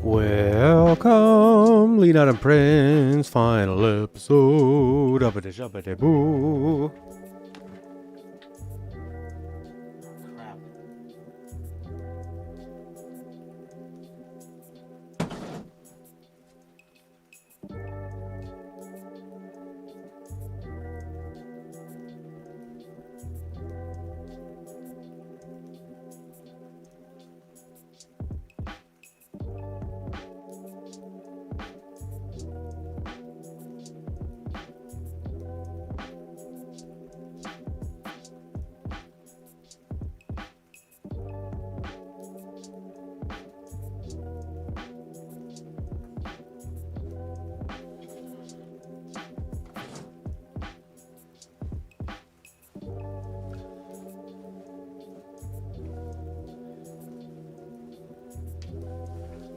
Welcome, Lead Out and Prince, final episode of it. Boo. Crap.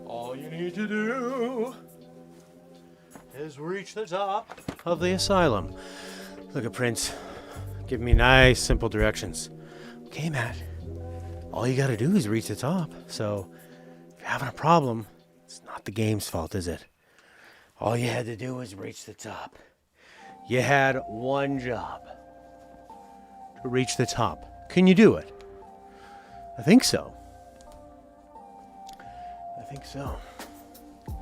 All you need to do is reach the top of the asylum. Look at Prince. Give me nice, simple directions. Okay, Matt. All you gotta do is reach the top. So, if you're having a problem, it's not the game's fault, is it? All you had to do was reach the top. You had one job. To reach the top. Can you do it? I think so. I think so. I'm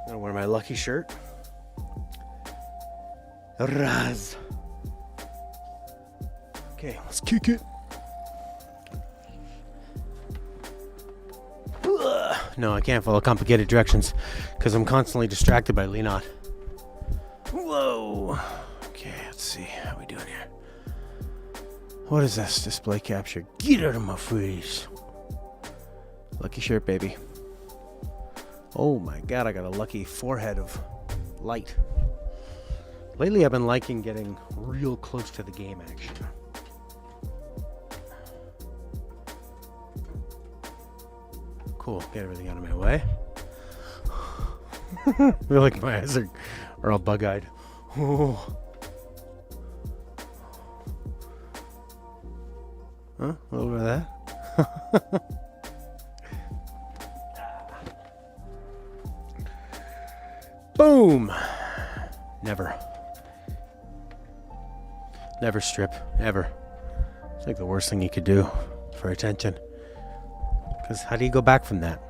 gonna wear my lucky shirt. Raz. Okay, let's kick it. No, I can't follow complicated directions because I'm constantly distracted by Leonot. Whoa. Okay, let's see. How we doing here? What is this? Display capture. Get out of my face. Lucky shirt, baby. Oh my god, I got a lucky forehead of light. Lately I've been liking getting real close to the game action. Cool, get everything out of my way. I feel like my eyes are all bug-eyed. Oh. Huh? A little bit of that? Boom! Never strip, ever. It's like the worst thing you could do for attention. Because how do you go back from that?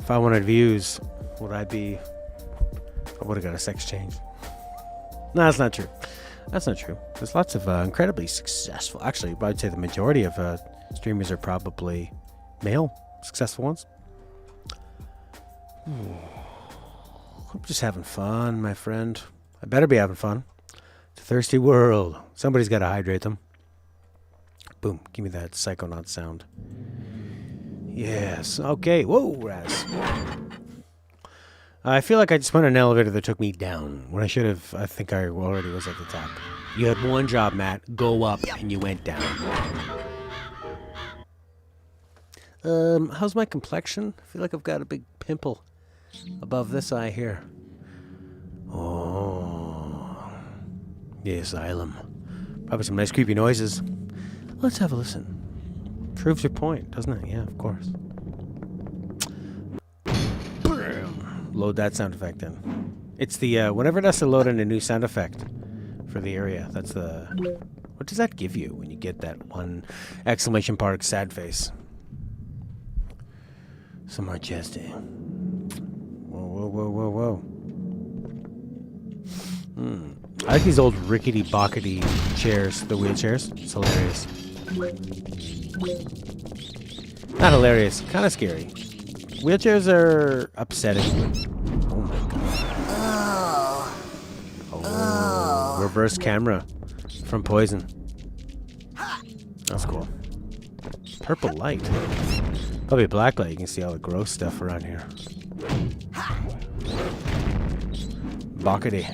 If I wanted views, I would have got a sex change. No, that's not true. That's not true. There's lots of incredibly successful, actually, I'd say the majority of streamers are probably male. Successful ones. I'm just having fun, my friend. I better be having fun. It's a thirsty world. Somebody's got to hydrate them. Boom. Give me that Psychonaut sound. Yes. Okay. Whoa, Raz. I feel like I just went in an elevator that took me down when I should have. I think I already was at the top. You had one job, Matt. Go up, and you went down. How's my complexion? I feel like I've got a big pimple above this eye here. Oh. The asylum. Probably some nice creepy noises. Let's have a listen. Proves your point, doesn't it? Yeah, of course. Load that sound effect in. It's the, whenever it has to load in a new sound effect for the area, that's the... What does that give you when you get that one exclamation mark sad face? Some more chesty. Whoa. I like these old rickety-bockety chairs, the wheelchairs. It's hilarious. Not hilarious, kind of scary. Wheelchairs are upsetting. Oh my god. Oh. Reverse camera from Poison. That's cool. Purple light. Probably a black light. You can see all the gross stuff around here. Bockety.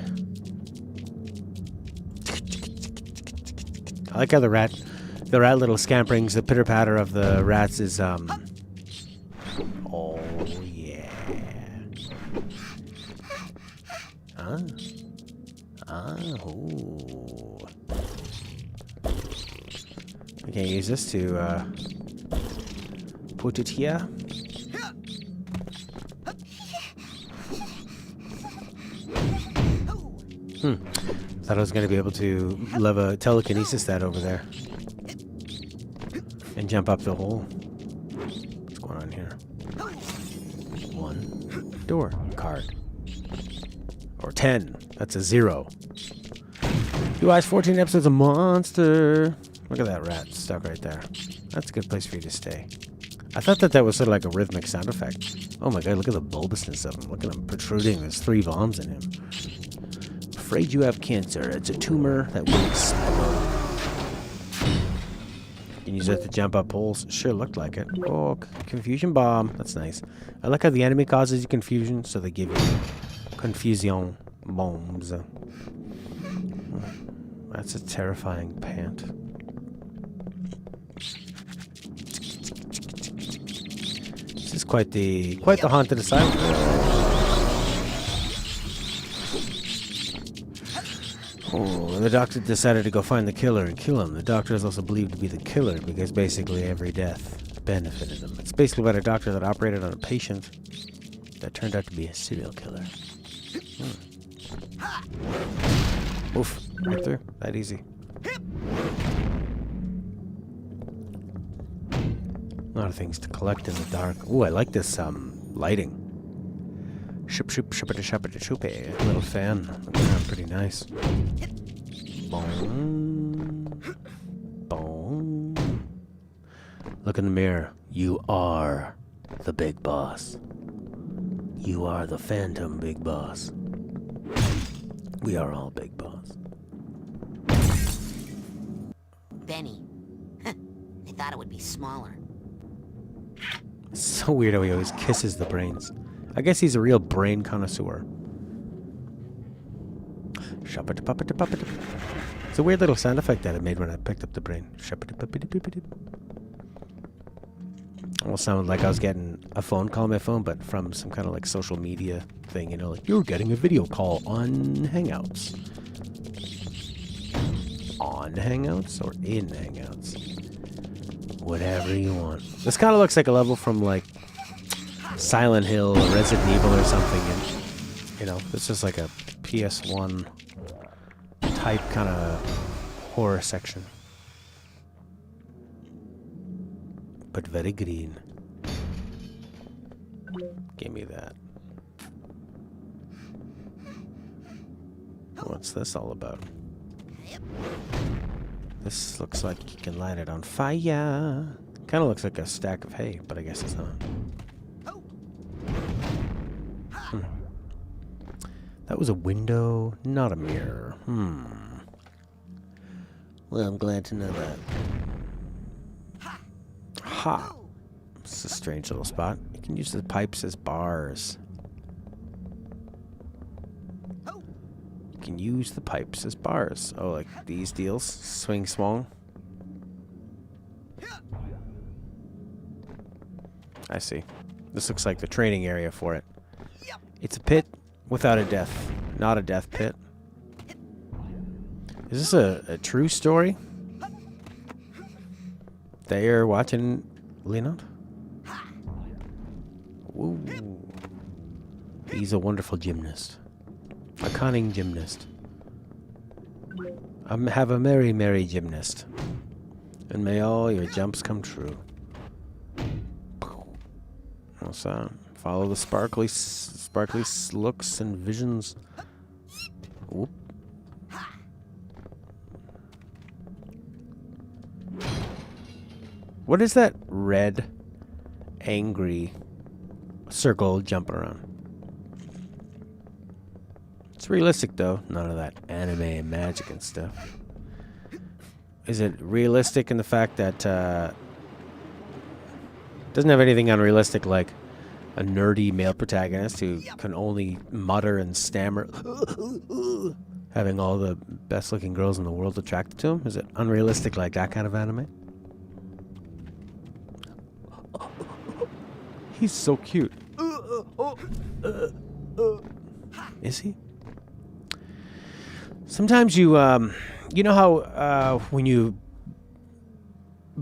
I like how the rat little scamperings, the pitter patter of the rats is oh yeah. Oh. I can't use this to put it here. Thought I was going to be able to lever telekinesis that over there. And jump up the hole. What's going on here? 1 door card. Or 10. That's a 0. You watch 14 episodes of Monster. Look at that rat stuck right there. That's a good place for you to stay. I thought that was sort of like a rhythmic sound effect. Oh my god, look at the bulbousness of him. Look at him protruding. There's 3 bombs in him. Afraid you have cancer. It's a tumor that will explode. You can use it to jump up poles. Sure looked like it. Oh, confusion bomb. That's nice. I like how the enemy causes you confusion, so they give you confusion bombs. That's a terrifying pant. This is quite the haunted asylum. Oh, and the doctor decided to go find the killer and kill him. The doctor is also believed to be the killer because basically every death benefited him. It's basically about a doctor that operated on a patient that turned out to be a serial killer. Oof, right there. That easy. A lot of things to collect in the dark. Ooh, I like this lighting. Shoop shoop shoopity shoopity shoopy. Little fan. Looks pretty nice. Boom. Boom. Look in the mirror. You are the big boss. You are the phantom big boss. We are all big boss. Benny. I thought it would be smaller. It's so weird how he always kisses the brains. I guess he's a real brain connoisseur. It's a weird little sound effect that it made when I picked up the brain. Almost sounded like I was getting a phone call on my phone, but from some kind of like social media thing, you know, like you're getting a video call on Hangouts. On Hangouts or in Hangouts? Whatever you want. This kind of looks like a level from like Silent Hill or Resident Evil or something, and you know, this is like a PS1 type kind of horror section, but very green. Give me that. What's this all about? This looks like you can light it on fire. Kind of looks like a stack of hay, but I guess it's not. That was a window, not a mirror. Well, I'm glad to know that. Ha! This is a strange little spot. You can use the pipes as bars. You can use the pipes as bars. Oh, like these deals? Swing swung? I see. This looks like the training area for it. It's a pit without a death. Not a death pit. Is this a true story? That you're watching, Leonard? Ooh. He's a wonderful gymnast. A cunning gymnast. Have a merry, merry gymnast. And may all your jumps come true. What's that? Follow the sparkly looks and visions. Whoop. What is that red, angry circle jumping around? It's realistic though. None of that anime and magic and stuff. Is it realistic in the fact that doesn't have anything unrealistic like a nerdy male protagonist who can only mutter and stammer, having all the best looking girls in the world attracted to him? Is it unrealistic like that kind of anime? He's so cute. Is he? Sometimes you know how when you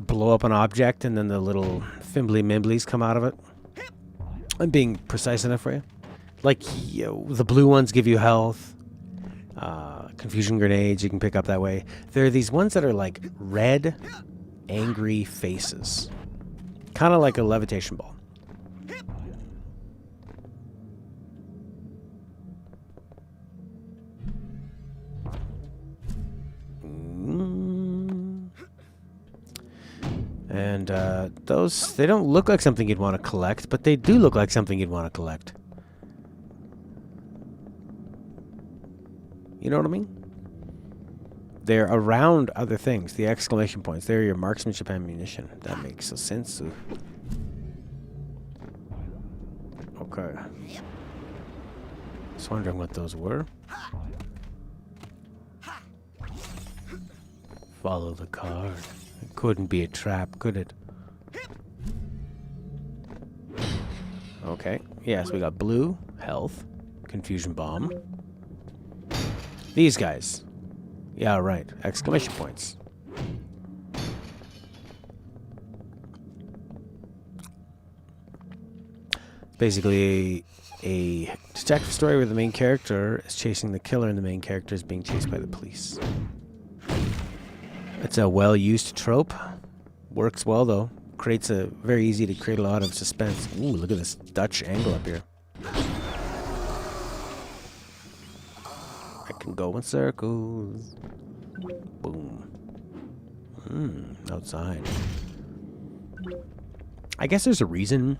blow up an object and then the little fimbly mimblies come out of it. I'm being precise enough for you. Like, the blue ones give you health. Confusion grenades you can pick up that way. There are these ones that are like red, angry faces. Kind of like a levitation ball. And those, they don't look like something you'd want to collect, but they do look like something you'd want to collect. You know what I mean? They're around other things. The exclamation points. They're your marksmanship ammunition. That makes sense. Okay. Just wondering what those were. Follow the card. It couldn't be a trap, could it? Okay. Yes, we got blue, health, confusion bomb. These guys. Yeah, right. Exclamation points. Basically a detective story where the main character is chasing the killer and the main character is being chased by the police. It's a well-used trope. Works well, though. Creates a very easy to create a lot of suspense. Ooh, look at this Dutch angle up here. I can go in circles. Boom. Outside. I guess there's a reason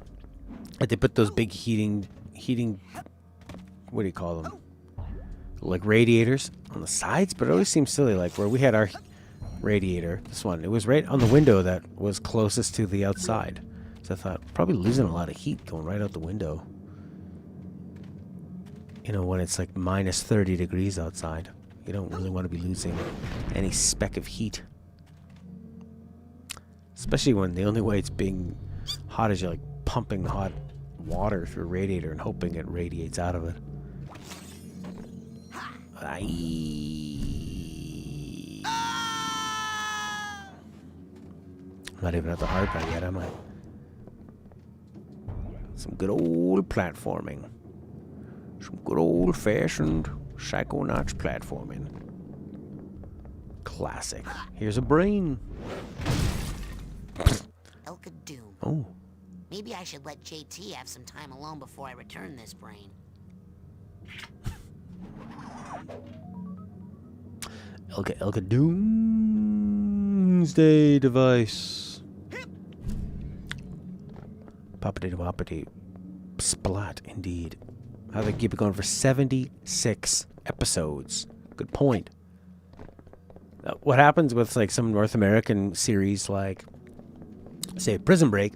that they put those big heating, what do you call them? Like radiators on the sides, but it always seems silly, like where we had our radiator, this one, it was right on the window that was closest to the outside. So I thought, probably losing a lot of heat going right out the window. You know, when it's like minus 30 degrees outside. You don't really want to be losing any speck of heat. Especially when the only way it's being hot is you're like pumping hot water through a radiator and hoping it radiates out of it. I'm not even at the hard part yet, am I? Some good old platforming. Some good old-fashioned Psychonauts platforming. Classic. Here's a brain. Elka Doom. Oh. Maybe I should let JT have some time alone before I return this brain. Elka Doomsday device. Poppity woppity. Splat, indeed. How they keep it going for 76 episodes. Good point. What happens with like some North American series like, say, Prison Break,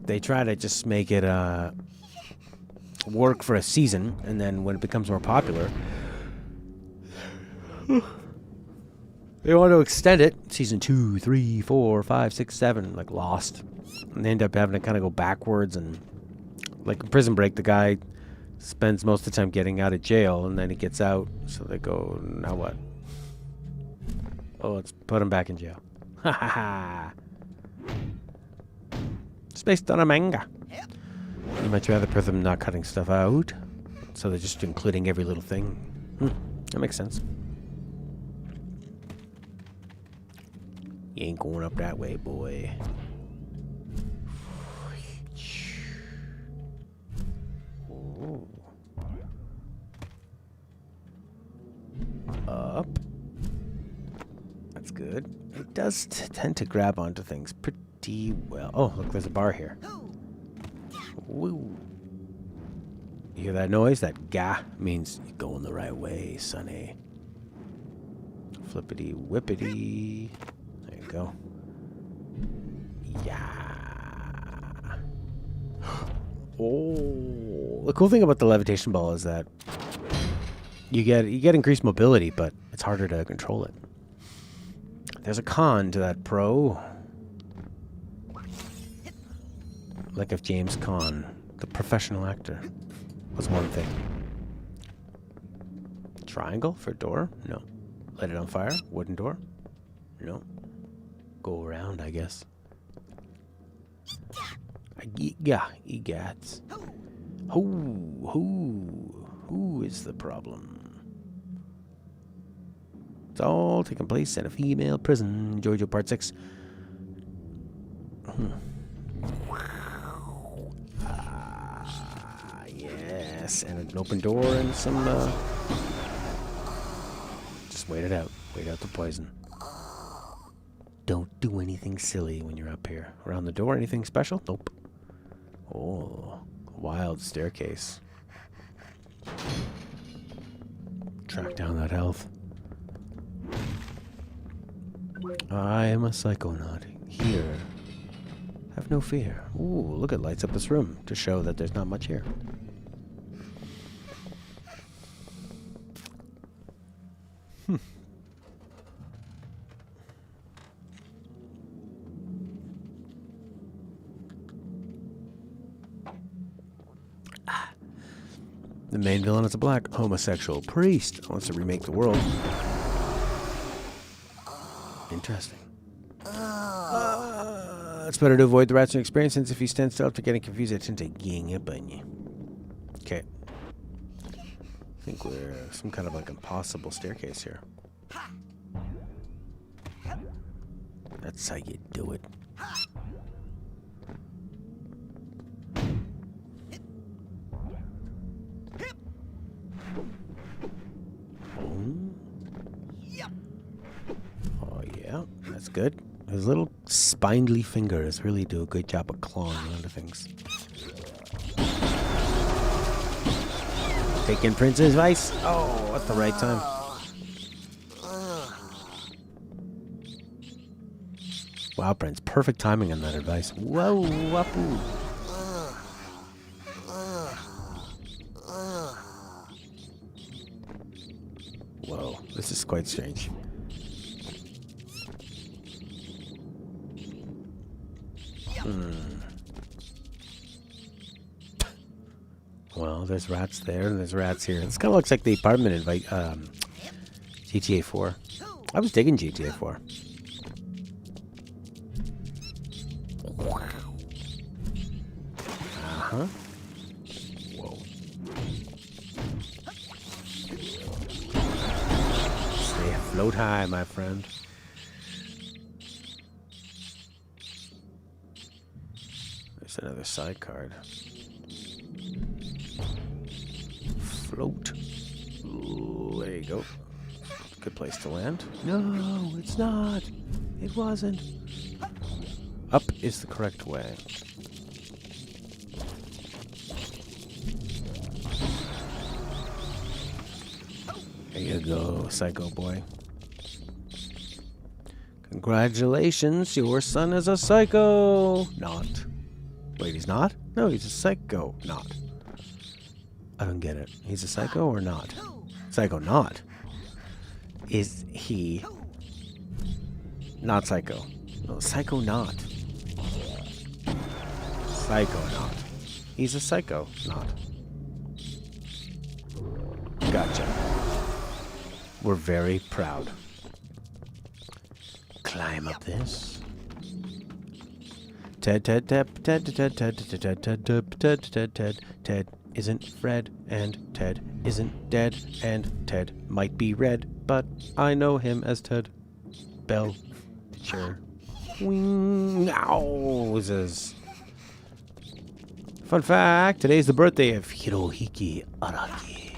they try to just make it work for a season, and then when it becomes more popular, they want to extend it. Season 2, 3, 4, 5, 6, 7, like Lost. And they end up having to kind of go backwards, and like in Prison Break, the guy spends most of the time getting out of jail, and then he gets out, so they go, now what? Oh, let's put him back in jail. Ha ha ha. It's based on a manga. You might rather put them not cutting stuff out, so they're just including every little thing. That makes sense. You ain't going up that way, boy. Ooh. Up. That's good. It does tend to grab onto things pretty well. Oh, look, there's a bar here. Woo. You hear that noise? That gah means you're going the right way, sonny. Flippity whippity. There you go. Yeah. Oh. The cool thing about the levitation ball is that you get increased mobility, but it's harder to control it. There's a con to that, pro. Like if James Caan, the professional actor, was one thing. Triangle for door? No. Light it on fire? Wooden door? No. go around, I guess. Yeah, egats. Who is the problem? It's all taking place in a female prison, Georgia Part 6. Yes, and an open door and some, just wait it out. Wait out the poison. Don't do anything silly when you're up here. Around the door, anything special? Nope. Oh, wild staircase. Track down that health. I am a psychonaut. Here. Have no fear. Ooh, look, it lights up this room to show that there's not much here. The main villain is a black homosexual priest who wants to remake the world. Interesting. It's better to avoid the rats and experience, since if you stand still after getting confused, it tends to gang up on you. Okay. I think we're some kind of like impossible staircase here. That's how you do it. Oh yeah, that's good. His little spindly fingers really do a good job of clawing onto things. Taking Prince's advice. Oh, at the right time. Wow, Prince, perfect timing on that advice. Whoa, wapoo. Whoa, this is quite strange. Well, there's rats there and there's rats here. This kind of looks like the apartment in GTA 4. I was digging GTA 4. Uh-huh. Whoa. Stay afloat high, my friend. There's another side card. Float. Ooh, there you go. Good place to land. No, it's not. It wasn't. Up is the correct way. There you go, psycho boy. Congratulations, your son is a psycho. Not. Wait, he's not? No, he's a psycho. Not. I don't get it. He's a psycho or not? Psycho not. Is he not psycho? No, psycho not. Psycho not. He's a psycho not. Gotcha. We're very proud. Climb up this. Ted isn't Fred, and Ted isn't dead, and Ted might be red, but I know him as Ted Bell. Sure. Wowzers. Fun fact, today's the birthday of Hirohiki Araki.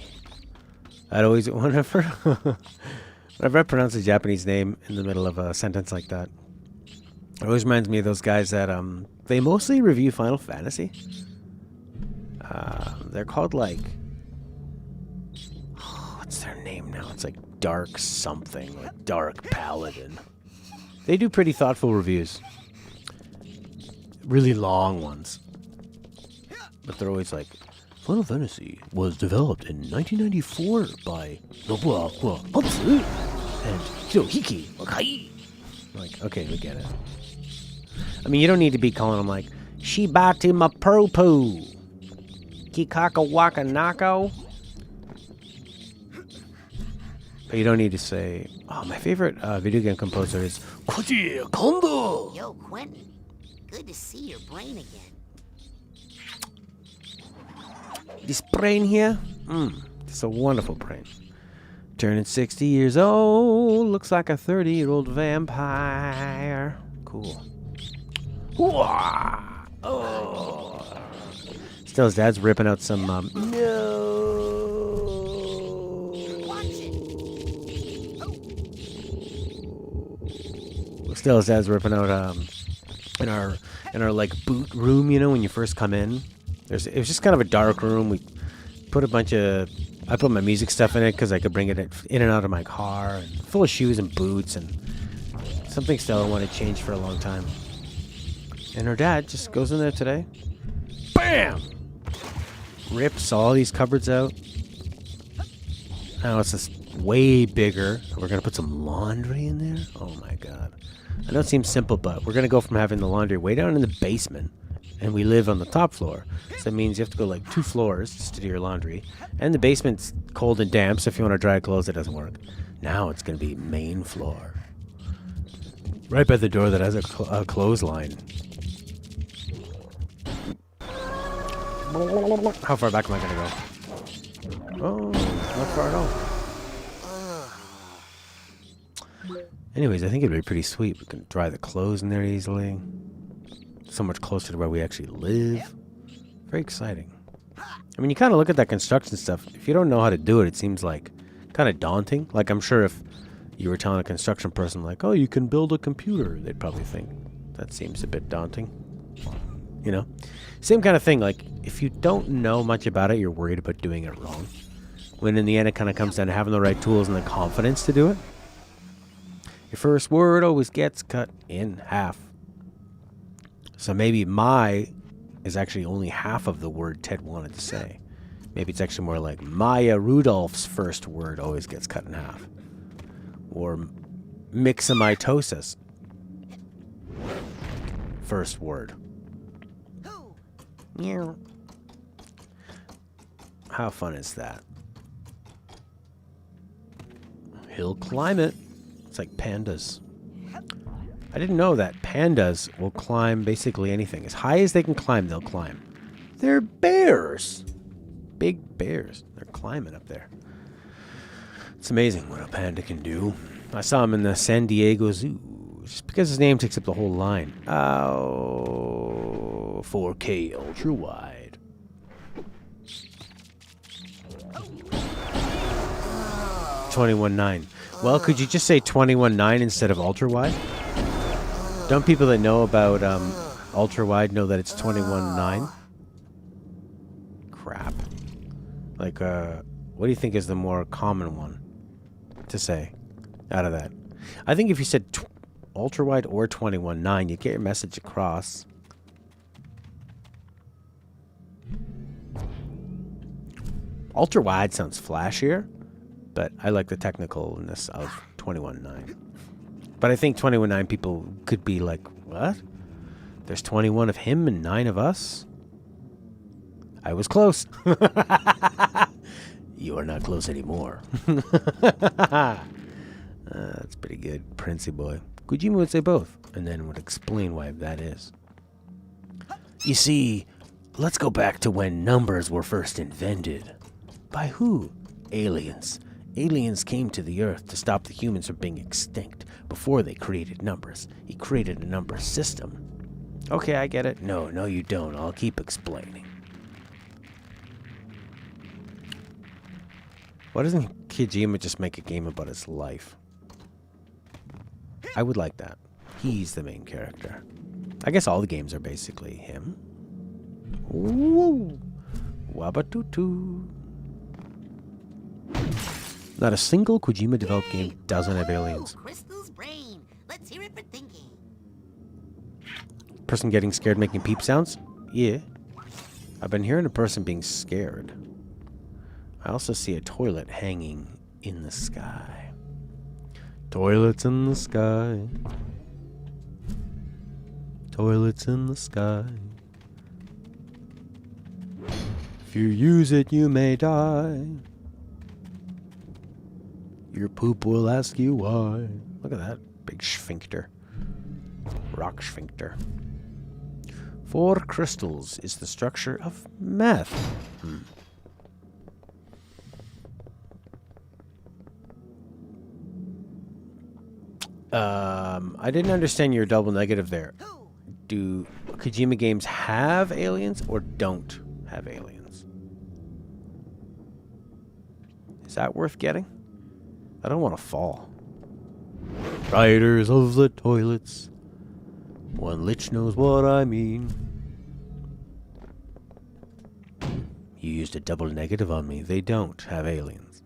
I'd always, whenever I pronounce a Japanese name in the middle of a sentence like that, it always reminds me of those guys that, they mostly review Final Fantasy. They're called, like, what's their name now? It's like Dark something, like Dark Paladin. They do pretty thoughtful reviews. Really long ones. But they're always like, Final Fantasy was developed in 1994 by Nobuo Hotsu and Hirohiki Araki. Like, okay, we get it. I mean, you don't need to be calling them like, Shibati Mapropo, Kikaka Waka Nako. But you don't need to say, oh, my favorite video game composer is Koji Kondo. Yo, Quentin. Good to see your brain again. This brain here, it's a wonderful brain. Turning 60 years old, looks like a 30-year-old vampire. Cool. Hooah! Oh. Still, his dad's ripping out some, no. Watch it. Still, his dad's ripping out, in our like boot room, you know, when you first come in. It was just kind of a dark room. We put I put my music stuff in it because I could bring it in and out of my car, and full of shoes and boots and something Stella wanted to change for a long time. And her dad just goes in there today, bam, rips all these cupboards out. Now it's just way bigger. We're gonna put some laundry in there. Oh my god! I know it seems simple, but we're gonna go from having the laundry way down in the basement, and we live on the top floor. So that means you have to go like 2 floors just to do your laundry. And the basement's cold and damp, so if you want to dry clothes, it doesn't work. Now it's going to be main floor. Right by the door that has a clothesline. How far back am I going to go? Oh, not far at all. Anyways, I think it'd be pretty sweet. We can dry the clothes in there easily. So much closer to where we actually live. Very exciting. I mean, you kind of look at that construction stuff. If you don't know how to do it, it seems like kind of daunting. Like, I'm sure if you were telling a construction person, like, oh, you can build a computer, they'd probably think that seems a bit daunting. You know? Same kind of thing. Like, if you don't know much about it, you're worried about doing it wrong. When in the end, it kind of comes down to having the right tools and the confidence to do it. Your first word always gets cut in half. So maybe my is actually only half of the word Ted wanted to say. Maybe it's actually more like Maya Rudolph's first word always gets cut in half. Or myxomatosis. First word. Meow. How fun is that? He'll climb it. It's like pandas. I didn't know that pandas will climb basically anything. As high as they can climb, they'll climb. They're bears. Big bears. They're climbing up there. It's amazing what a panda can do. I saw him in the San Diego Zoo. Just because his name takes up the whole line. Oh, 4K ultra wide. $21.9. Well, could you just say $21.9 instead of ultra wide? Don't people that know about ultra wide know that it's $21.9? Crap. Like, what do you think is the more common one to say out of that? I think if you said ultra wide or 21.9, you get your message across. Ultra wide sounds flashier, but I like the technicalness of 21.9. But I think 21.9 people could be like, what? There's 21 of him and 9 of us? I was close. You are not close anymore. That's pretty good, Princey boy. Kojima would say both, and then would explain why that is. You see, let's go back to when numbers were first invented. By who? Aliens. Aliens came to the Earth to stop the humans from being extinct before they created numbers. He created a number system. Okay, I get it. No, you don't. I'll keep explaining. Why doesn't Kojima just make a game about his life? I would like that. He's the main character. I guess all the games are basically him. Woo! Wabatutu. Not a single Kojima-developed game doesn't have aliens. Crystal's brain. Let's hear it for thinking. Person getting scared making peep sounds? Yeah. I've been hearing a person being scared. I also see a toilet hanging in the sky. Toilets in the sky. Toilets in the sky. If you use it, you may die. Your poop will ask you why. Look at that big sphincter. Rock sphincter. 4 crystals is the structure of meth. I didn't understand your double negative there. Do Kojima games have aliens or don't have aliens? Is that worth getting? I don't want to fall. Riders of the toilets. One lich knows what I mean. You used a double negative on me. They don't have aliens.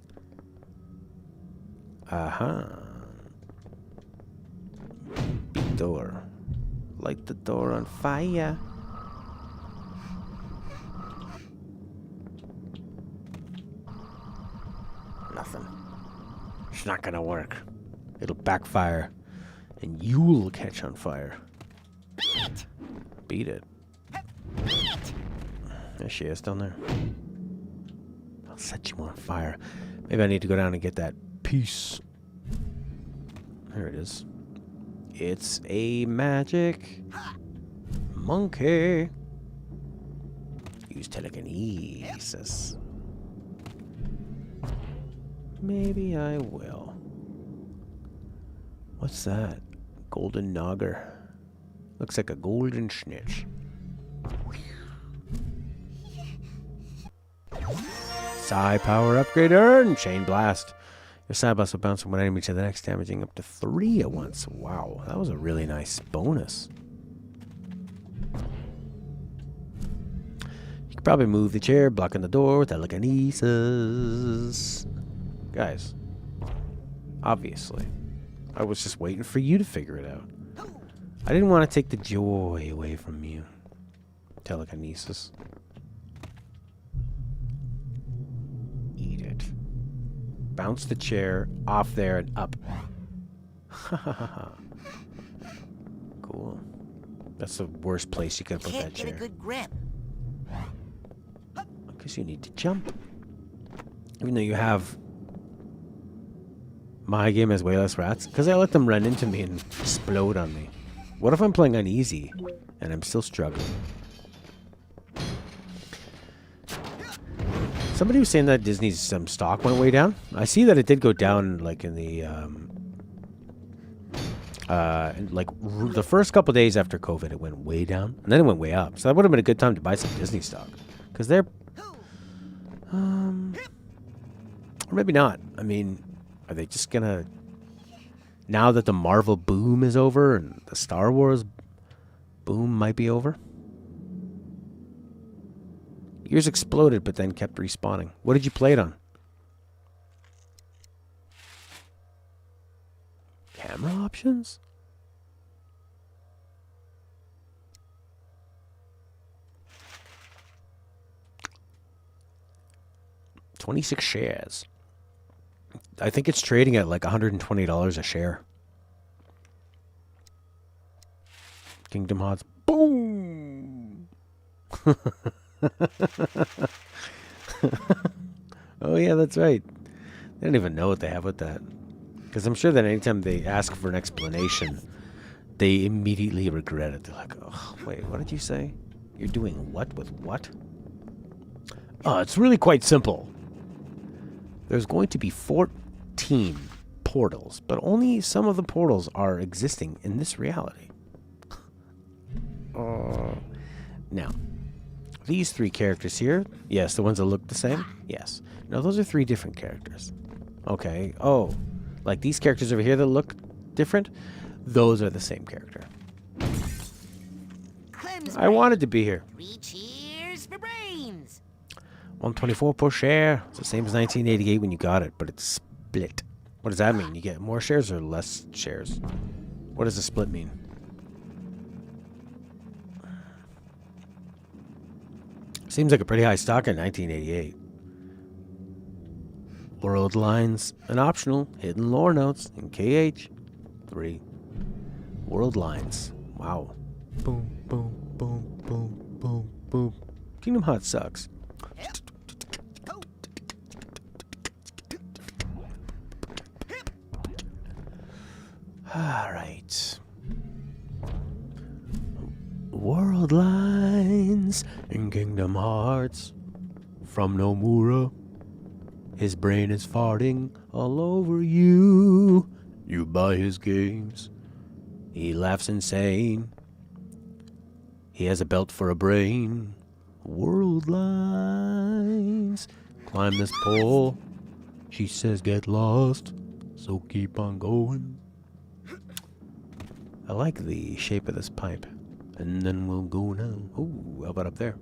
Aha. Big door. Light the door on fire. Nothing. It's not gonna work. It'll backfire. And you'll catch on fire. Beat it. There she is down there. I'll set you on fire. Maybe I need to go down and get that piece. There it is. It's a magic monkey. Use telekinesis. Maybe I will. What's that? Golden Nogger. Looks like a golden snitch. Psi power upgrade earned. Chain blast. Your psi blast will bounce from one enemy to the next, damaging up to 3 at once. Wow, that was a really nice bonus. You could probably move the chair, blocking the door with telekinesis. Guys, obviously, I was just waiting for you to figure it out. I didn't want to take the joy away from you. Telekinesis. Eat it. Bounce the chair off there and up. Cool. That's the worst place you could put that chair. Get a good grip. Because you need to jump. Even though you have... My game has way less rats. Because I let them run into me and explode on me. What if I'm playing on easy and I'm still struggling? Somebody was saying that Disney's stock went way down. I see that it did go down, like in the the first couple days after COVID, it went way down, and then it went way up. So that would have been a good time to buy some Disney stock, because they're, or maybe not. I mean, are they just gonna, now that the Marvel boom is over and the Star Wars boom might be over? Yours exploded, but then kept respawning. What did you play it on? Camera options? $26 shares. I think it's trading at like $120 a share. Kingdom Hearts. Boom! Oh yeah, that's right. They don't even know what they have with that. Because I'm sure that anytime they ask for an explanation, they immediately regret it. They're like, oh, wait, what did you say? You're doing what with what? Oh, it's really quite simple. There's going to be 14 portals, but only some of the portals are existing in this reality. Now, these 3 characters here, yes, the ones that look the same, yes. No, those are 3 different characters. Okay, oh, like these characters over here that look different, those are the same character. I wanted to be here. 3 cheers for brains. 124 per share. It's the same as 1988 when you got it, but it's split. What does that mean? You get more shares or less shares? What does a split mean? Seems like a pretty high stock in 1988. World lines and optional hidden lore notes in KH 3. World lines. Wow. Boom, boom, boom, boom, boom, boom. Kingdom Hearts sucks. Alright. World lines in Kingdom Hearts from Nomura. His brain is farting all over you. You buy his games. He laughs insane. He has a belt for a brain. World lines. Climb this pole. She says get lost. So keep on going. I like the shape of this pipe. And then we'll go now. Oh, how about up there?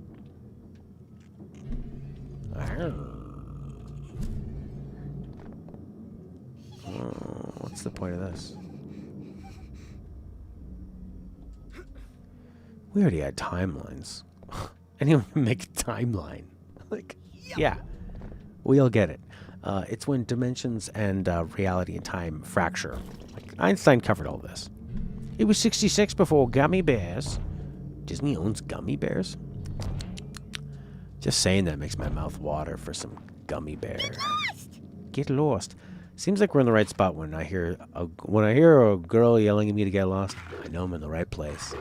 Oh, what's the point of this? We already had timelines. Anyone can make a timeline? Like, yeah. We all get it. It's when dimensions and reality and time fracture. Like, Einstein covered all this. It was 66 before gummy bears. Disney owns gummy bears? Just saying that makes my mouth water for some gummy bear. Get lost. Seems like we're in the right spot when I hear a girl yelling at me to get lost. I know I'm in the right place.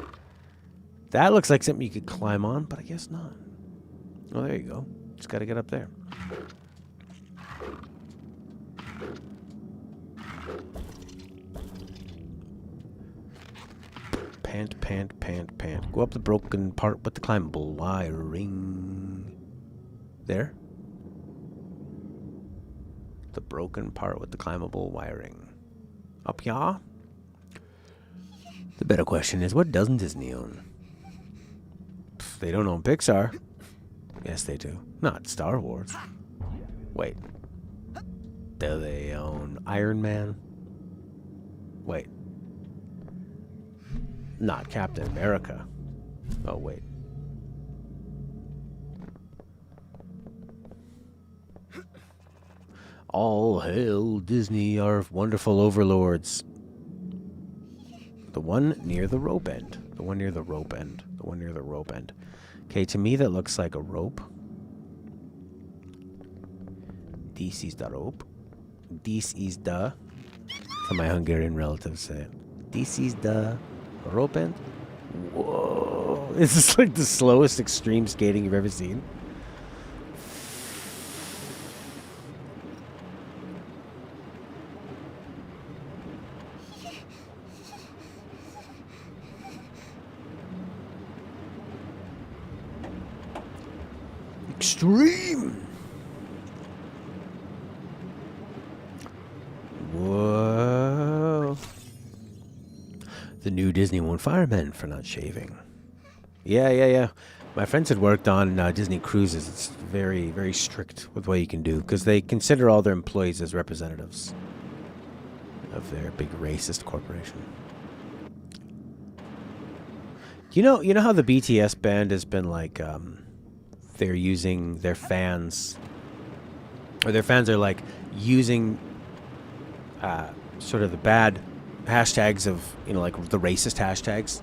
That looks like something you could climb on, but I guess not. Oh, there you go. Just gotta get up there. Pant, pant, pant, pant. Go up the broken part with the climbable wiring. There? The broken part with the climbable wiring. Up ya? The better question is, what doesn't Disney own? Pff, they don't own Pixar. Yes, they do. Not Star Wars. Wait. Do they own Iron Man? Wait. Not Captain America. Oh, wait. All hail Disney, our wonderful overlords. The one near the rope end. The one near the rope end. The one near the rope end. Okay, to me that looks like a rope. This is the rope. This is the... So my Hungarian relatives say it. This is the... rope end? Whoa. This is like the slowest extreme skating you've ever seen. Extreme! Whoa. The new Disney won't fire men for not shaving. Yeah. My friends had worked on Disney cruises. It's very, very strict with what you can do because they consider all their employees as representatives of their big racist corporation. You know how the BTS band has been like, they're using their fans, or their fans are like using sort of the bad hashtags of, like the racist hashtags,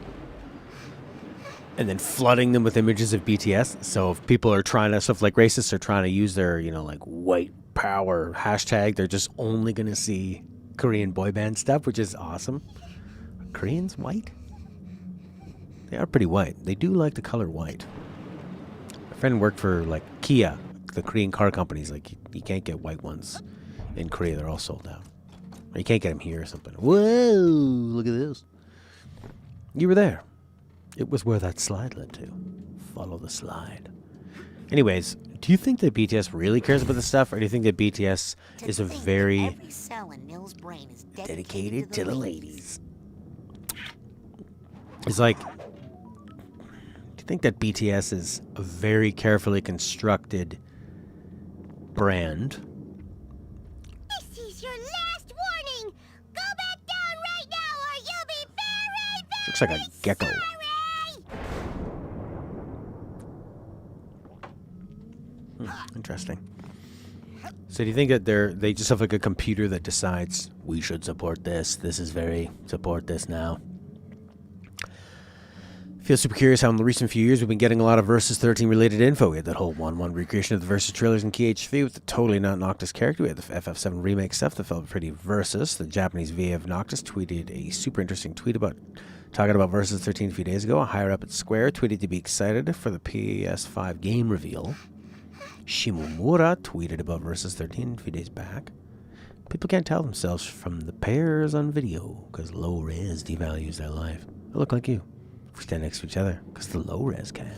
and then flooding them with images of BTS. So if people are trying to, stuff like racists are trying to use their, like white power hashtag, they're just only going to see Korean boy band stuff, which is awesome. Are Koreans white? They are pretty white. They do like the color white. My friend worked for like Kia, the Korean car companies. Like you can't get white ones in Korea. They're all sold out. Or you can't get them here or something. Whoa, look at this. You were there. It was where that slide led to. Follow the slide. Anyways, do you think that BTS really cares about this stuff? Or do you think that BTS is a very every cell in Nils' brain is dedicated to the ladies? It's like, do you think that BTS is a very carefully constructed brand? This is your last warning. Go back down right now or you'll be very, very Looks like a gecko. sorry. Interesting. So do you think that they just have like a computer that decides we should support this? This is very support this now. Feel super curious how in the recent few years we've been getting a lot of Versus 13 related info. We had that whole 1-1 recreation of the Versus trailers in KHV with the totally not Noctis character. We had the FF7 remake stuff that felt pretty Versus. The Japanese VA of Noctis tweeted a super interesting tweet about talking about Versus 13 a few days ago. A higher up at Square tweeted to be excited for the PS5 game reveal. Shimomura tweeted about Versus 13 a few days back. People can't tell themselves from the pairs on video because low res devalues their life. I look like you. We stand next to each other because the low res can.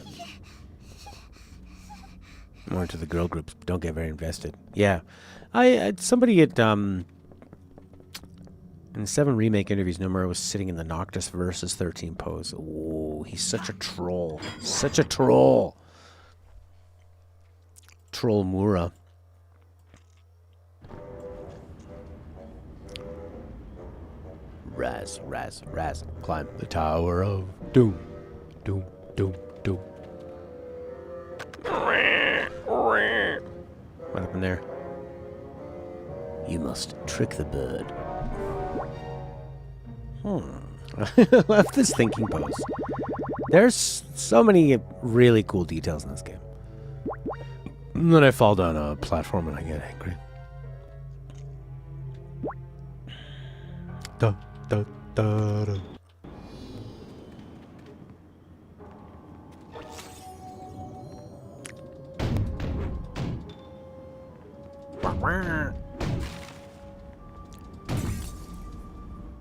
More into the girl groups. Don't get very invested. Yeah, somebody at in the 7 remake interviews, Nomura was sitting in the Noctis Versus 13 pose. Oh, he's such a troll. Such a troll. Troll Mura. Raz, raz, raz. Climb the Tower of Doom. Doom, doom, doom. What happened there? You must trick the bird. I love this thinking pose. There's so many really cool details in this game. And then I fall down a platform and I get angry. Da, da, da, da.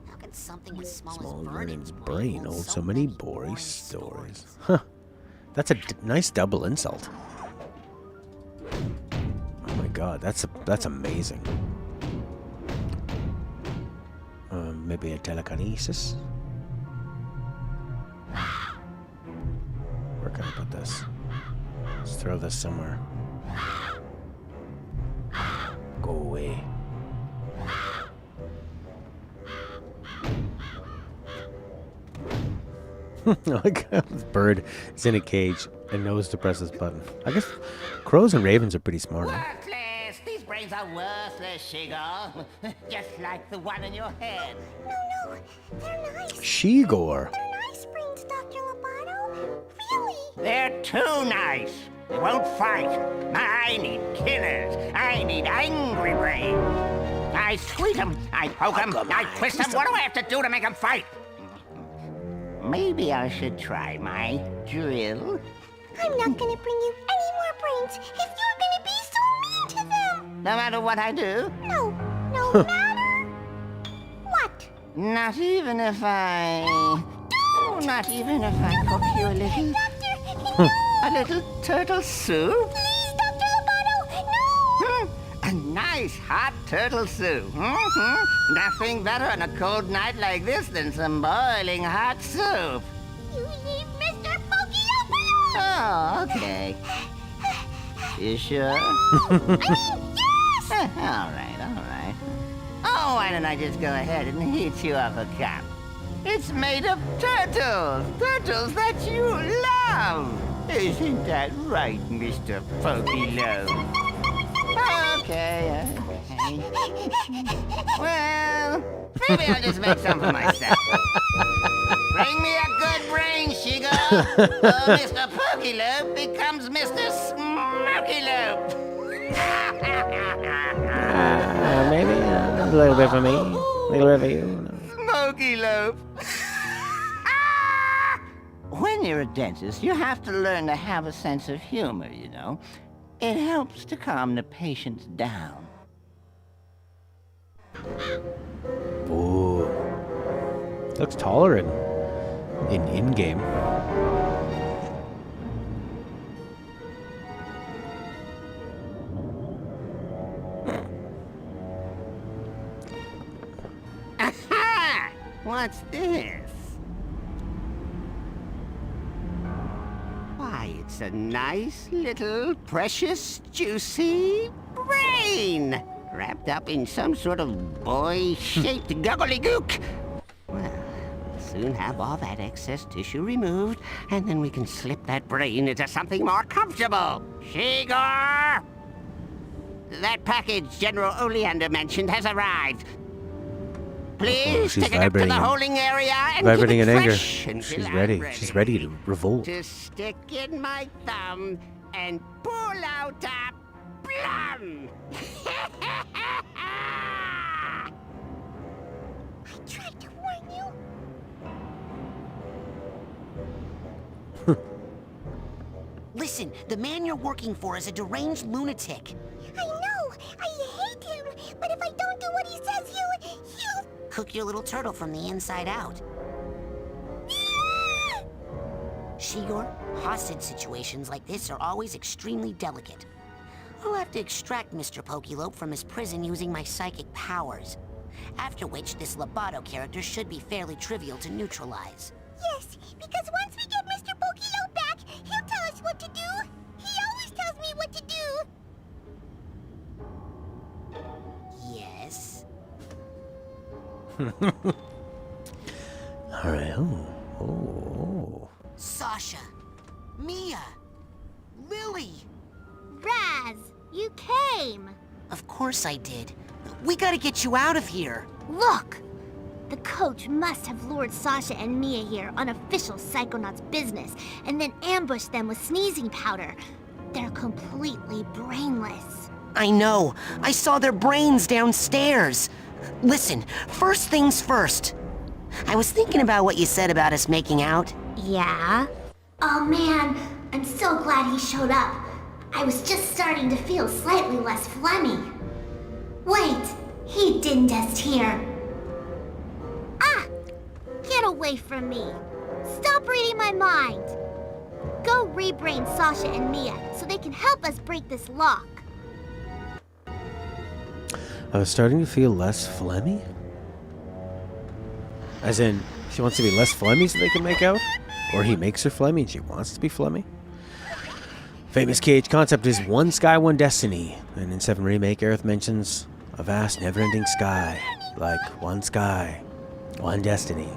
How can something as small as Vernon's brain hold so many boring stories? Huh. That's a nice double insult. Oh my god, that's amazing. Maybe a telekinesis? Where can I put this? Let's throw this somewhere. Go away. Like this bird is in a cage and knows to press this button. I guess crows and ravens are pretty smart. Worthless! These brains are worthless, Shigor. Just like the one in your head. No, they're nice. Shigor. They're nice brains, Dr. Lobato. Really? They're too nice. They won't fight. I need killers. I need angry brains. I squeeze them. I poke them. I twist them. What do I have to do to make them fight? Maybe I should try my drill. I'm not gonna bring you any more brains if you're gonna be so mean to them. No matter what I do? No matter what. Not even if I... Don't! Not even if I cook you a little... Doctor, no! A little turtle soup? Please, Dr. Lobato, no! A nice hot turtle soup. Nothing better on a cold night like this than some boiling hot soup. You leave Mr. Pokey alone! Oh, okay. You sure? Yes! All right. Oh, why don't I just go ahead and heat you up a cup? It's made of turtles. Turtles that you love. Isn't that right, Mr. Pokey Love? Okay. Well, maybe I'll just make some for myself. Bring me a good brain, Shigo. Mr. Pokylope becomes Mr. Smokylope. Maybe a little bit for me, a little bit for you. Smokylope. When you're a dentist, you have to learn to have a sense of humor, you know. It helps to calm the patients down. Ooh. Looks taller in game. Aha! What's this? Why, it's a nice little precious juicy brain wrapped up in some sort of boy-shaped gobbledygook. Well, we'll soon have all that excess tissue removed, and then we can slip that brain into something more comfortable. Shigor! That package General Oleander mentioned has arrived. please she's take it up to vibrating the in- holding area and Vibrating keep in it anger. fresh until She's I'm ready. She's ready to revolt. To stick in my thumb and pull out a plum. I tried to warn you. Listen, the man you're working for is a deranged lunatic. I know. I hate him. But if I don't do what he says, he'll... Cook your little turtle from the inside out. Shior, hostage situations like this are always extremely delicate. I'll have to extract Mr. Pokelope from his prison using my psychic powers. After which, this Lobato character should be fairly trivial to neutralize. Yes, because once we get Mr. Pokelope back, he'll tell us what to do. He always tells me what to do. Yes? All right. Oh. Sasha, Mia, Lily. Raz, you came. Of course I did. We gotta get you out of here. Look! The coach must have lured Sasha and Mia here on official Psychonauts business and then ambushed them with sneezing powder. They're completely brainless. I know. I saw their brains downstairs. Listen, first things first. I was thinking about what you said about us making out. Yeah? Oh man, I'm so glad he showed up. I was just starting to feel slightly less phlegmy. Wait, he didn't just here. Ah! Get away from me. Stop reading my mind. Go rebrain Sasha and Mia so they can help us break this lock. I was starting to feel less phlegmy. As in, she wants to be less phlegmy so they can make out? Or he makes her phlegmy and she wants to be phlegmy? Famous Cage concept is one sky, one destiny. And in 7 Remake, Aerith mentions a vast, never-ending sky. Like, one sky, one destiny.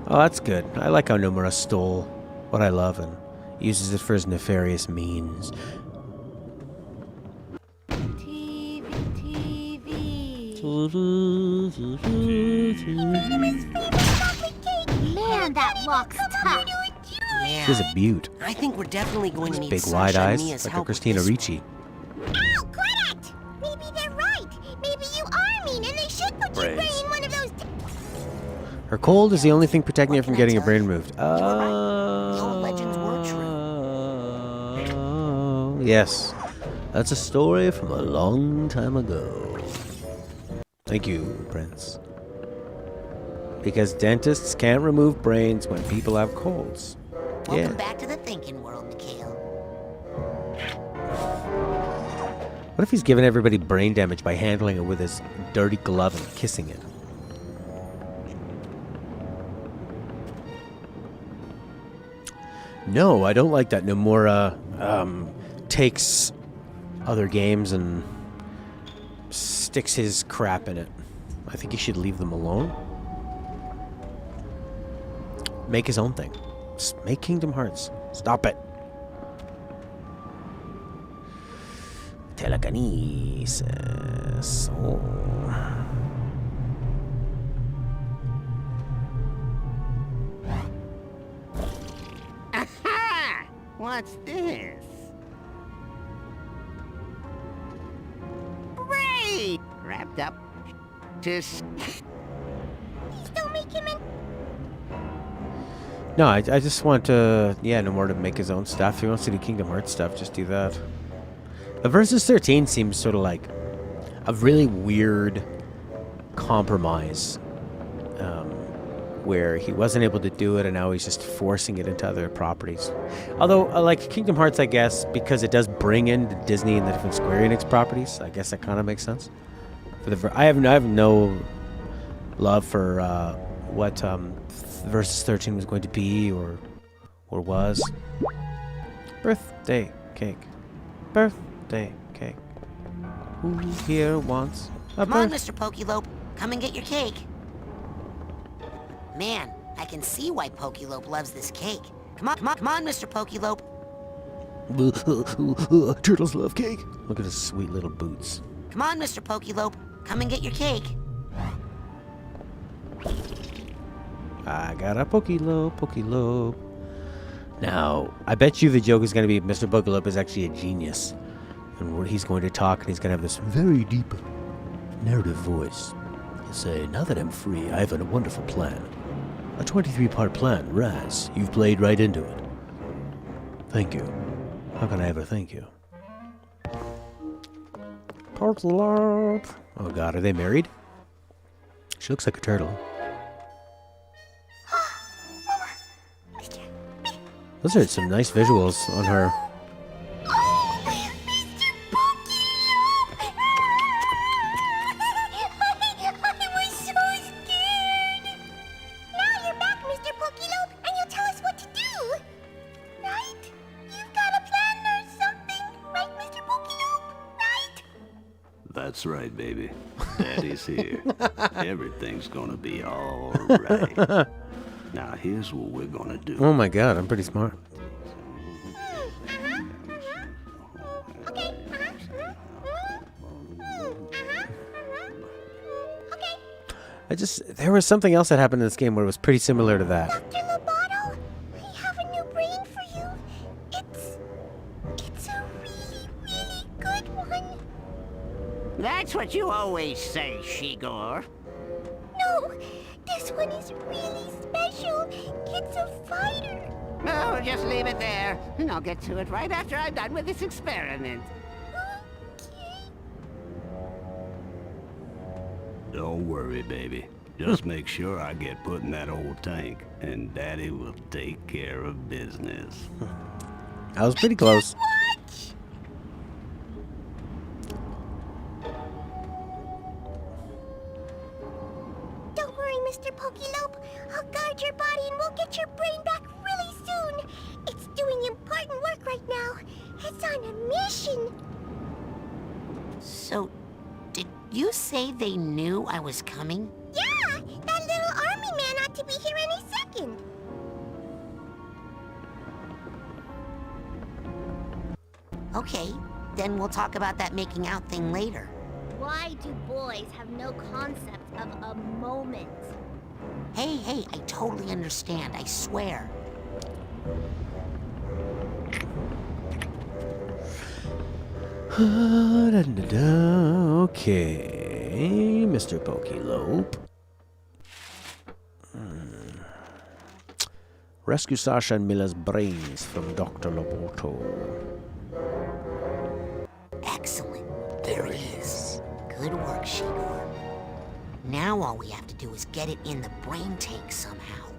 Oh, that's good. I like how Nomura stole what I love and uses it for his nefarious means. Man, that lock's tough. Yeah. She's a beaut. I think we're definitely going to need Big Sasha wide and eyes, Mia's like a help with Christina this Ricci. Ow, quit it! Maybe they're right. Maybe you are mean and they should put your brain in one of those... Her cold is the only thing protecting her What from can I getting her tell brain you? removed. You were right. The old legends were true. Yes. That's a story from a long time ago. Thank you, Prince. Because dentists can't remove brains when people have colds. Welcome back to the thinking world, Mikhail. What if he's giving everybody brain damage by handling it with his dirty glove and kissing it? No, I don't like that Nomura takes other games and sticks his crap in it. I think he should leave them alone. Make his own thing. Just make Kingdom Hearts. Stop it. Telekinesis. Oh. Aha! What's this? Brain! Wrapped up to... Please don't make him in... No, I just want to, Nomura to make his own stuff. If he wants to do Kingdom Hearts stuff, just do that. The Versus 13 seems sort of like a really weird compromise, where he wasn't able to do it and now he's just forcing it into other properties. Although, like Kingdom Hearts, I guess, because it does bring in the Disney and the different Square Enix properties, I guess that kind of makes sense. For the I have no love for what Versus 13 was going to be or was. Birthday cake. Birthday cake. Who here wants a Come on, birthday? Mr. Pokelope. Come and get your cake. Man, I can see why Pokelope loves this cake. Come on, Mr. Pokelope. Turtles love cake. Look at his sweet little boots. Come on, Mr. Pokelope. Come and get your cake. I got a Pokelope. Now, I bet you the joke is going to be Mr. Pokelope is actually a genius. And he's going to talk and he's going to have this very deep narrative voice. He'll say, now that I'm free, I have a wonderful plan. A 23-part plan, Raz. You've played right into it. Thank you. How can I ever thank you? Pokelope. Oh god, are they married? She looks like a turtle. Those are some nice visuals on her. Oh, Mr. Pokelope! I was so scared. Now you're back, Mr. Pokelope, and you'll tell us what to do. Right? You've got a plan or something, right, Mr. Pokelope? Right? That's right, baby. Daddy's here. Everything's gonna be all right. Now, here's what we're gonna do. Oh my god, I'm pretty smart. Okay, There was something else that happened in this game where it was pretty similar to that. Dr. Lobato, I have a new brain for you. It's a really, really good one. That's what you always say, Shigor. No, this one is really special. It's a fighter. No, just leave it there, and I'll get to it right after I'm done with this experiment. Okay. Don't worry, baby. Just make sure I get put in that old tank, and Daddy will take care of business. I was pretty close. Watch. Don't worry, Mr. Pokelope. I'll guard your body and we'll get your brain back really soon. It's doing important work right now. It's on a mission. So, did you say they knew I was coming? Yeah, that little army man ought to be here any second. Okay, then we'll talk about that making out thing later. Why do boys have no concept of a moment? Hey, I totally understand, I swear. Okay, Mr. Pokelope. Rescue Sasha and Mila's brains from Dr. Lobato. Excellent. There it is. Good work, Shigor. Now all we have to do is get it in the brain tank somehow.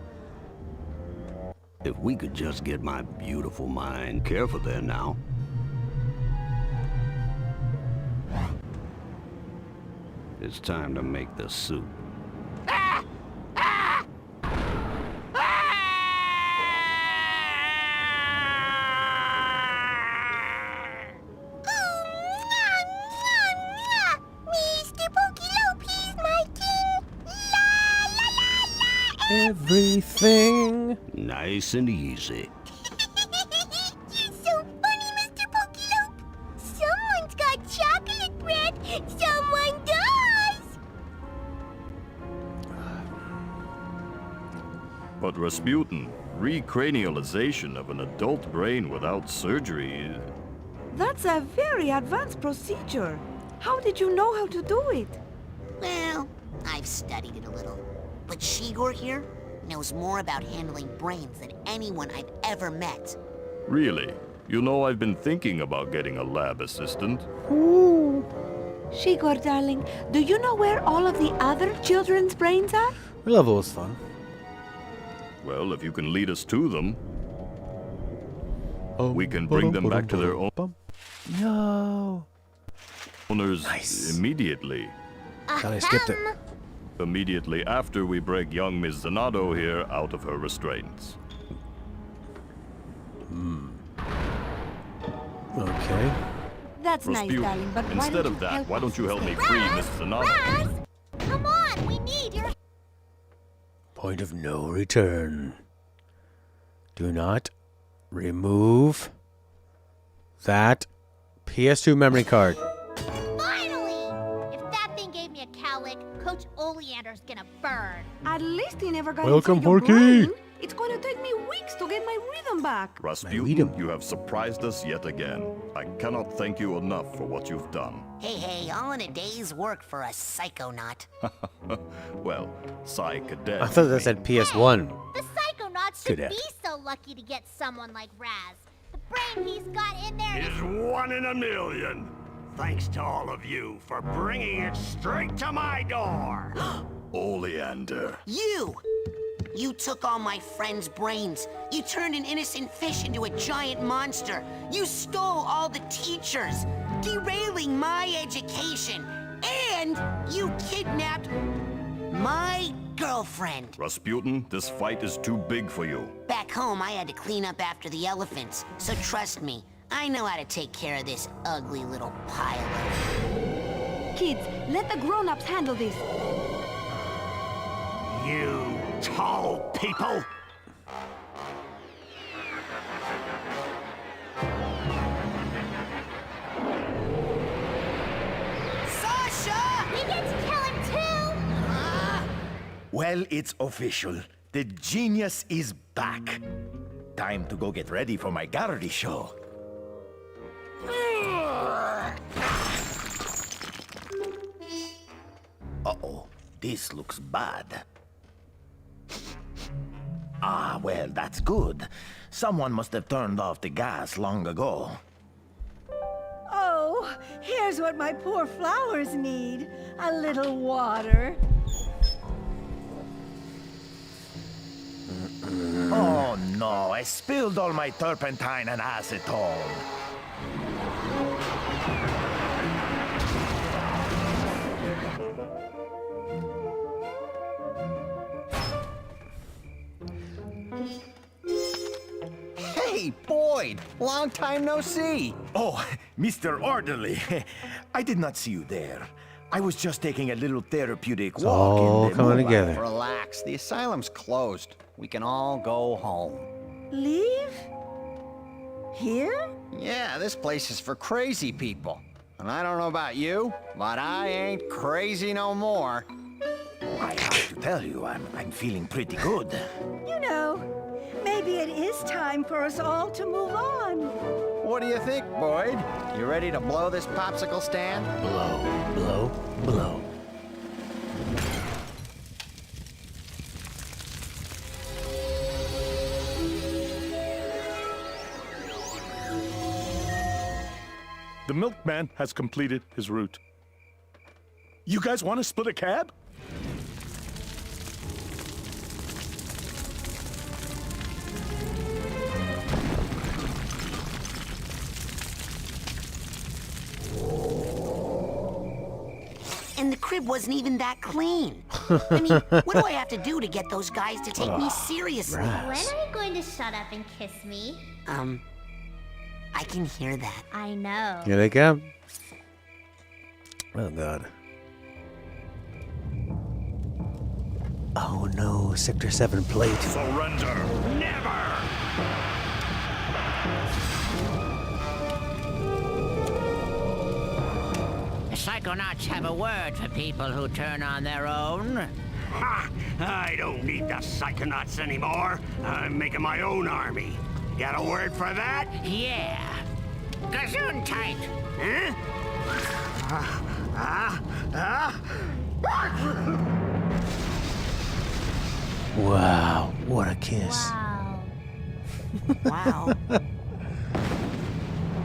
If we could just get my beautiful mind. Careful there now. It's time to make the soup. Mr. Pokelope, he's my king. La la la la. Everything. Nice and easy. You're so funny, Mr. Pokelope. Someone's got chocolate bread. Someone does. But Rasputin, recranialization of an adult brain without surgery. That's a very advanced procedure. How did you know how to do it? Well, I've studied it a little. But Shigor here knows more about handling brains than anyone I've ever met. Really? You know, I've been thinking about getting a lab assistant. Shigor, darling, do you know where all of the other children's brains are? Her level was fun. Well, if you can lead us to them, we can bring them back to their No. owners Nice. God, immediately. I skipped it. Immediately after we break young Ms. Zanado here out of her restraints. Okay. That's nice, Rasputin, darling, but why instead don't of you that, help why don't us you help me instead? free Ms. Zanado? Raz, come on, we need your Point of no return. Do not remove that PS2 memory card. Finally! If that thing gave me a cowlick, Coach Oleander computer's gonna burn. At least he never got Welcome, inside your Porky. brain. It's going to take me weeks to get my rhythm back. Rasputin, you have surprised us yet again. I cannot thank you enough for what you've done. Hey, all in a day's work for a psychonaut. Well, Psy Cadet. I thought that said PS1. The Psychonauts Good should at. be so lucky to get someone like Raz. The brain he's got in there is... One in a million. Thanks to all of you for bringing it straight to my door. Oleander. You took all my friends' brains. You turned an innocent fish into a giant monster. You stole all the teachers, derailing my education. And you kidnapped my girlfriend. Rasputin, this fight is too big for you. Back home, I had to clean up after the elephants. So trust me, I know how to take care of this ugly little pile of... Kids, let the grown-ups handle this. You tall people. Sasha! We get to kill him too! Well, it's official. The genius is back. Time to go get ready for my gallery show. Uh-oh, this looks bad. Ah, well, that's good. Someone must have turned off the gas long ago. Oh, here's what my poor flowers need. A little water. Oh no, I spilled all my turpentine and acetone. Hey, Boyd! Long time no see! Oh, Mr. Orderly, I did not see you there. I was just taking a little therapeutic walk all in the coming moonlight. together. Relax, the asylum's closed. We can all go home. Leave? Here? Yeah, this place is for crazy people. And I don't know about you, but I ain't crazy no more. I have to tell you, I'm feeling pretty good. You know, maybe it is time for us all to move on. What do you think, Boyd? You ready to blow this popsicle stand? Blow, blow, blow. The milkman has completed his route. You guys want to split a cab? And the crib wasn't even that clean. I mean, what do I have to do to get those guys to take me seriously? When are you going to shut up and kiss me? I can hear that. I know. Here they come. Oh, God. Oh, no. Sector 7 plate. Surrender. Never! The Psychonauts have a word for people who turn on their own. Ha! I don't need the Psychonauts anymore. I'm making my own army. Got a word for that? Yeah. Gesundheit. Wow. What a kiss. Wow.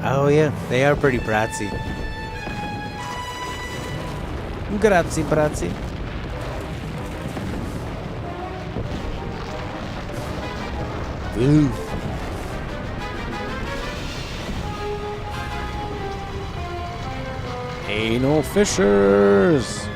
Oh, yeah. They are pretty bratsy. Grazie, brazzi. Ooh. Anal fishers.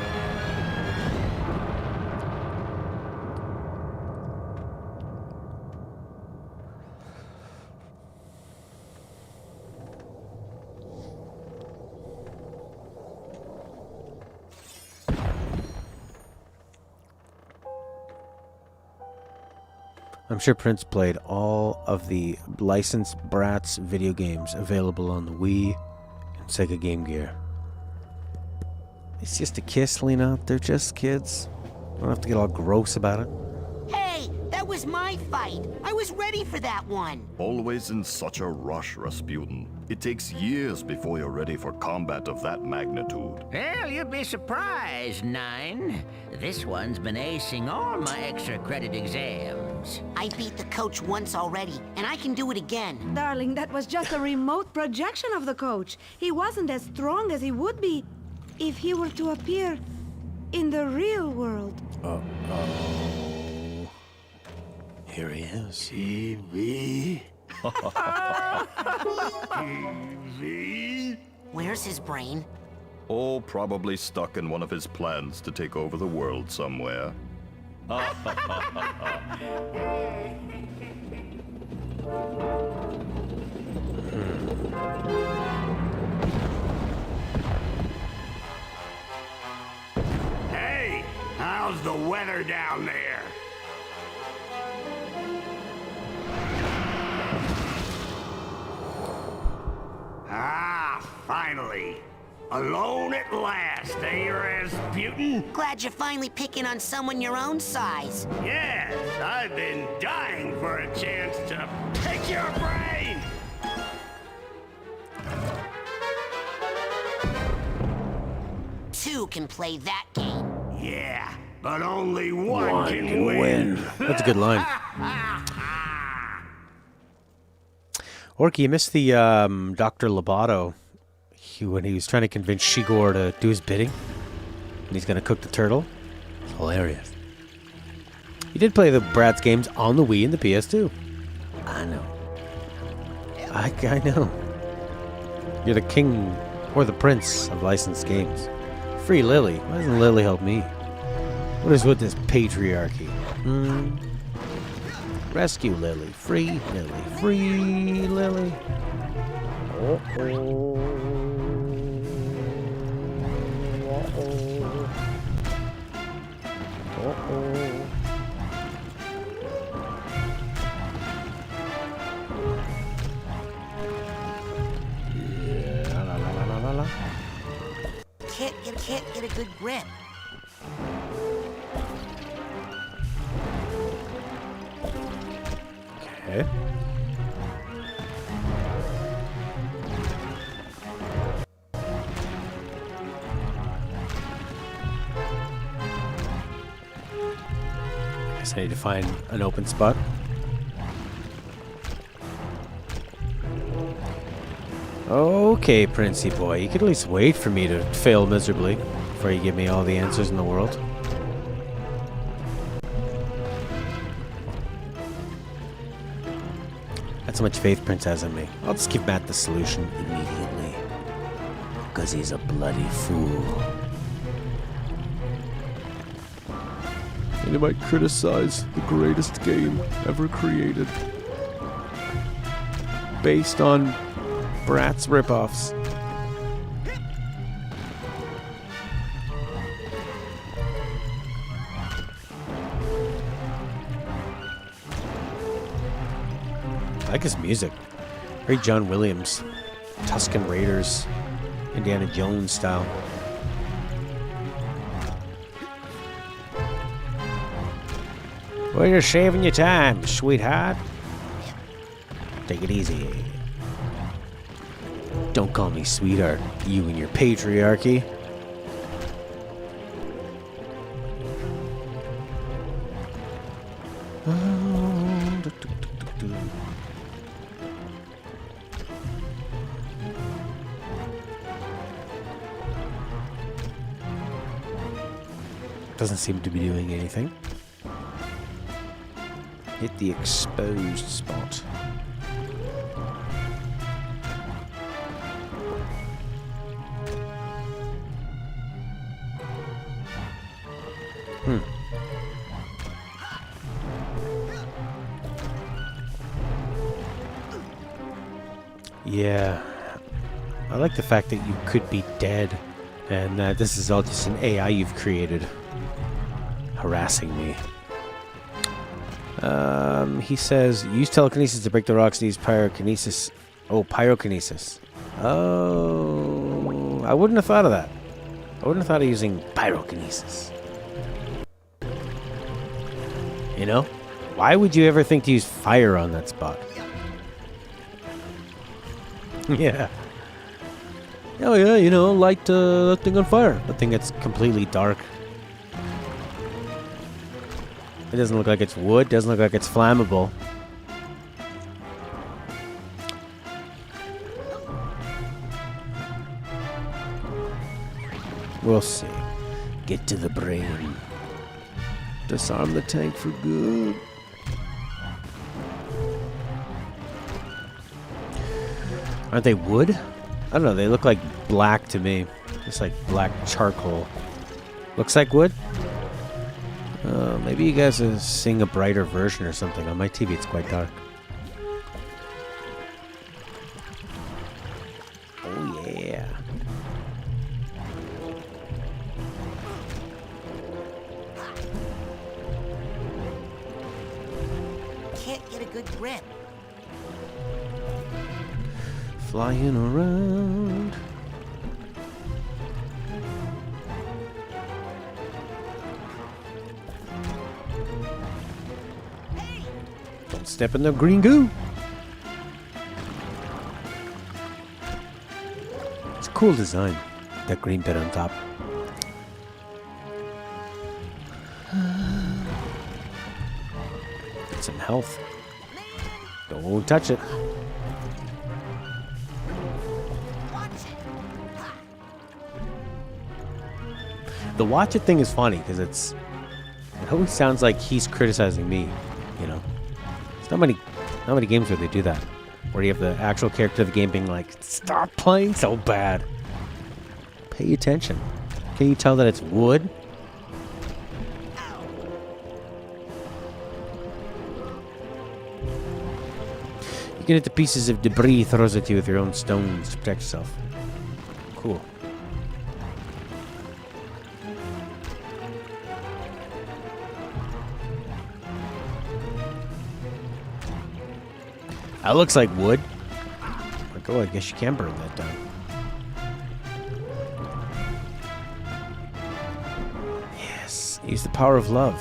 I'm sure Prince played all of the licensed Bratz video games available on the Wii and Sega Game Gear. It's just a kiss, Lena. They're just kids. don't have to get all gross about it. Hey, that was my fight. I was ready for that one. Always in such a rush, Rasputin. It takes years before you're ready for combat of that magnitude. Well, you'd be surprised, Nine. This one's been acing all my extra credit exams. I beat the coach once already, and I can do it again. Darling, that was just a remote projection of the coach. He wasn't as strong as he would be if he were to appear in the real world. Uh-oh. Here he is. TV? TV? Where's his brain? Oh, probably stuck in one of his plans to take over the world somewhere. Hey, how's the weather down there? Ah, finally. Alone at last, eh, Rasputin? Glad you're finally picking on someone your own size. Yes, I've been dying for a chance to pick your brain! Two can play that game. Yeah, but only one can win. That's a good line. Orky, you missed the Dr. Lobato when he was trying to convince Shigor to do his bidding. And he's going to cook the turtle. It's hilarious. You did play the Bratz games on the Wii and the PS2. I know. I know. You're the king or the prince of licensed games. Free Lily. Why doesn't Lily help me? What is with this patriarchy? Rescue Lily. Free Lily. Free Lily. Uh-oh. Uh-oh. Uh-oh. Yeah, la la la la la. Can't get a good grip. Okay. Guess I need to find an open spot. Okay, Princey boy, you could at least wait for me to fail miserably before you give me all the answers in the world. That's how much faith Prince has in me. I'll just give Matt the solution immediately. Because he's a bloody fool. And he might criticize the greatest game ever created. Based on Bratz ripoffs. I like his music. Very John Williams. Tuscan Raiders. Indiana Jones style. Well, you're saving your time, sweetheart. Take it easy. Don't call me sweetheart, you and your patriarchy. Doesn't seem to be doing anything. Hit the exposed spot. Yeah. I like the fact that you could be dead and this is all just an AI you've created harassing me. He says, use telekinesis to break the rocks and use pyrokinesis. Oh, pyrokinesis. Oh, I wouldn't have thought of that. I wouldn't have thought of using pyrokinesis. You know? Why would you ever think to use fire on that spot? Yeah. Oh yeah, you know, light that thing on fire. The thing gets completely dark. It doesn't look like it's wood. Doesn't look like it's flammable. We'll see. Get to the brain. Disarm the tank for good. Aren't they wood? I don't know. They look like black to me. Just like black charcoal. Looks like wood? Maybe you guys are seeing a brighter version or something. On my TV, it's quite dark. Oh, yeah. Can't get a good grip. Flying around. Don't step in the green goo. It's a cool design. That green bit on top. Get some health. Don't touch it. The watch it thing is funny because it always sounds like he's criticizing me, you know. There's not many games where they do that, where you have the actual character of the game being like, "Stop playing so bad. Pay attention." Can you tell that it's wood? You can hit the pieces of debris he throws at you with your own stones to protect yourself. Cool. That looks like wood. Like, oh, I guess you can burn that down. Yes, use the power of love.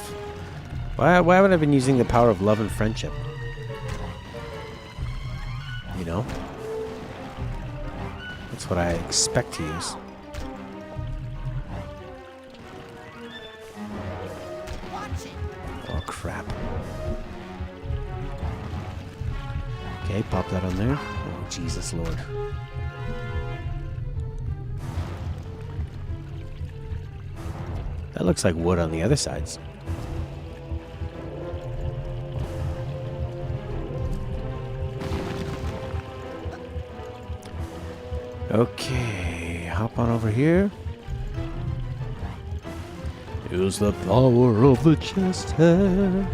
Why haven't I been using the power of love and friendship? You know? That's what I expect to use. Oh, crap. Okay, pop that on there. Oh, Jesus Lord. That looks like wood on the other sides. Okay, hop on over here. Use the power of the chest hair.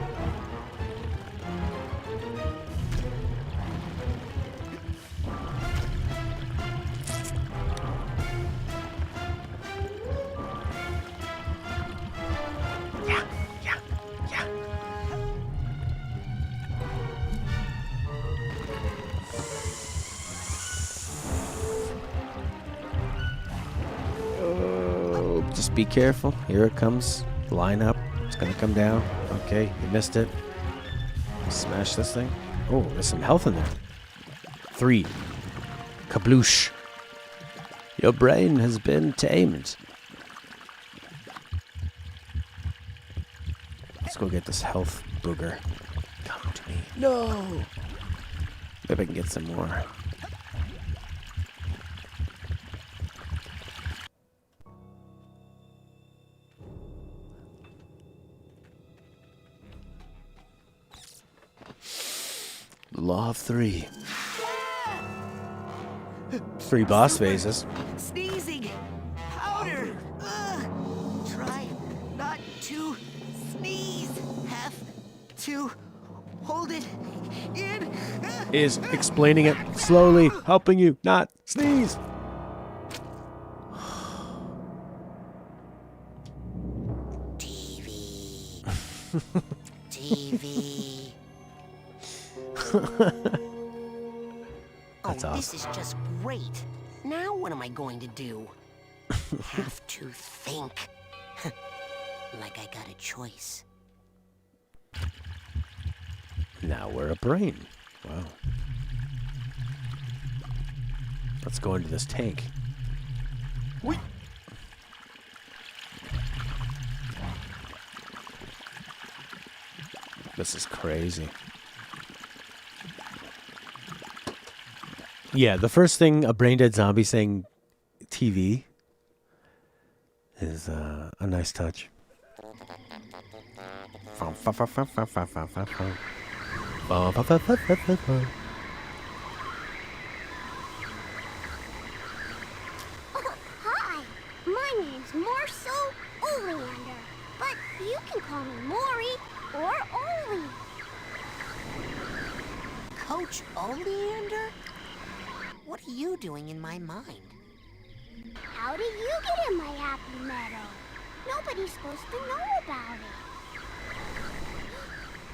Just be careful. Here it comes. Line up. It's gonna come down. Okay, you missed it. Smash this thing. Oh, there's some health in there. 3. Kabloosh. Your brain has been tamed. Let's go get this health booger. Come to me. No! Maybe I can get some more. Law of 3. 3 boss phases. Sneezing. Powder. Try not to sneeze. Have to hold it in. Is explaining it slowly, helping you not sneeze. TV. TV. That's awesome. This is just great. Now what am I going to do? Have to think. Like I got a choice. Now we're a brain. Wow. Let's go into this tank. Whee! This is crazy. Yeah, the first thing a brain dead zombie saying TV is a nice touch. Hi, my name's Marcel Oleander, but you can call me Maury or Oli. Coach Oleander? What are you doing in my mind? How did you get in my happy meadow? Nobody's supposed to know about it.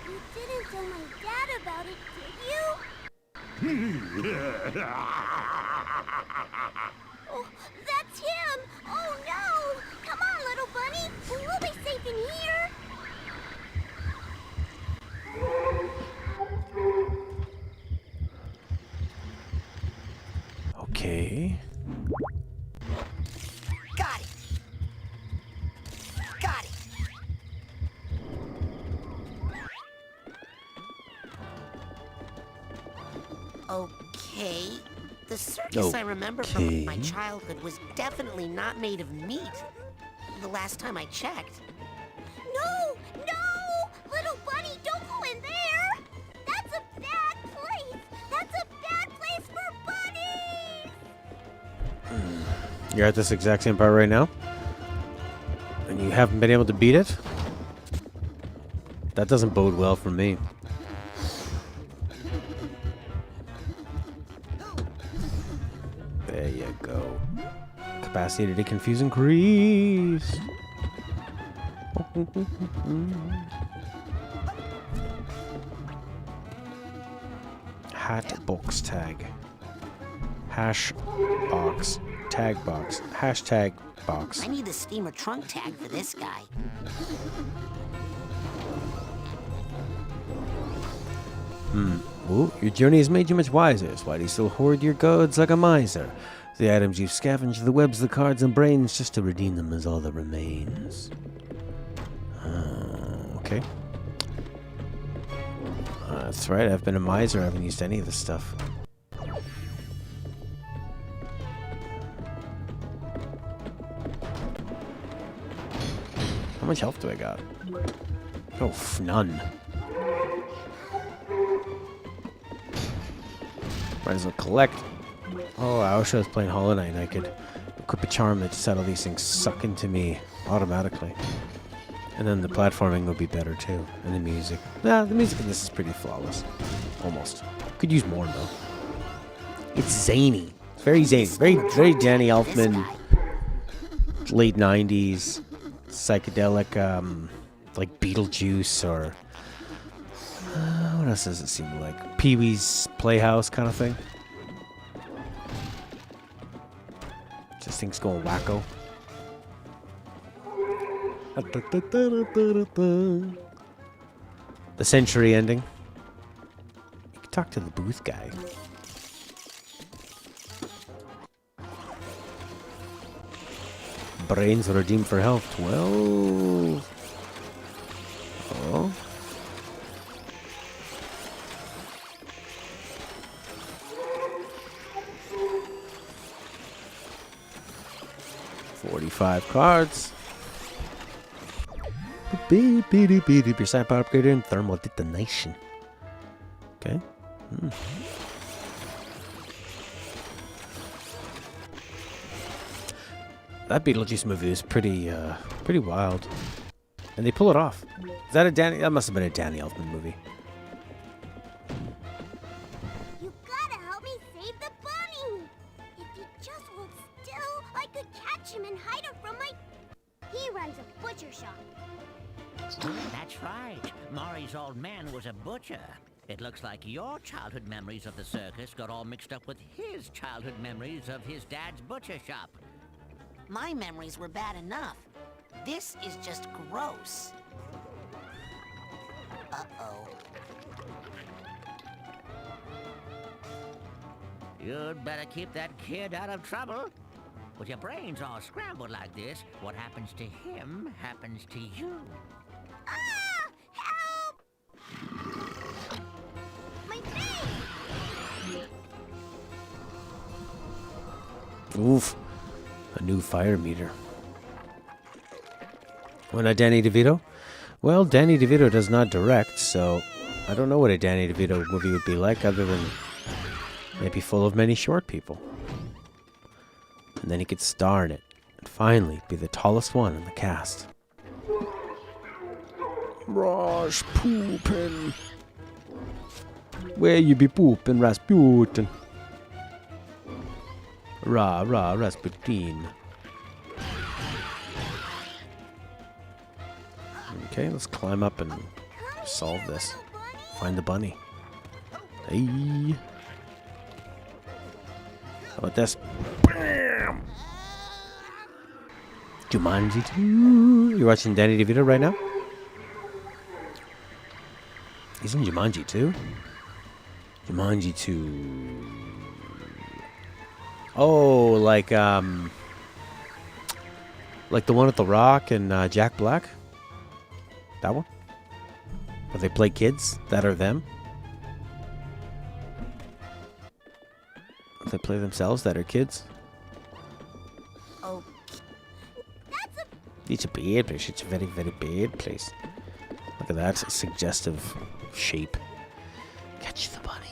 You didn't tell my dad about it, did you? Oh, that's him! Oh no! Come on, little bunny! We'll be safe in here! Okay. Got it! Got it! Okay. The circus I remember from my childhood was definitely not made of meat. The last time I checked. No! No! Little bunny, don't go in there! That's a bad place! That's a bad place for bunnies! You're at this exact same part right now? And you haven't been able to beat it? That doesn't bode well for me. There you go. Capacity to confuse increased. Hat box tag. Hash box. Tag box. Hashtag box. I need the steamer trunk tag for this guy. Ooh, your journey has made you much wiser. Why do you still hoard your goods like a miser? The items you've scavenged, the webs, the cards, and brains, just to redeem them is all that remains. Okay. That's right, I've been a miser. I haven't used any of this stuff. How much health do I got? Oh, none. Might as well collect. Oh, I wish I was playing Hollow Knight and I could equip a charm that just had all these things suck into me automatically. And then the platforming would be better too. And the music. Nah, the music in this is pretty flawless. Almost. Could use more though. It's zany. It's very zany. Very Danny Elfman. Late 90s. Psychedelic, like Beetlejuice or... what else does it seem like? Pee-wee's Playhouse kind of thing. Just things going wacko. The century ending. You can talk to the booth guy. Brains redeemed for health. 12. Oh. $45 cards. Your side power upgrader and thermal detonation. Okay. That Beetlejuice movie is pretty wild, and they pull it off. Is that a Danny? That must have been a Danny Elfman movie. You gotta help me save the bunny! If you just hold still, I could catch him and hide him from my... He runs a butcher shop. That's right. Maury's old man was a butcher. It looks like your childhood memories of the circus got all mixed up with his childhood memories of his dad's butcher shop. My memories were bad enough. This is just gross. Uh-oh. You'd better keep that kid out of trouble. With your brains all scrambled like this, what happens to him happens to you. Ah! Help! My face! Oof. A new fire meter. Why not Danny DeVito? Well, Danny DeVito does not direct, so I don't know what a Danny DeVito movie would be like other than maybe full of many short people. And then he could star in it and finally be the tallest one in the cast. Raj poopin'. Where you be poopin', Rasputin? Rasputin. Okay, let's climb up and solve this. Find the bunny. Hey. How about this? Bam! Jumanji 2. You're watching Danny DeVito right now? He's in Jumanji 2? Jumanji 2. Oh, like the one with The Rock and Jack Black? That one? Where they play kids that are them? They play themselves that are kids? Oh. It's a bad place. It's a very, very bad place. Look at that suggestive shape. Catch the bunny.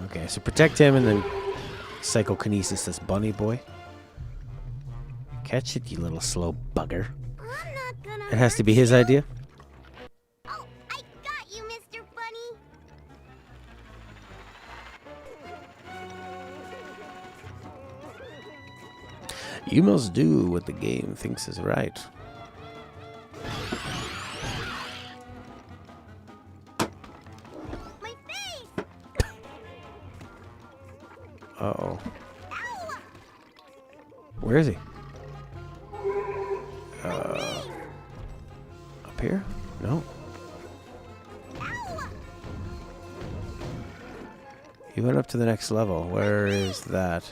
Okay, so protect him and then psychokinesis this bunny boy. Catch it, you little slow bugger. It has to be his idea. Oh, I got you, Mr. Bunny. You must do what the game thinks is right. My face! Uh-oh. Where is he? Up here? No. He went up to the next level. Where is that?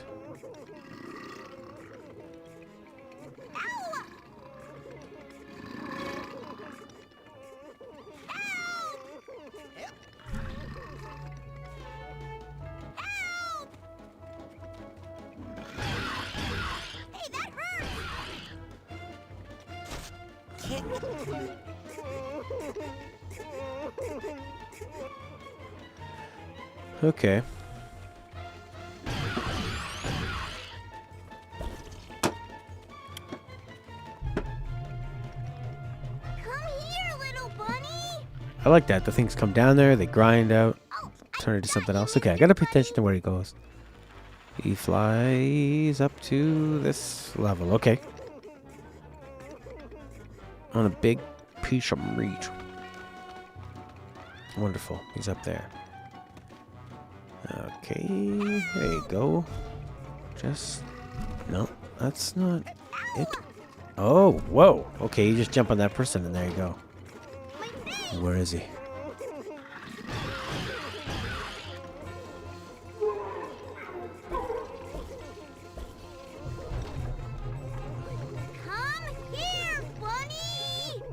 Okay. I like that. The things come down there, they grind out, turn into something else. Okay, I gotta pay attention to where he goes. He flies up to this level. Okay. On a big piece of meat. Wonderful. He's up there. Okay, there you go. Just... No, that's not it. Oh, whoa. Okay, you just jump on that person and there you go. Where is he? Come here, Bunny!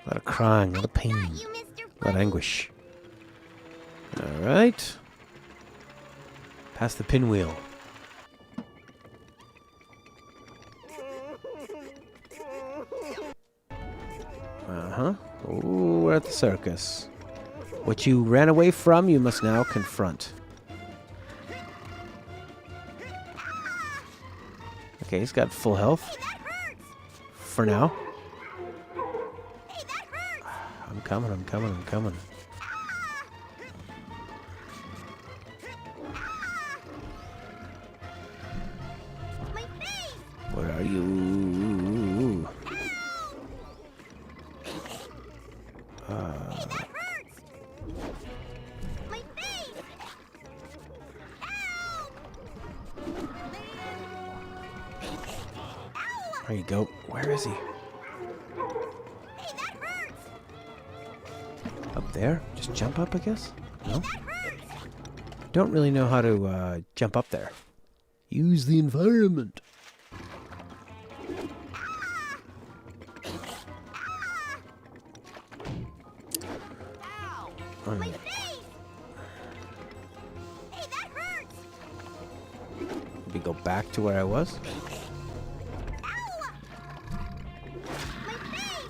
A lot of crying, a lot of pain, a lot of anguish. Alright. Past the pinwheel. Uh-huh. Ooh, we're at the circus. What you ran away from, you must now confront. Okay, he's got full health. For now. I'm coming, I'm coming, I'm coming. Where are you? There you go. Where is he? Up there? Just jump up, I guess? No? Don't really know how to jump up there. Use the environment. My face! Hey, that hurts! Maybe go back to where I was. Ow! My face!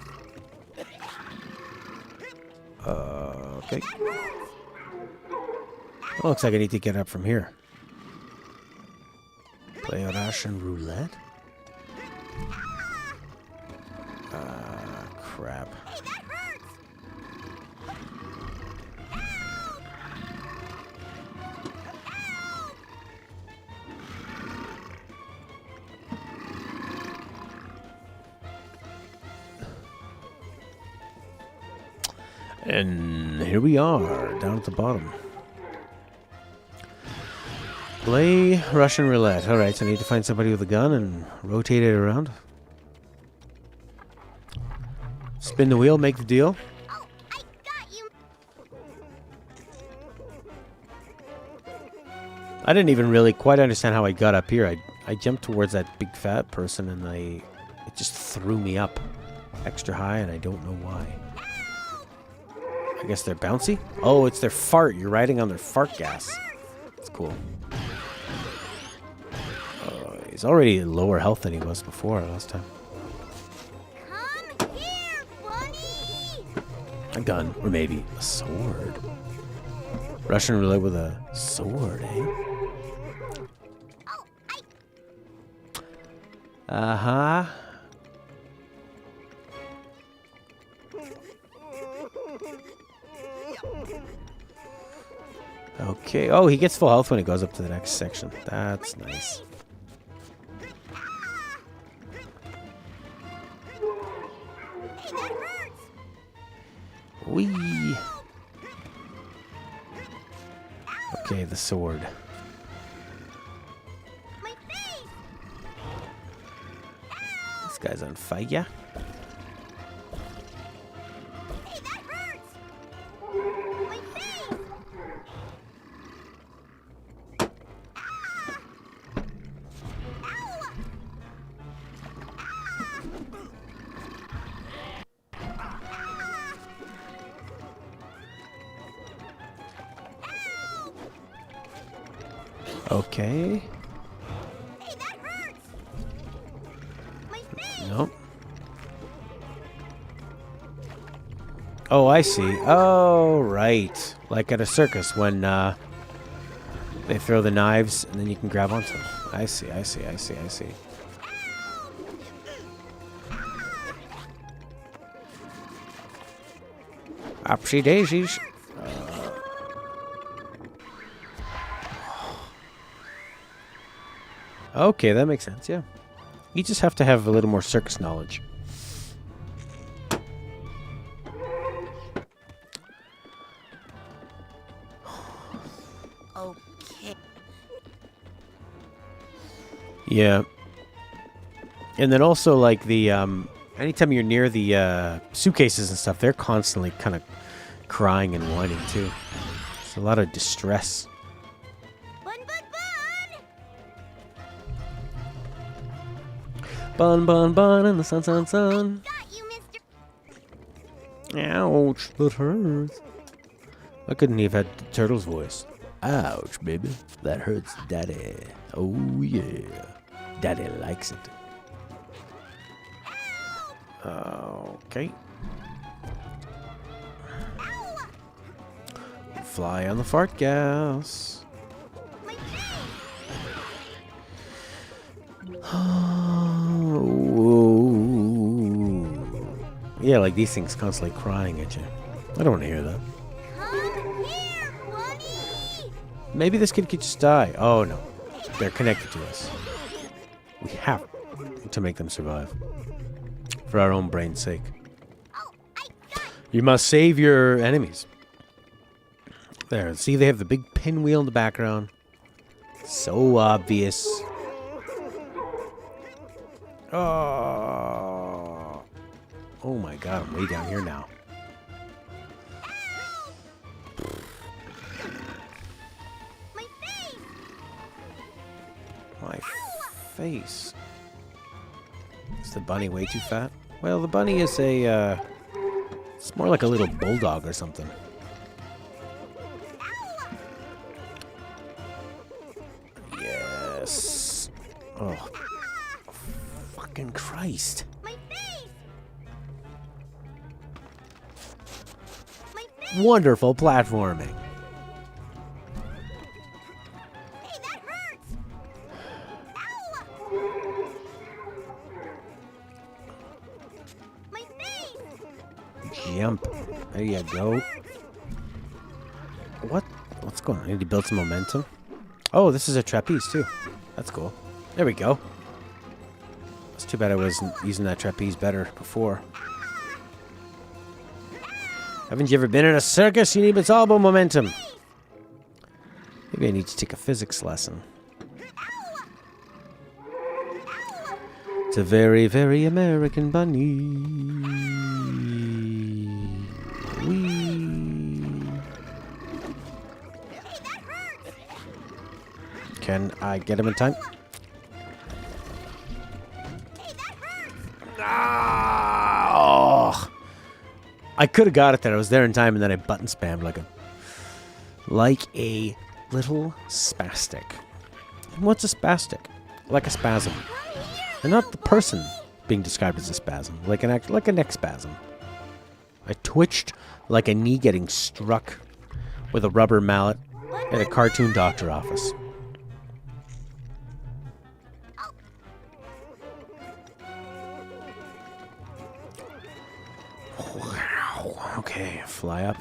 Okay. Oh, looks like I need to get up from here. Play Russian roulette? Crap. Hey, that hurts! And here we are, down at the bottom. Play Russian roulette. Alright, so I need to find somebody with a gun and rotate it around. Spin the wheel, make the deal. Oh, I got you! I didn't even really quite understand how I got up here. I jumped towards that big fat person and it just threw me up extra high and I don't know why. I guess they're bouncy? Oh, it's their fart. You're riding on their fart gas. That's cool. He's already lower health than he was before last time. Come here, bunny! A gun, or maybe a sword. Russian roulette with a sword, eh? Oh, Uh-huh. Okay. Oh, he gets full health when he goes up to the next section. That's nice. Hey, that hurts! Whee! Okay, the sword. My face! This guy's on fire. Hey, that hurts! My face! Okay. Hey, that hurts! My face! Nope. Oh, I see. Oh, right. Like at a circus when they throw the knives and then you can grab onto them. I see. Upsy daisies. Okay, that makes sense, yeah. You just have to have a little more circus knowledge. Okay. Yeah. And then also, like, the, anytime you're near the, suitcases and stuff, they're constantly kind of crying and whining, too. It's a lot of distress. Bun, bun, bun! Bun, bun, bun, in the sun, sun, sun. Got you, mister! Ouch, that hurts. I couldn't have had the turtle's voice. Ouch, baby. That hurts, daddy. Oh, yeah. Daddy likes it. Okay. Fly on the fart gas. Yeah, like these things constantly crying at you. I don't want to hear that. Come here, bunny! Maybe this kid could just die. Oh, no. They're connected to us. We have to make them survive. For our own brain's sake. You must save your enemies. There, see, they have the big pinwheel in the background. So obvious. Oh my god, I'm way down here now. face. Is the bunny way too fat? Well, the bunny is a, it's more like a little bulldog or something. Yes. Oh. Fucking Christ. Wonderful platforming. Hey, that hurts! My face! Jump. There you go. What's going on? I need to build some momentum. Oh, this is a trapeze too. That's cool. There we go. It's too bad I wasn't using that trapeze better before. Haven't you ever been in a circus? You need its elbow momentum. Maybe I need to take a physics lesson. It's a very, very American bunny. Whee. Can I get him in time? Ah! I could have got it there. I was there in time, and then I button spammed like a little spastic. And what's a spastic? Like a spasm, and not the person being described as a spasm, like a neck spasm. I twitched like a knee getting struck with a rubber mallet at a cartoon doctor office. Okay, fly up.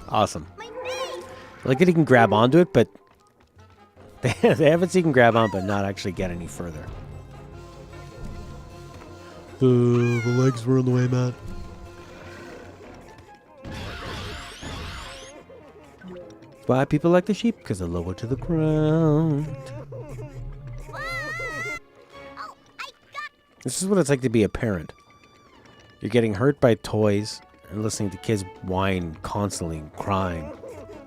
Awesome. I like that he can grab onto it, but they haven't seen him grab on, but not actually get any further. The legs were in the way, Matt. Why people like the sheep? Because they're lower to the ground. This is what it's like to be a parent. You're getting hurt by toys and listening to kids whine constantly and crying.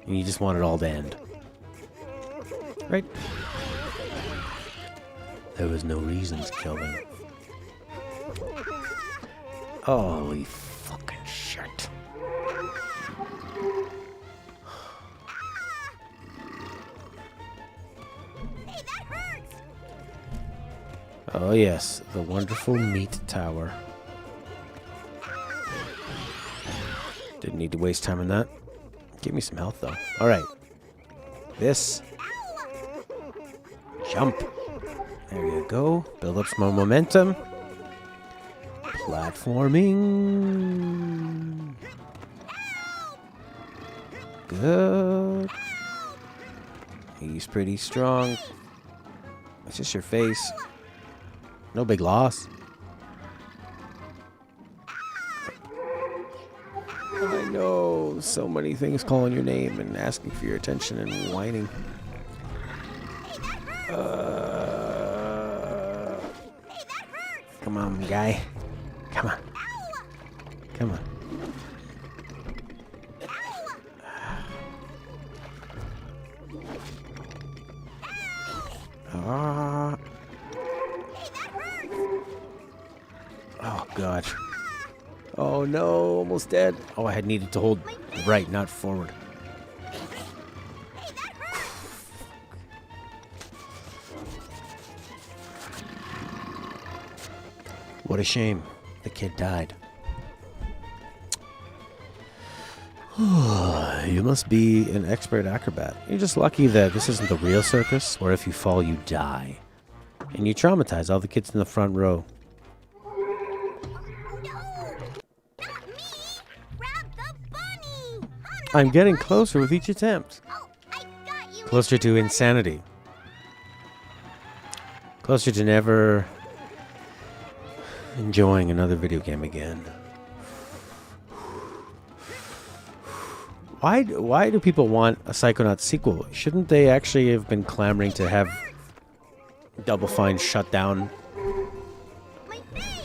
And you just want it all to end. Right? There was no reason to kill them. Holy fucking shit. Oh yes, the wonderful meat tower. Didn't need to waste time on that. Give me some health though. Alright. This. Jump. There you go. Build up some more momentum. Platforming. Good. He's pretty strong. It's just your face. No big loss. I know. So many things calling your name and asking for your attention and whining. Come on, guy. Come on. Come on. Oh, God. Oh, no. Almost dead. Oh, I had needed to hold right, not forward. What a shame. The kid died. You must be an expert acrobat. You're just lucky that this isn't the real circus, where if you fall, you die. And you traumatize all the kids in the front row. I'm getting closer with each attempt. Closer to insanity. Closer to never enjoying another video game again. Why do people want a Psychonauts sequel? Shouldn't they actually have been clamoring to have Double Fine shut down?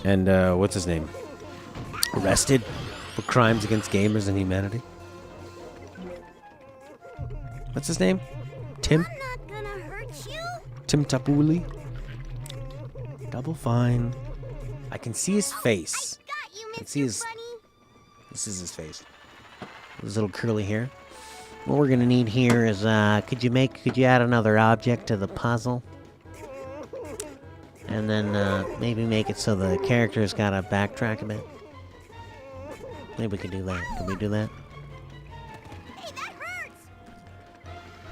And what's his name? Arrested? for crimes against gamers and humanity. What's his name? Tim? I'm not gonna hurt you. Tim Tapuli? Double Fine. I can see his face. Got you, I can Mr. see his... Bunny. This is his face. His little curly hair. What we're gonna need here is, could you add another object to the puzzle? And then, maybe make it so the character's gotta backtrack a bit. Maybe we could do that. Can we do that? Hey, that hurts.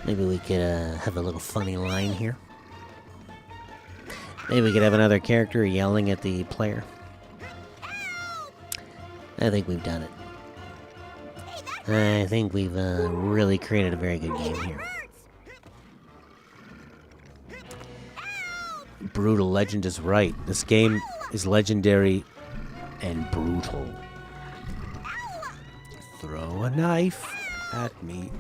Maybe we could, have a little funny line here. Maybe we could have another character yelling at the player. I think we've done it. I think we've really created a very good game here. Brutal Legend is right. This game is legendary and brutal. Throw a knife at me.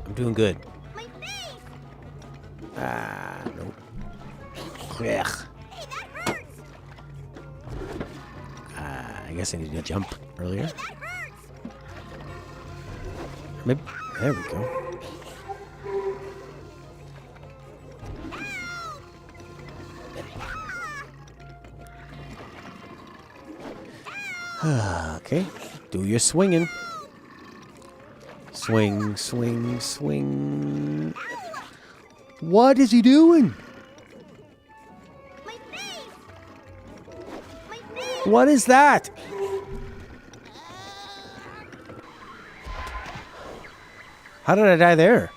I'm doing good. Nope. Ugh. I guess I need to jump earlier. Maybe. There we go. Okay. Do your swinging. Swing, swing, swing. What is he doing? What is that? How did I die there?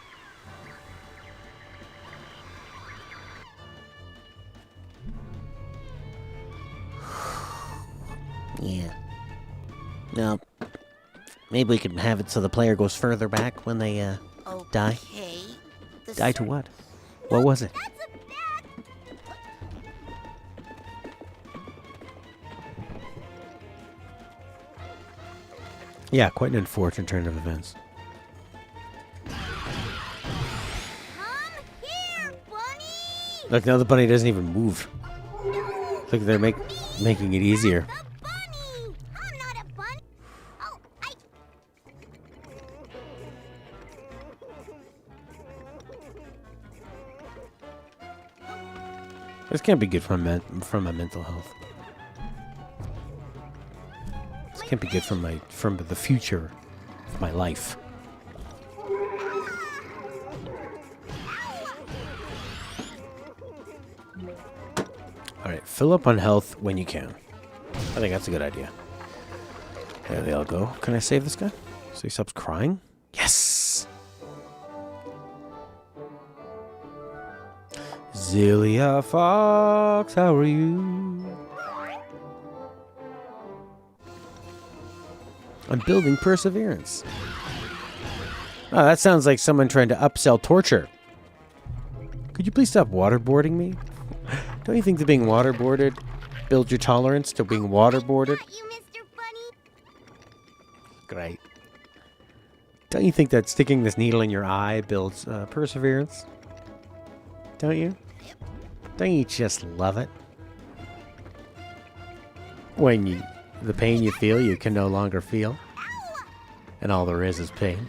Yeah. No. Maybe we can have it so the player goes further back when they die. Die to what? What was it? Yeah, quite an unfortunate turn of events. Look, now the bunny doesn't even move. Look, they're making it easier. This can't be good from my mental health. This can't be good from the future of my life. All right, fill up on health when you can. I think that's a good idea. There they all go. Can I save this guy so he stops crying? Yes. Zelia Fox, how are you? I'm building perseverance. Oh, that sounds like someone trying to upsell torture. Could you please stop waterboarding me? Don't you think that being waterboarded builds your tolerance to being waterboarded? Great. Don't you think that sticking this needle in your eye builds perseverance? Don't you? Don't you just love it? When the pain you feel, you can no longer feel. And all there is pain.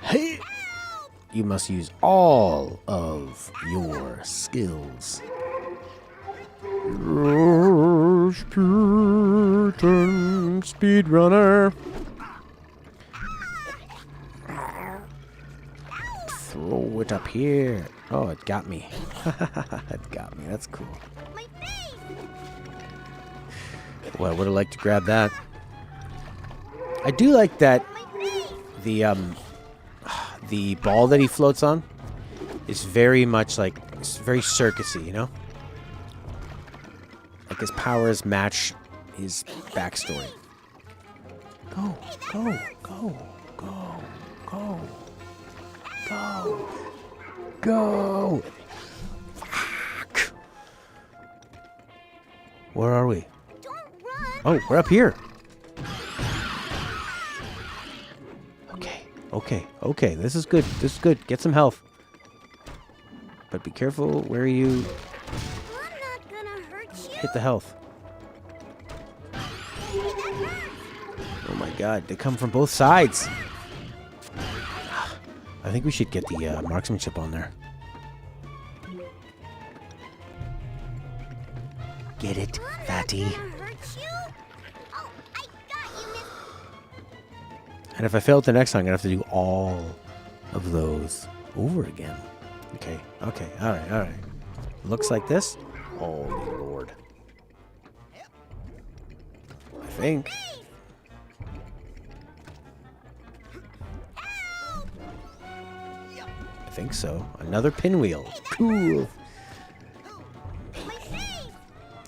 Hey! You must use all of your skills. Speedrunner. Throw it up here. Oh, it got me. It got me. That's cool. Well, I would have liked to grab that. I do like that the ball that he floats on is very much like, it's very circusy, you know? Like his powers match his backstory. Go, go, go, go, go, go, go. Fuck. Where are we? Oh, we're up here. Okay. This is good. This is good. Get some health. But be careful where you... I'm not gonna hit the health. Oh my god, they come from both sides. I think we should get the marksmanship on there. Get it, fatty? And if I fail it the next time, I'm going to have to do all of those over again. Okay, okay, alright. Looks like this. Holy Lord. I think. I think so. Another pinwheel. Cool.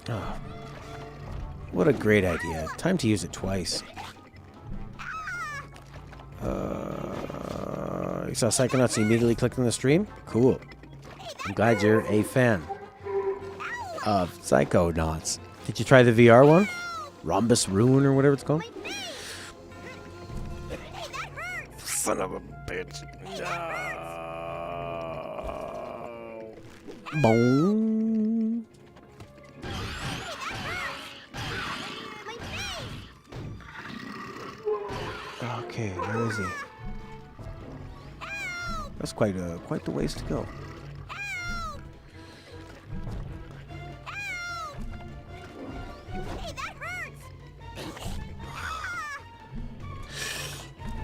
Oh, what a great idea. Time to use it twice. You saw Psychonauts and immediately clicked on the stream? Cool. I'm glad you're a fan of Psychonauts. Did you try the VR one? Rhombus Ruin or whatever it's called? Son of a bitch. No. Boom. Okay, where is he? That's quite the ways to go.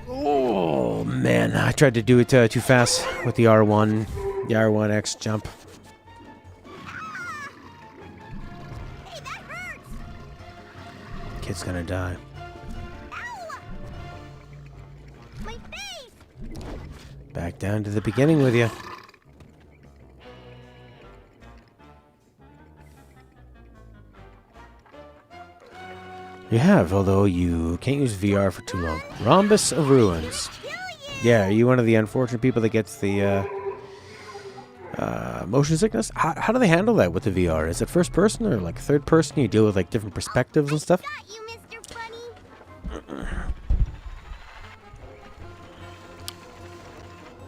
Oh man, I tried to do it too fast with the R1, the R1X jump. Kid's gonna die. Back down to the beginning with you. You have, although you can't use VR for too long. Rhombus of Ruins. Yeah, are you one of the unfortunate people that gets the motion sickness? How do they handle that with the VR? Is it first person or like third person? You deal with like different perspectives and stuff?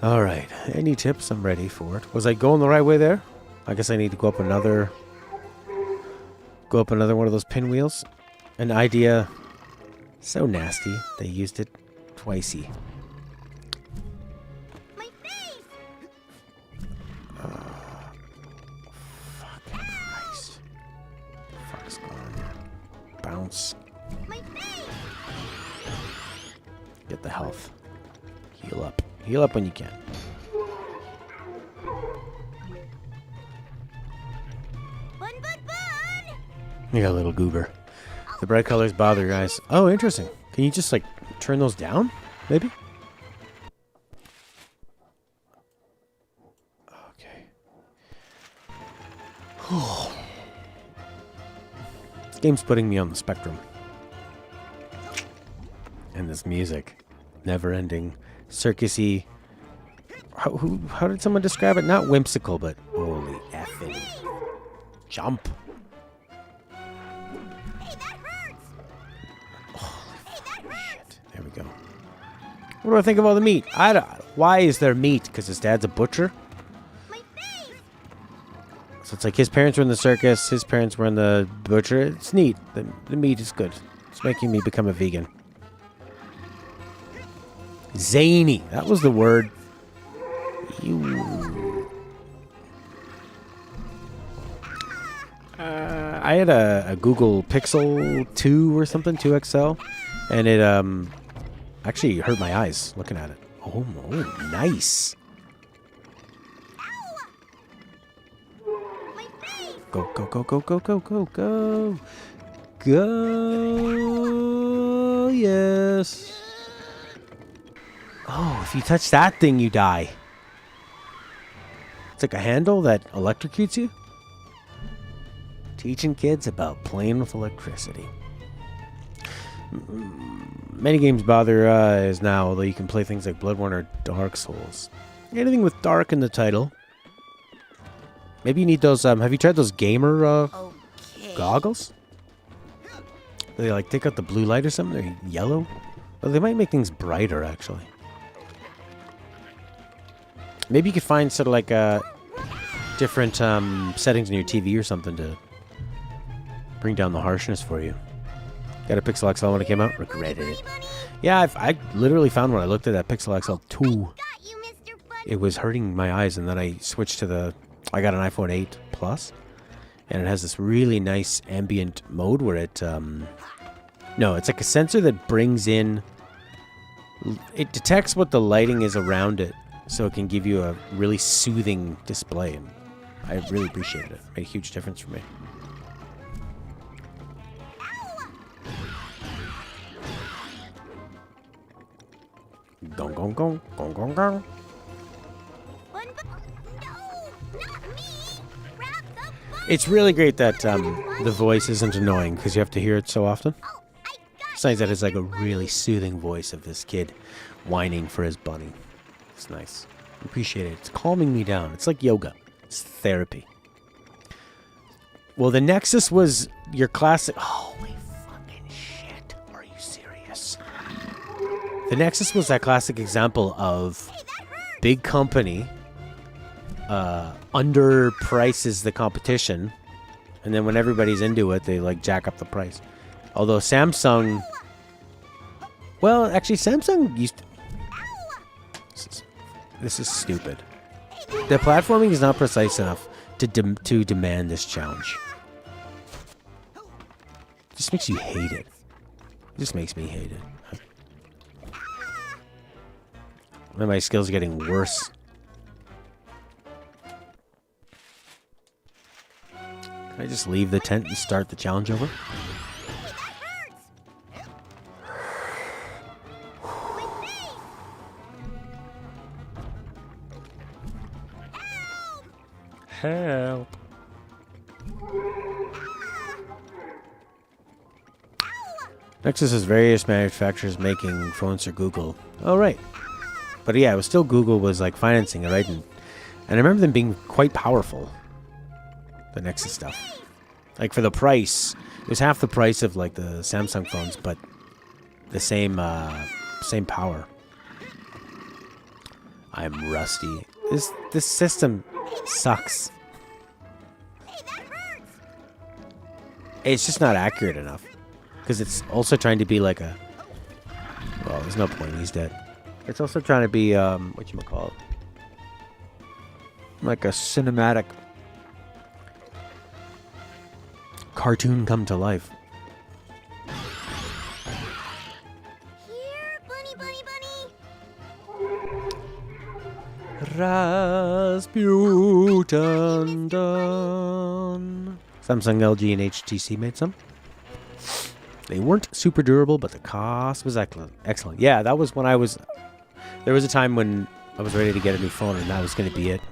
Alright, any tips? I'm ready for it. Was I going the right way there? I guess I need to go up another one of those pinwheels. An idea so nasty, they used it twicey. Fucking Christ. What the fuck is going on here? Bounce. Get the health. Heal up. Heal up when you can. You got a little goober. The bright colors bother your eyes. Oh, interesting. Can you just, like, turn those down? Maybe? Okay. This game's putting me on the spectrum. And this music. Never-ending. Circusy. How did someone describe it? Not whimsical, but holy effing. Jump. There we go. What do I think of all the meat? Why is there meat? Because his dad's a butcher? So it's like his parents were in the circus, his parents were in the butcher. It's neat. The meat is good. It's making me become a vegan. Zany. That was the word. I had a Google Pixel 2 or something, 2XL, and it actually hurt my eyes looking at it. Oh, nice. Go, go, go, go, go, go, go, go. Go. Yes. Oh, if you touch that thing, you die. It's like a handle that electrocutes you. Teaching kids about playing with electricity. Many games bother your eyes now, although you can play things like Bloodborne or Dark Souls. Anything with dark in the title. Maybe you need those, have you tried those gamer goggles? They like take out the blue light or something? They're yellow? Well, they might make things brighter, actually. Maybe you could find sort of like different settings on your TV or something to bring down the harshness for you. Got a Pixel XL when it came out. Regretted it. Yeah, I literally found when I looked at that Pixel XL 2, it was hurting my eyes, and then I switched to I got an iPhone 8 Plus, and it has this really nice ambient mode where it, no, it's like a sensor that brings in, it detects what the lighting is around it, so it can give you a really soothing display, and I really appreciated it. It made a huge difference for me. Gong gong gong gong gong gong. It's really great that the voice isn't annoying because you have to hear it so often. It's nice that it's like a really soothing voice of this kid whining for his bunny. It's nice. I appreciate it. It's calming me down. It's like yoga. It's therapy. Well, the Nexus was your classic. Holy fucking shit. Are you serious? The Nexus was that classic example of big company underprices the competition, and then when everybody's into it, they like jack up the price. Although Samsung, well, actually Samsung used to, this is stupid. The platforming is not precise enough to demand this challenge. It just makes you hate it. It just makes me hate it. And my skills are getting worse. Can I just leave the tent and start the challenge over? Help. Nexus has various manufacturers making phones for Google. Oh, right. But yeah, it was still Google was like financing it, right? And I remember them being quite powerful. The Nexus stuff. Like for the price, it was half the price of like the Samsung phones, but the same power. I'm rusty. This system sucks. It's just not accurate enough. Because it's also trying to be like a... Well, there's no point. He's dead. It's also trying to be, whatchamacallit? Like a cinematic cartoon come to life. Here, bunny, bunny, bunny. Rasputin done. Samsung, LG, and HTC made some. They weren't super durable, but the cost was excellent. Yeah, that was when I was... There was a time when I was ready to get a new phone, and that was going to be it.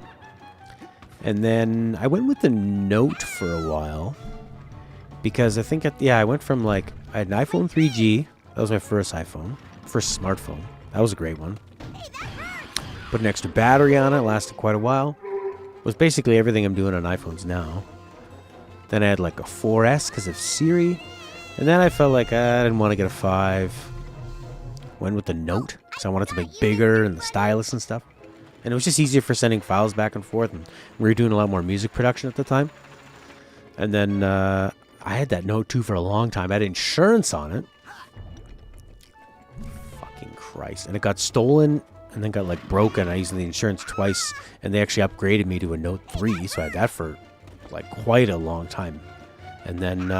And then I went with the Note for a while. Because I think, I went from like... I had an iPhone 3G. That was my first iPhone. First smartphone. That was a great one. Put an extra battery on it. Lasted quite a while. It was basically everything I'm doing on iPhones now. Then I had like a 4S because of Siri. And then I felt like I didn't want to get a 5. Went with the Note because I wanted to make bigger and the stylus and stuff. And it was just easier for sending files back and forth. And we were doing a lot more music production at the time. And then I had that Note 2 for a long time. I had insurance on it. Fucking Christ. And it got stolen and then got like broken. I used the insurance twice. And they actually upgraded me to a Note 3. So I had that for like quite a long time. And then...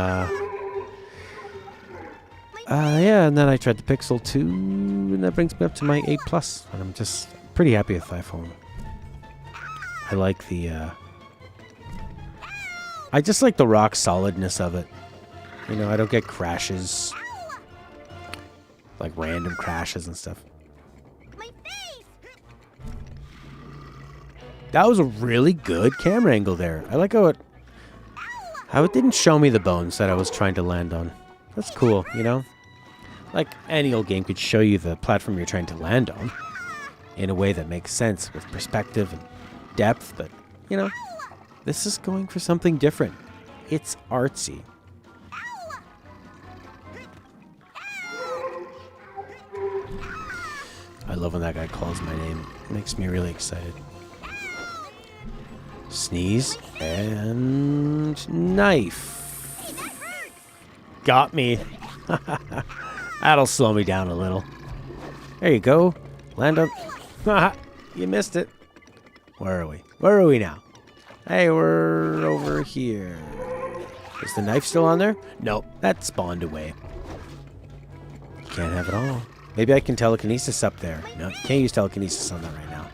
and then I tried the Pixel 2, and that brings me up to my 8 Plus, and I'm just pretty happy with the iPhone. I like the, I just like the rock solidness of it. You know, I don't get crashes, like random crashes and stuff. That was a really good camera angle there. I like how it didn't show me the bones that I was trying to land on. That's cool, you know? Like, any old game could show you the platform you're trying to land on in a way that makes sense with perspective and depth, but, you know, this is going for something different. It's artsy. I love when that guy calls my name. It makes me really excited. Sneeze and knife. got me. That'll slow me down a little. There you go. Land on... You missed it. Where are we? Where are we now? Hey, we're over here. Is the knife still on there? Nope, that spawned away. Can't have it all. Maybe I can telekinesis up there. No, can't use telekinesis on that right now.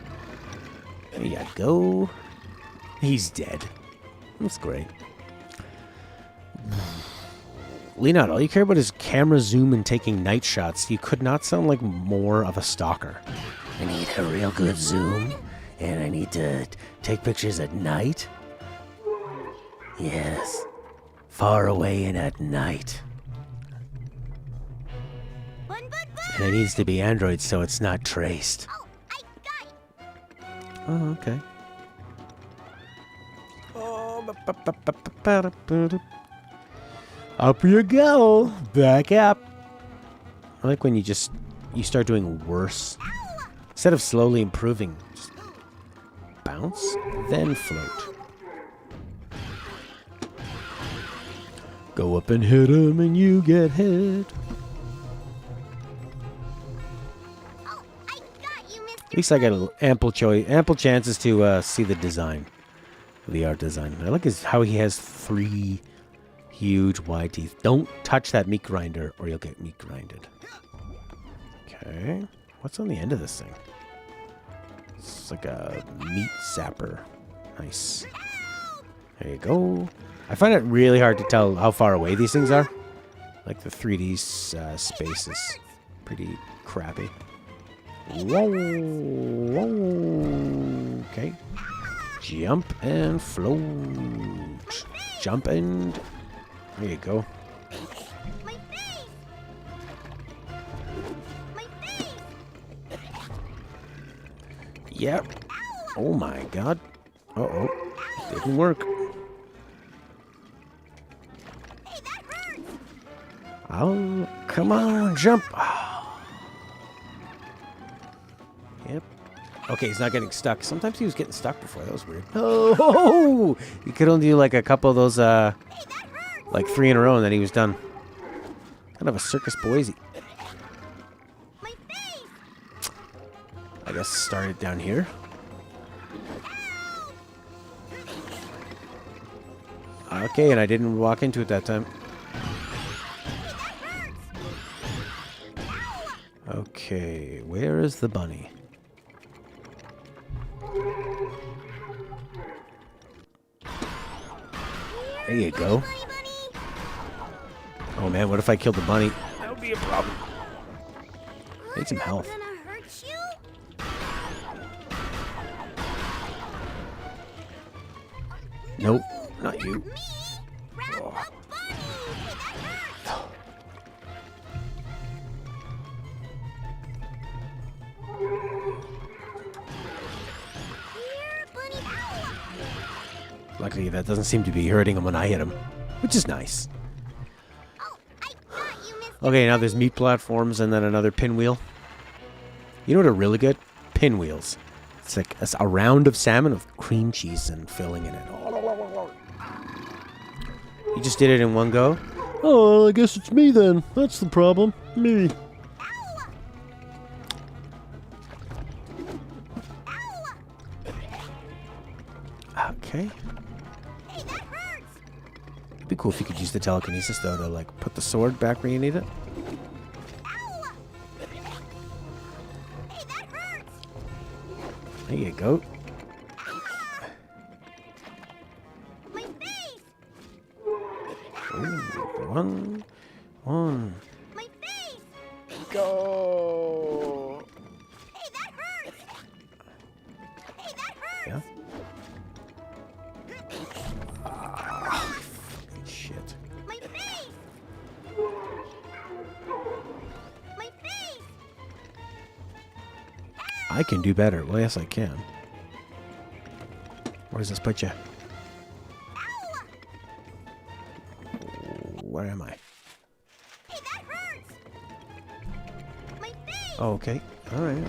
There you go. He's dead. That's great. Leonard, all you care about is camera zoom and taking night shots. You could not sound like more of a stalker. I need a real good zoom, and I need to take pictures at night. Yes. Far away and at night. And it needs to be Android so it's not traced. Oh, I got it. Oh, okay. Up you go. Back up. I like when you start doing worse. Instead of slowly improving, just bounce, then float. Go up and hit him and you get hit. At least I got ample chances to see the design, the art design. I like how he has 3 huge wide teeth. Don't touch that meat grinder or you'll get meat grinded. Okay, what's on the end of this thing? It's like a meat zapper. Nice. There you go. I find it really hard to tell how far away these things are. Like the 3D space is pretty crappy. Whoa, whoa. Okay. Jump and float. Jump and... There you go. My face! My face! Yep. Oh my god. Uh-oh. Didn't work. Hey, that hurts! Oh, come on, jump. Yep. Okay, he's not getting stuck. Sometimes he was getting stuck before. That was weird. Oh, he could only do like a couple of those, like 3 in a row, and then he was done. Kind of a circus boysy. My face! I guess start it down here. Okay, and I didn't walk into it that time. Okay, where is the bunny? There you go. Oh man, what if I killed the bunny? That would be a problem. Need some health. Nope, not you. Oh. Luckily, that doesn't seem to be hurting him when I hit him, which is nice. Okay, now there's meat platforms and then another pinwheel. You know what are really good? Pinwheels. It's like a round of salmon with cream cheese and filling in it. You just did it in one go? Oh, I guess it's me then. That's the problem. Me. Okay. It'd be cool if you could use the telekinesis, though, to, like, put the sword back where you need it. There you go. Ooh, one. Go. Yeah. Shit. My face! My face! I can do better. Well, yes, I can. Where does this put you? Where am I? Hey, that hurts! My face! Oh, okay. All right.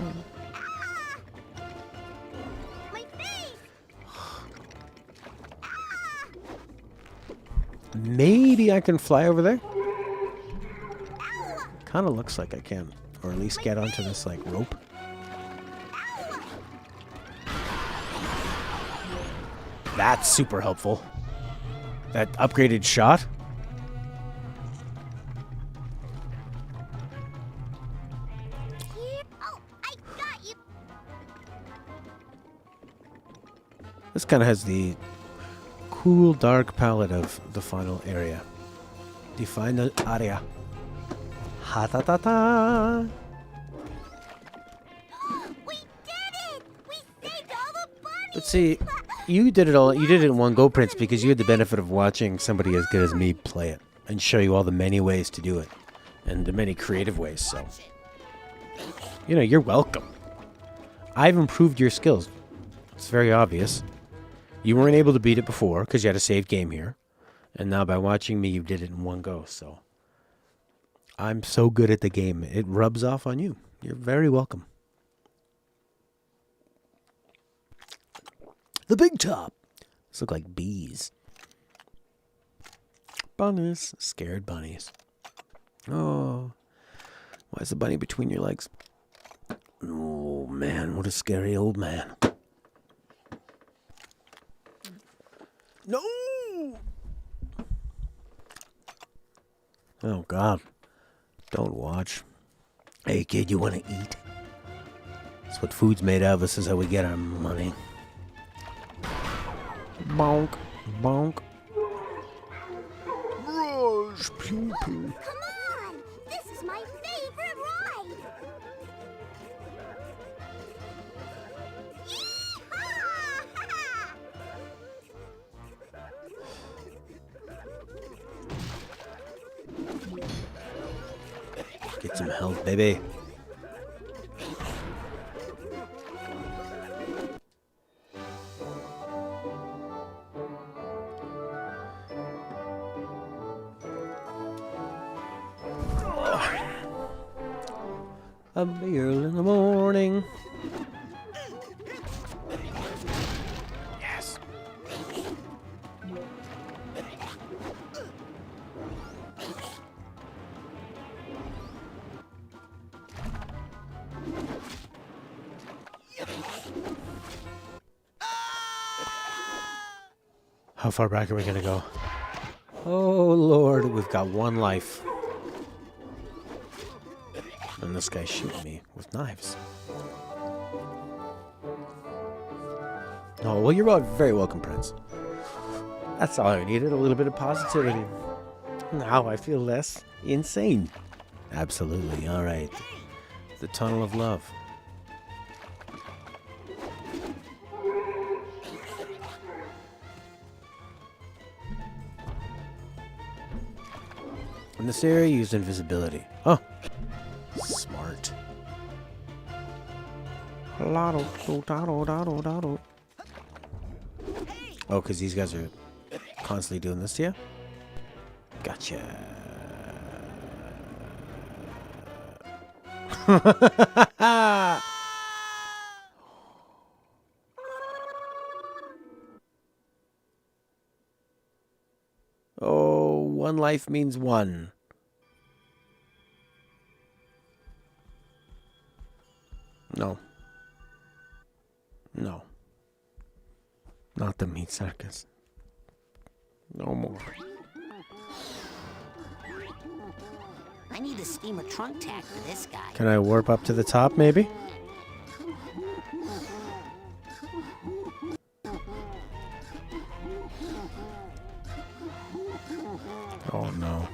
My face! Maybe I can fly over there? Kind of looks like I can. Or at least get onto this, like, rope. That's super helpful. That upgraded shot. Oh, I got you. This kind of has the cool, dark palette of the final area. The final area. Ha ta ta ta. We did it! We saved all the bunnies! Let's see. You did it all. You did it in one go, Prince, because you had the benefit of watching somebody as good as me play it and show you all the many ways to do it and the many creative ways. So, you know, you're welcome. I've improved your skills. It's very obvious. You weren't able to beat it before because you had a saved game here, and now by watching me, you did it in one go. So, I'm so good at the game. It rubs off on you. You're very welcome. The big top. These look like bees. Bunnies. Scared bunnies. Oh. Why is the bunny between your legs? Oh, man. What a scary old man. No! Oh, God. Don't watch. Hey, kid, you want to eat? That's what food's made of. This is how we get our money. Bonk, bonk. Rush, pew, pew. Come on! This is my favorite ride! Yeehaw! Get some health, baby. A beer in the morning. Yes. How far back are we gonna go? Oh Lord, we've got one life. And this guy's shooting me with knives. Oh, well, you're very welcome, Prince. That's all I needed, a little bit of positivity. Now I feel less insane. Absolutely, all right. The tunnel of love. In this area, use invisibility. Oh. Smart. Oh, because these guys are constantly doing this to you? Gotcha. Oh, one life means one. No. No. Not the meat circus. No more. I need a steamer trunk tag for this guy. Can I warp up to the top, maybe? Oh, no.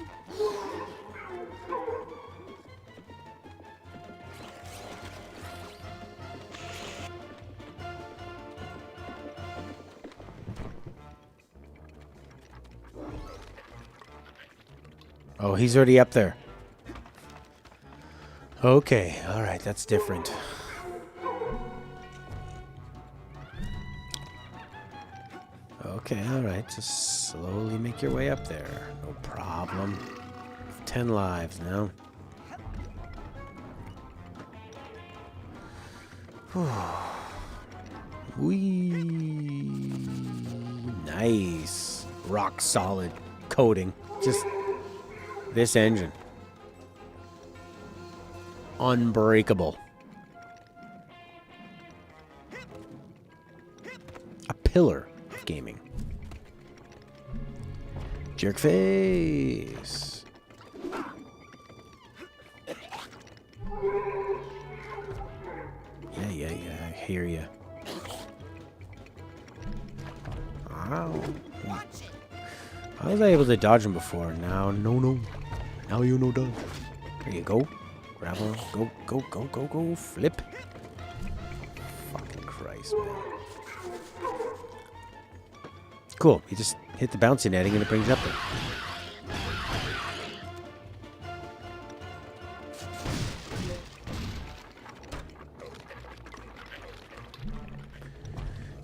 Oh, he's already up there. Okay, alright, that's different. Okay, alright, just slowly make your way up there. No problem. 10 lives now. Whee! Nice. Rock solid coating. Just this engine. unbreakable. A pillar of gaming. Jerk face. Yeah, I hear ya. Ow. I was able to dodge him before. Now, no. Now you know dodge. There you go. Grab him. Go. Flip. Fucking Christ, man. Cool. You just hit the bouncing netting and it brings you up there.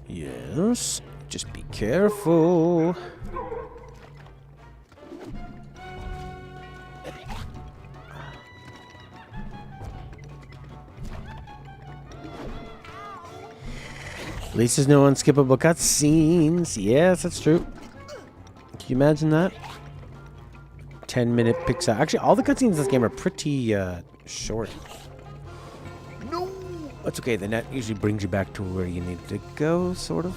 Yes. Just be careful. At least there's no unskippable cutscenes. Yes, that's true. Can you imagine that? 10-minute pixel. Actually, all the cutscenes in this game are pretty short. No! That's okay. The net usually brings you back to where you need to go, sort of.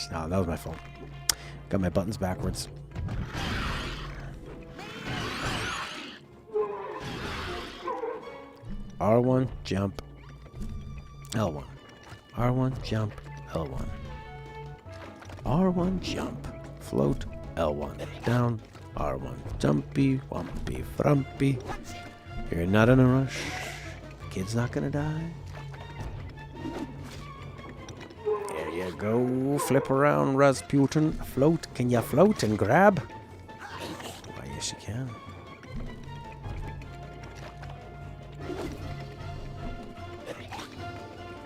No, that was my fault. Got my buttons backwards. R1, jump, L1. R1, jump, L1. R1, jump, float, L1. Down, R1. Jumpy, wumpy, frumpy. You're not in a rush. Kid's not gonna die. There you go. Flip around, Rasputin. Float. Can you float and grab? Why, yes, you can.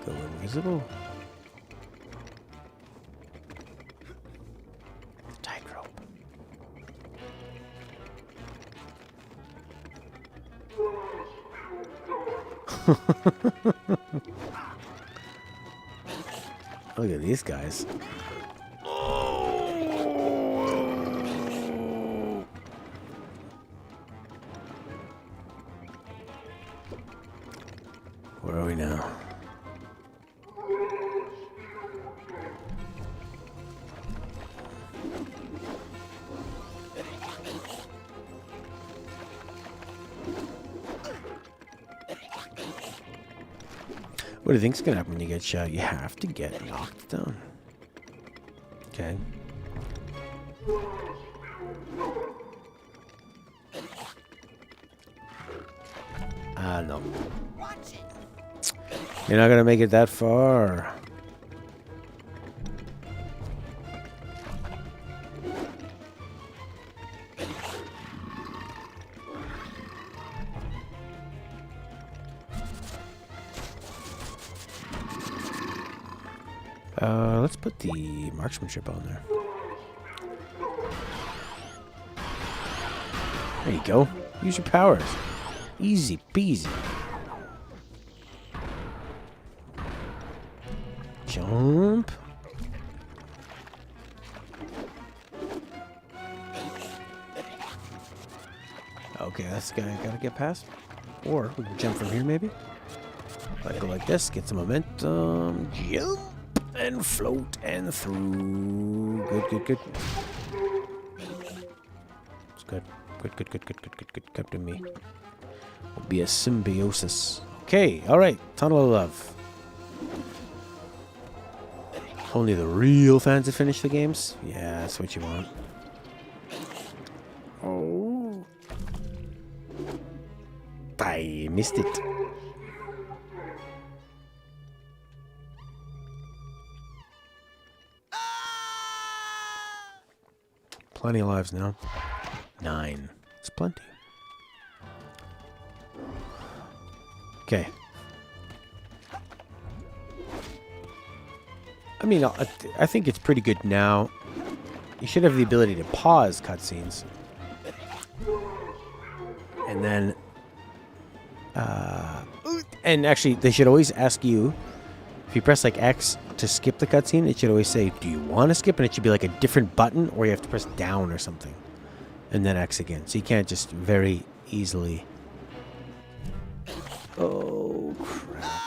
Go invisible. Tightrope. Look at these guys. Where are we now? What do you think's gonna happen when you get shot? You have to get knocked down. Okay. No. You're not gonna make it that far. Let's put the marksmanship on there. There you go. Use your powers. Easy peasy. Jump. Okay, that's gotta get past. Or we can jump from here maybe. Like go like this, get some momentum. Jump and float and through. Good. It's good. Good. Come to me. Will be a symbiosis. Okay, alright. Tunnel of Love. Only the real fans that finish the games? Yeah, that's what you want. Oh. I missed it. Plenty of lives now. 9. It's plenty. Okay. I mean, I think it's pretty good now. You should have the ability to pause cutscenes. And then... and actually, they should always ask you... If you press like X to skip the cutscene, it should always say, do you want to skip? And it should be like a different button, or you have to press down or something. and then X again. So you can't just very easily... Oh, crap.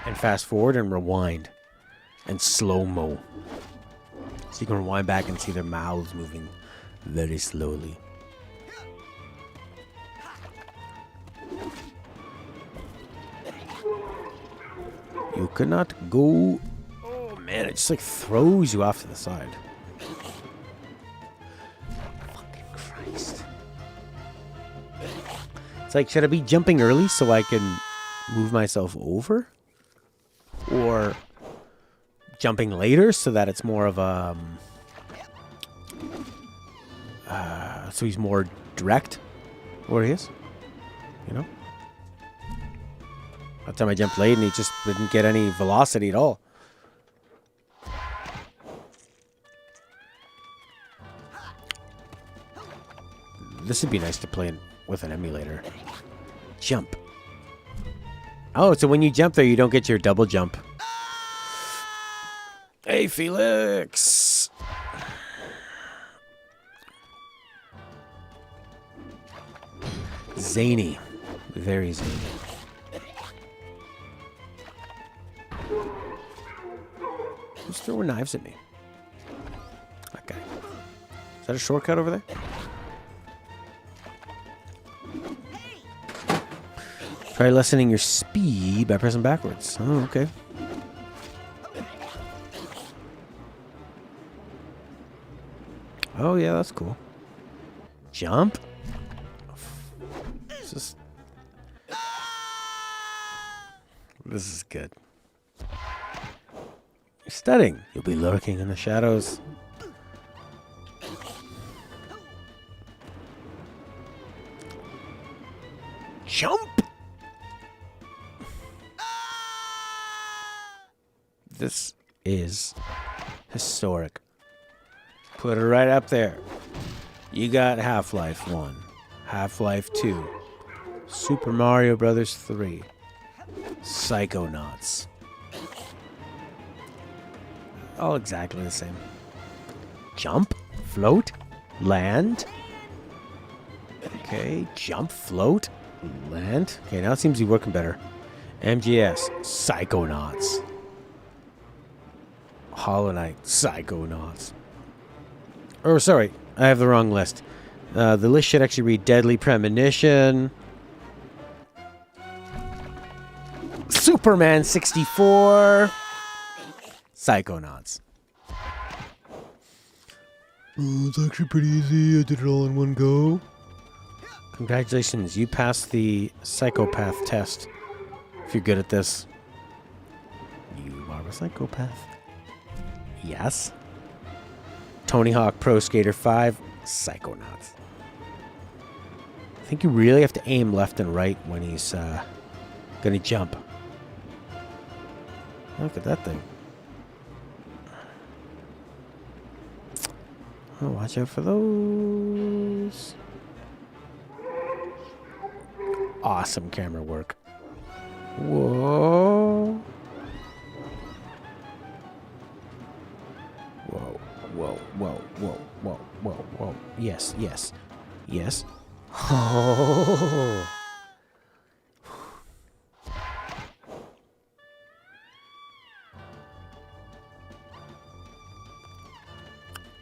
And fast forward and rewind. And slow-mo. So you can rewind back and see their mouths moving very slowly. You cannot go... Oh, man, it just, like, throws you off to the side. Fucking Christ. It's like, should I be jumping early so I can move myself over? Or jumping later so that it's more of a... so he's more direct where he is? You know? That time I jumped late and he just didn't get any velocity at all. This would be nice to play with an emulator. Jump. Oh, so when you jump there, you don't get your double jump. Hey, Felix! Zany. Very zany. Who's throwing knives at me? That guy. Is that a shortcut over there? Try lessening your speed by pressing backwards. Oh, okay. Oh, yeah, that's cool. Jump? This is good. You're studying. You'll be lurking in the shadows. Jump! This is historic. Put it right up there. You got Half-Life 1, Half-Life 2, Super Mario Brothers 3, Psychonauts. All exactly the same. Jump, float, land. Okay, jump, float, land. Okay, now it seems to be working better. MGS, Psychonauts. Hollow Knight, Psychonauts. Or, sorry, I have the wrong list. The list should actually read Deadly Premonition, Superman 64, Psychonauts. Oh, it's actually pretty easy. I did it all in one go. Congratulations, you passed the psychopath test. If you're good at this. You are a psychopath. Yes. Tony Hawk Pro Skater 5, Psychonauts. I think you really have to aim left and right when he's gonna jump. Look at that thing. Oh, watch out for those. Awesome camera work. Whoa. Whoa, whoa, whoa, whoa, whoa, whoa, whoa. Yes, yes, yes. Oh.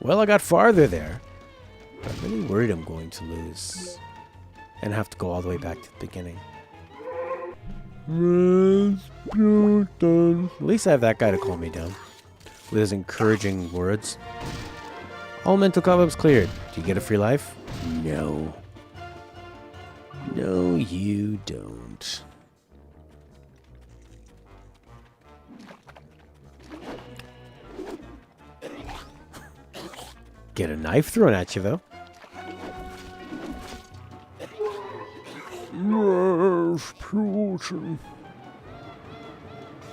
Well, I got farther there. But I'm really worried I'm going to lose. And have to go all the way back to the beginning. At least I have that guy to calm me down. With his encouraging words. All mental cobwebs cleared. Do you get a free life? No. No, you don't. Get a knife thrown at you, though.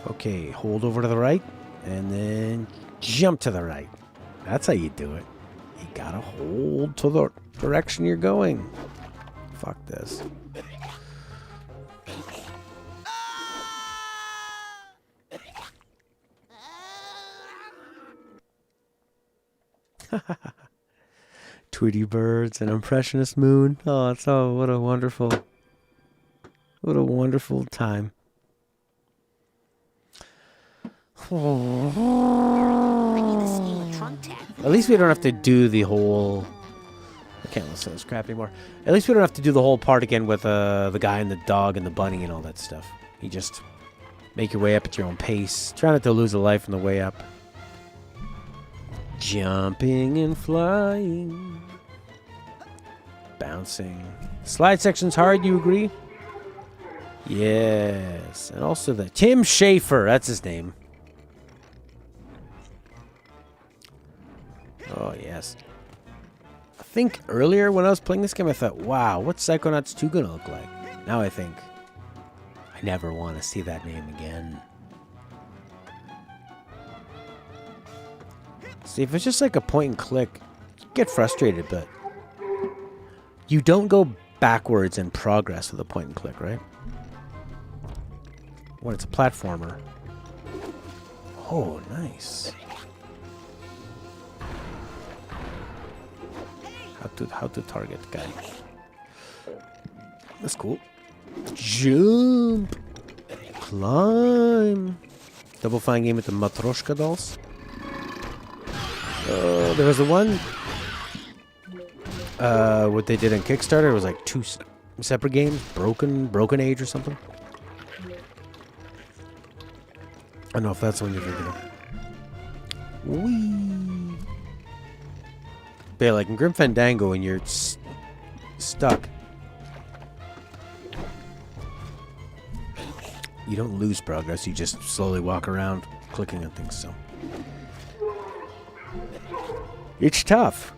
Okay, hold over to the right, and then jump to the right. That's how you do it. You gotta hold to the direction you're going. Fuck this. Tweety birds, an impressionist moon. Oh, what a wonderful time. At least we don't have to do the whole... I can't listen to this crap anymore. At least we don't have to do the whole part again with the guy and the dog and the bunny and all that stuff. You just make your way up at your own pace. Try not to lose a life on the way up. Jumping and flying. Bouncing. Slide section's hard, you agree? Yes. And also the Tim Schafer, that's his name. Oh, yes. I think earlier when I was playing this game, I thought, wow, what's Psychonauts 2 gonna look like? Now I think, I never want to see that name again. See, if it's just like a point and click, you get frustrated, but you don't go backwards in progress with a point and click, right? When it's a platformer. Oh, nice. How to target guy. That's cool. Jump. Climb. Double Fine game with the Matryoshka dolls. There was the one what they did in Kickstarter. It was like 2 separate games. Broken Age or something. I don't know if that's the one you're thinking of. Whee! But yeah, like in Grim Fandango, when you're stuck, you don't lose progress. You just slowly walk around clicking on things. So it's tough.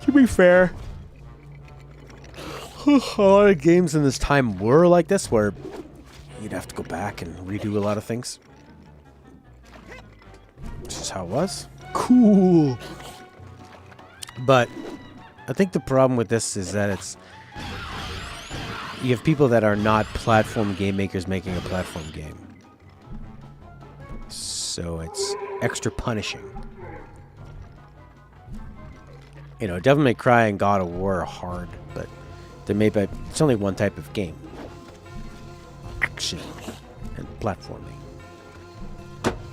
To be fair, a lot of games in this time were like this, where you'd have to go back and redo a lot of things. This is how it was. Cool. But I think the problem with this is that you have people that are not platform game makers making a platform game. So it's extra punishing. You know, Devil May Cry and God of War are hard, but they're made by... It's only one type of game. Action and platforming.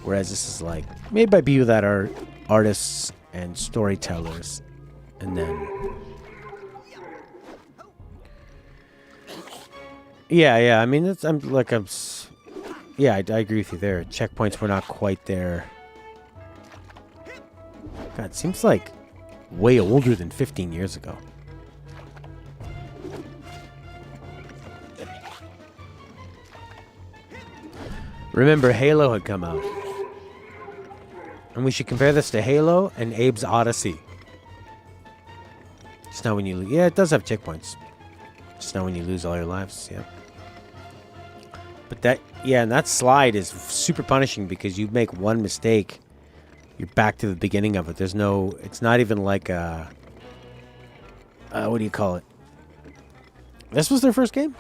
Whereas this is like made by people that are artists and storytellers. And then... Yeah, I mean, yeah, I agree with you there. Checkpoints were not quite there. God, it seems like way older than 15 years ago. Remember, Halo had come out. And we should compare this to Halo and Abe's Odyssey. Just not when you... Yeah, it does have checkpoints. Just not when you lose all your lives, yeah. But that... Yeah, and that slide is super punishing because you make one mistake, you're back to the beginning of it. There's no... It's not even like a... what do you call it? This was their first game?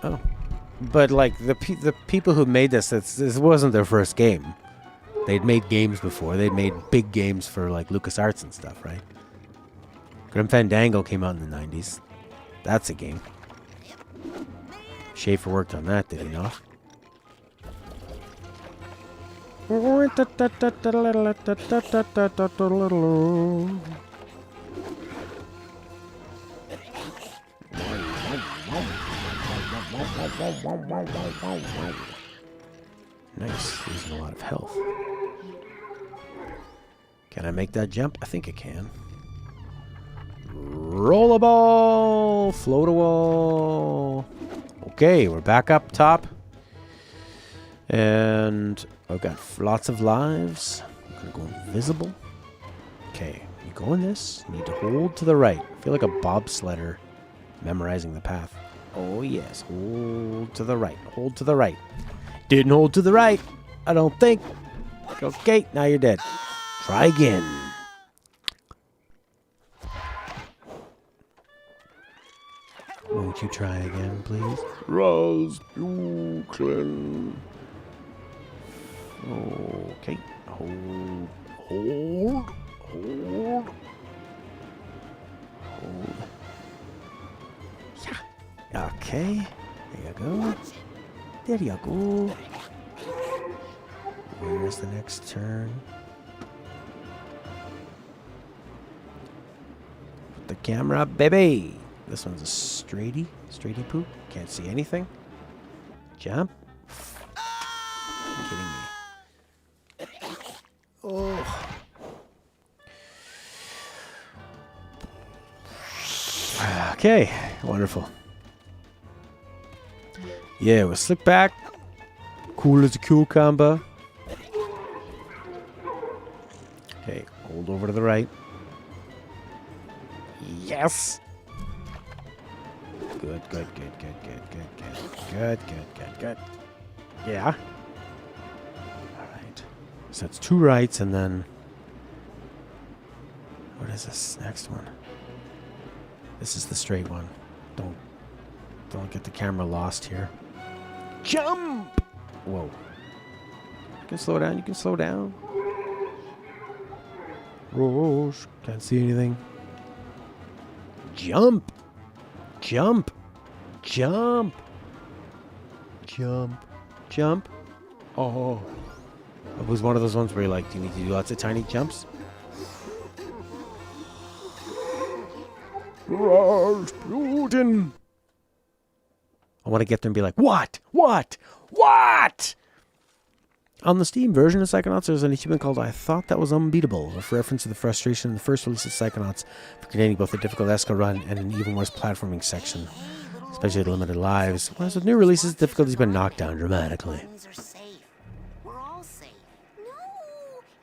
Oh. But, like, the people who made this wasn't their first game. They'd made games before. They'd made big games for, like, LucasArts and stuff, right? Grim Fandango came out in the 90s. That's a game. Schafer worked on that, did he not? Nice, losing a lot of health. Can I make that jump? I think I can. Roll a ball, float a wall. Okay, we're back up top. And I've got lots of lives. I'm gonna go invisible. Okay, you go in this, you need to hold to the right. I feel like a bobsledder memorizing the path. Oh yes, hold to the right, hold to the right. Didn't hold to the right, I don't think. Okay, now you're dead. Try again. Won't you try again, please? Rasputin. Okay, hold Hold. Yeah. Okay. There you go. There you go. Where's the next turn? Put the camera up, baby. This one's a straighty poop. Can't see anything. Jump. Are you kidding me? Oh. Okay, wonderful. Yeah, we'll slick back. Cool as a cucumber. Okay, hold over to the right. Yes. Good. Yeah. All right. So that's 2 rights, and then what is this next one? This is the straight one. Don't get the camera lost here. Jump! Whoa. You can slow down. You can slow down. Whoa, can't see anything. Jump! Jump! Jump! Jump! Jump! Oh. It was one of those ones where you're like, do you need to do lots of tiny jumps? Rasputin! I want to get there and be like, what? What? What? On the Steam version of Psychonauts, there's an achievement called I Thought That Was Unbeatable, a reference to the frustration in the first release of Psychonauts for containing both a difficult escape run and an even worse platforming section, especially the limited lives. Whereas with new releases, the difficulty's been knocked down dramatically. Things are safe. We're all safe. No,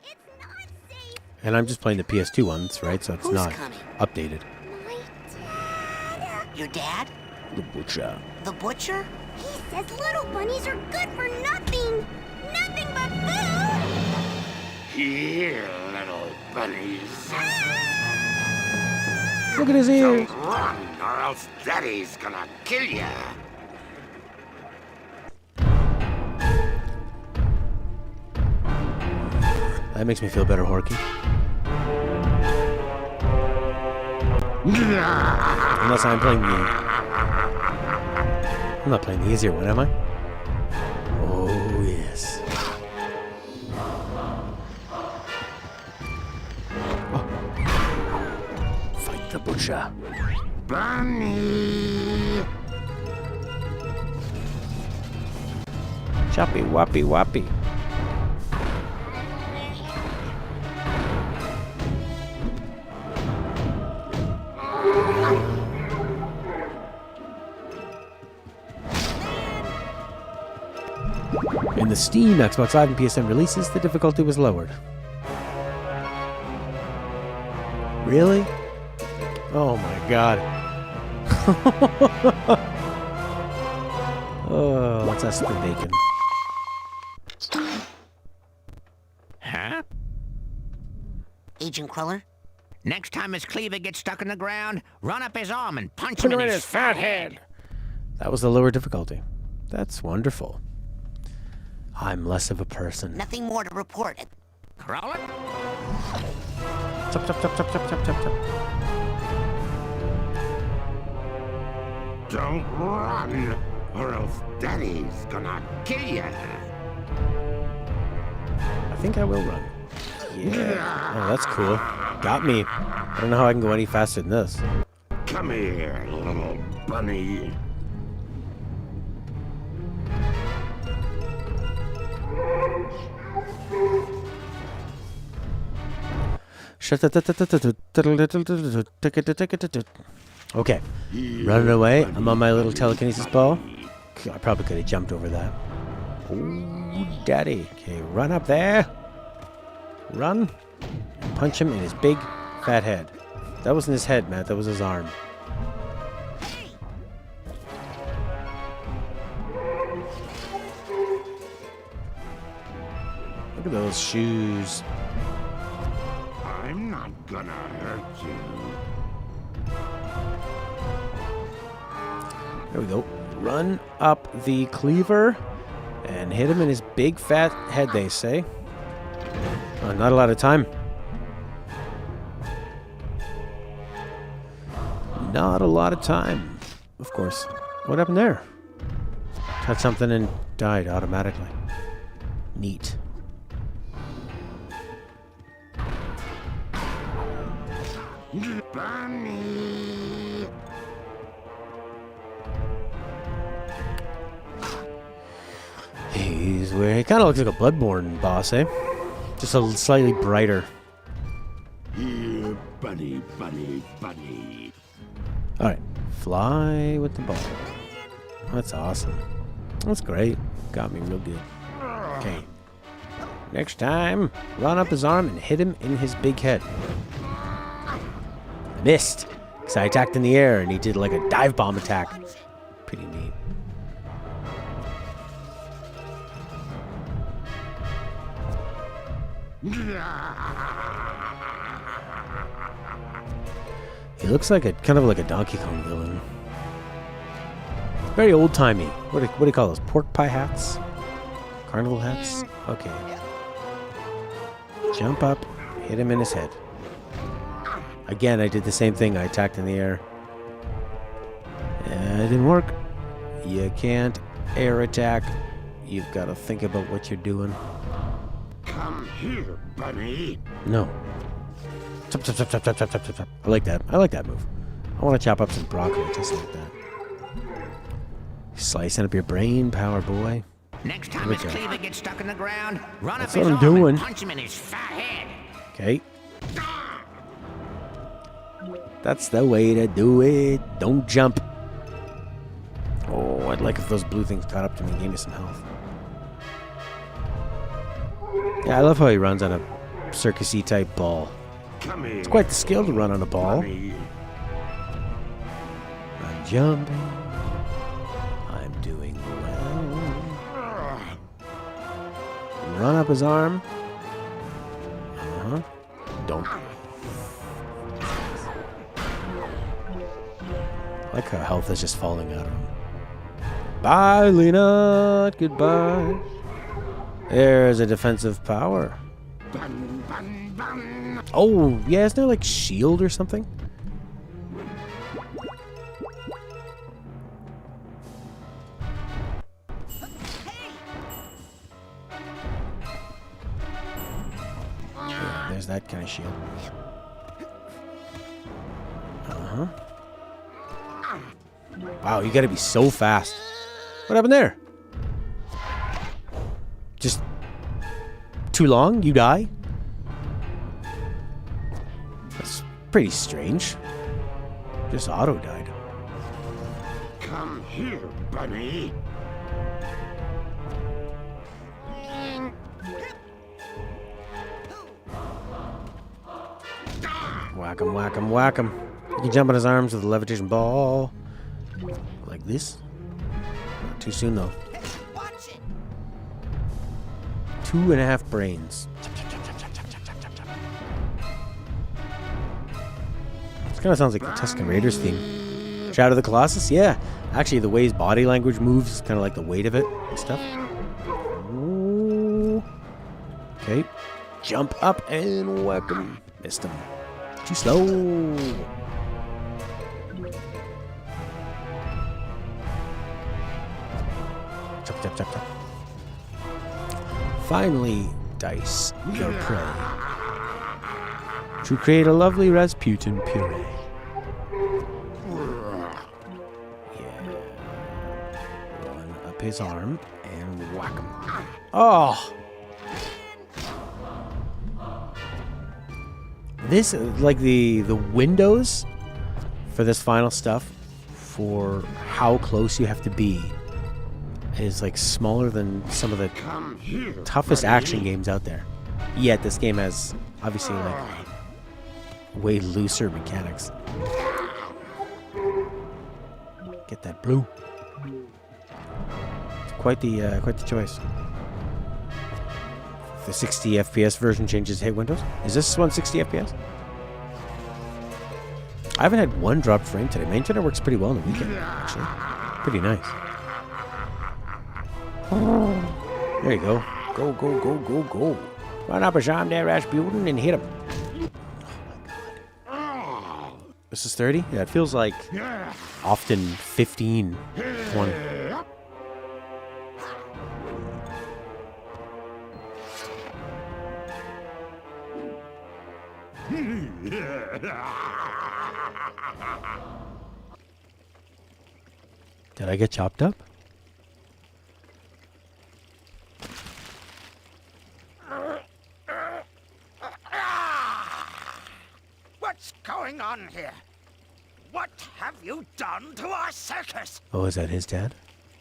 it's not safe. And I'm just playing the PS2 ones, right? So it's Who's not coming? updated. My dad. Your dad? The butcher. The butcher? He says little bunnies are good for nothing. Nothing but food. Here, little bunnies. Look at his ears. Don't run, or else Daddy's gonna kill ya. That makes me feel better, Horky. Unless I'm playing I'm not playing the easier one, am I? Oh, yes. Oh. Fight the butcher. Bunny! Choppy, whoppy, whoppy. In the Steam, Xbox Live, and PSN releases, the difficulty was lowered. Really? Oh my god. Oh, what's that for bacon? Huh? Agent Cruller? Next time his cleaver gets stuck in the ground, run up his arm and punch him in his fat head. That was the lower difficulty. That's wonderful. I'm less of a person. Nothing more to report. Crawl it? Chop, chop, chop, chop, chop, chop, chop, chop. Don't run, or else Daddy's gonna kill ya. I think I will run. Yeah. Oh, that's cool. Got me. I don't know how I can go any faster than this. Come here, little bunny. Okay. Running away. I'm on my little telekinesis ball. I probably could have jumped over that. Oh, daddy. Okay, run up there. Run. Punch him in his big, fat head. That wasn't his head, Matt. That was his arm. Look at those shoes. I'm not gonna hurt you. There we go. Run up the cleaver and hit him in his big fat head, they say. Not a lot of time. Not a lot of time. Of course. What happened there? Had something and died automatically. Neat. He's where he kind of looks like a Bloodborne boss, eh? Just a slightly brighter. Here, bunny, bunny, bunny. Alright. Fly with the ball. That's awesome. That's great. Got me real good. Okay. Next time, run up his arm and hit him in his big head. I missed. Because I attacked in the air and he did like a dive bomb attack. Pretty neat. He looks like a kind of like a Donkey Kong villain. Very old-timey. What do you call those? Pork pie hats? Carnival hats? Okay. Jump up, hit him in his head. Again, I did the same thing. I attacked in the air. It didn't work. You can't air attack. You've got to think about what you're doing. Come here, bunny. No. Chop, chop, chop, chop, chop, chop, chop, chop. I like that. I like that move. I want to chop up some broccoli just like that. Slicing up your brain power, boy. Next time his cleaver gets stuck in the ground, run That's up his what I'm arm doing. and punch him in his fat head. Okay. That's the way to do it. Don't jump. Oh, I'd like if those blue things caught up to me and gave me some health. Yeah, I love how he runs on a circus-y type ball. Come here. It's quite the skill to run on a ball. Bunny. I'm jumping. I'm doing well. Run up his arm. Uh-huh. Don't. I like how health is just falling out of him. Bye, Lena. Goodbye. There's a defensive power. Bun, bun, bun. Oh, yeah, isn't there like shield or something? Yeah, there's that kind of shield. Uh-huh. Wow, you gotta be so fast. What happened there? Just too long? You die? That's pretty strange. Just auto died. Come here, bunny. Whack him, whack him, whack him. You can jump on his arms with a levitation ball. Like this. Not too soon, though. 2.5 brains. This kind of sounds like the Tusken Raiders theme. Shadow of the Colossus? Yeah. Actually, the way his body language moves is kind of like the weight of it and stuff. Ooh. Okay. Jump up and whack him. Missed him. Too slow. Chop, chop, chop, chop. Finally, dice your prey to create a lovely Rasputin puree. Yeah. Run up his arm and whack him. Oh! This, like the windows for this final stuff, for how close you have to be, is like smaller than some of the toughest action games out there. Yet this game has obviously like way looser mechanics. Get that blue. It's quite the choice. The 60 FPS version changes hit windows. Is this one 60 FPS? I haven't had one dropped frame today. My internet works pretty well on the weekend, actually. Pretty nice. There you go. Go, go, go, go, go. Run up a sham there, Rasputin, and hit him. This is 30? Yeah, it feels like often 15, 20. Did I get chopped up? What's going on here? What have you done to our circus? Oh, is that his dad?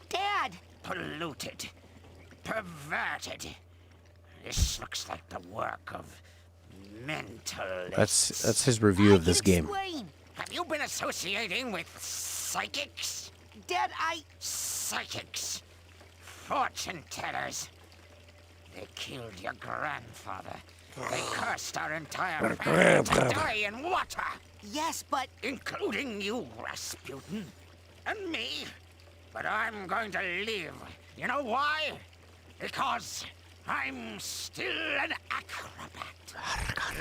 Dad! Polluted. Perverted. This looks like the work of mentalists. That's his review of this game. Explain. Have you been associating with psychics? Dad, Psychics. Fortune tellers. They killed your grandfather. They cursed our entire family to die in water. Yes, but... Including you, Rasputin. And me. But I'm going to live. You know why? Because I'm still an acrobat.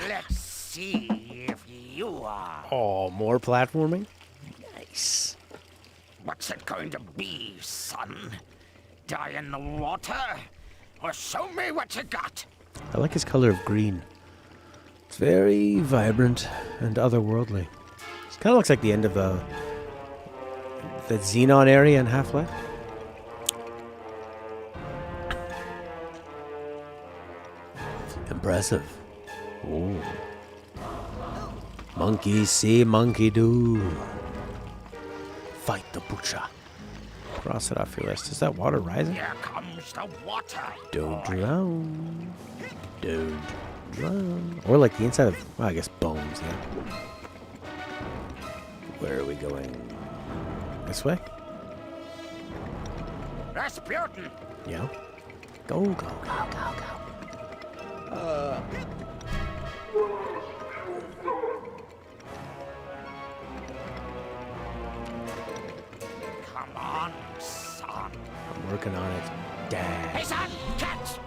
Let's see if you are. Oh, more platforming? Nice. What's it going to be, son? Die in the water? Or show me what you got? I like his color of green. It's very vibrant and otherworldly. It kind of looks like the end of the Xenon area in Half-Life. Impressive. Ooh. Monkey see, monkey do. Fight the butcher. Cross it off your list. Is that water rising? Here comes the water. Don't drown. Don't drown. Or like the inside of, well, I guess bones, yeah. Where are we going? This way? Rasputin! Yeah. Go, go, go, go, go. Come on, son. I'm working on it, Dad. Hey, son! Catch!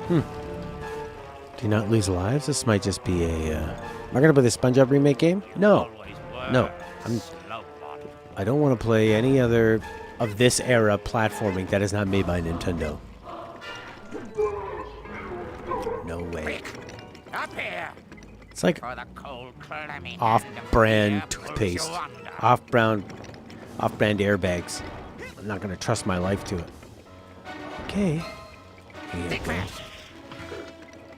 Do you not lose lives? This might just be a... Am I going to play the SpongeBob remake game? No. No. I don't want to play any other of this era platforming that is not made by Nintendo. No way. Up here! It's like For the cold, clammy off-brand hand of fear toothpaste. pulls you under. Off-brand airbags. I'm not going to trust my life to it. Okay. Here Think you go. fast.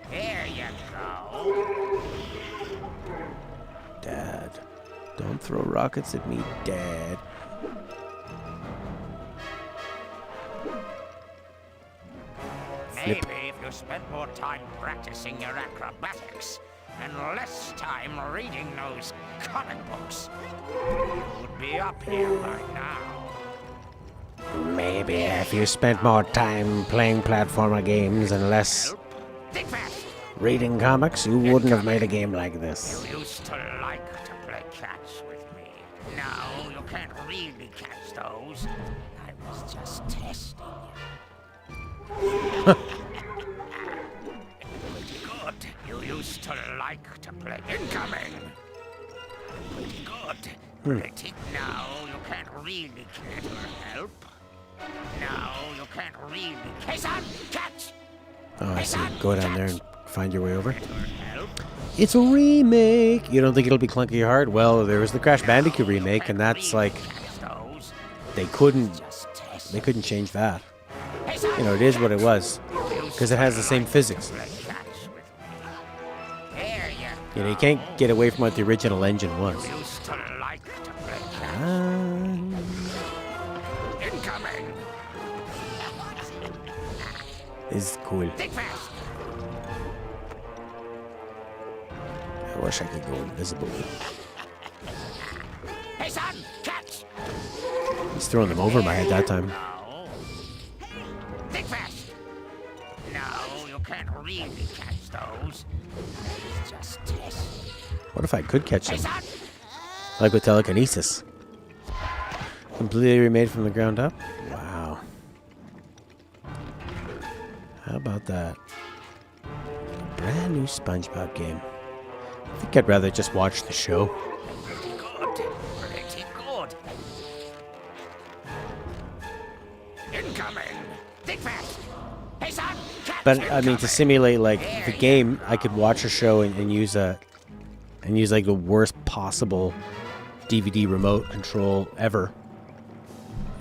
Here you go. Dad. Don't throw rockets at me, Dad. Maybe if you spent more time practicing your acrobatics and less time reading those comic books, you would be up here by now. Maybe if you spent more time playing platformer games and less Think fast. reading comics, you wouldn't have made a game like this. You used to like to play catch with me. Now you can't really catch those. I was just testing you. Good. You used to like to play incoming. Pretty good. Pretty. Now you can't really catch or help. Now you can't really. Hey, son, catch! Oh, I see. Go down there and find your way over. Help. It's a remake. You don't think it'll be clunky hard? Well, there was the Crash Bandicoot remake, and that's like they couldn't change that. You know, it is what it was because it has the same physics. You know, you can't get away from what the original engine was. Used to like to play catch. Incoming. Is cool. Think fast. I wish I could go invisible. Hey, son, catch! He's throwing them over my head that time. No. Think fast. No, you can't really catch those. It's just test. What if I could catch Hey, them? son. Like with telekinesis. Completely remade from the ground up? Wow. How about that? A brand new SpongeBob game. I think I'd rather just watch the show. Pretty good. Incoming. Think fast. Hey, son. Catch But I mean, to incoming. simulate like the game, I could watch a show and use like the worst possible DVD remote control ever,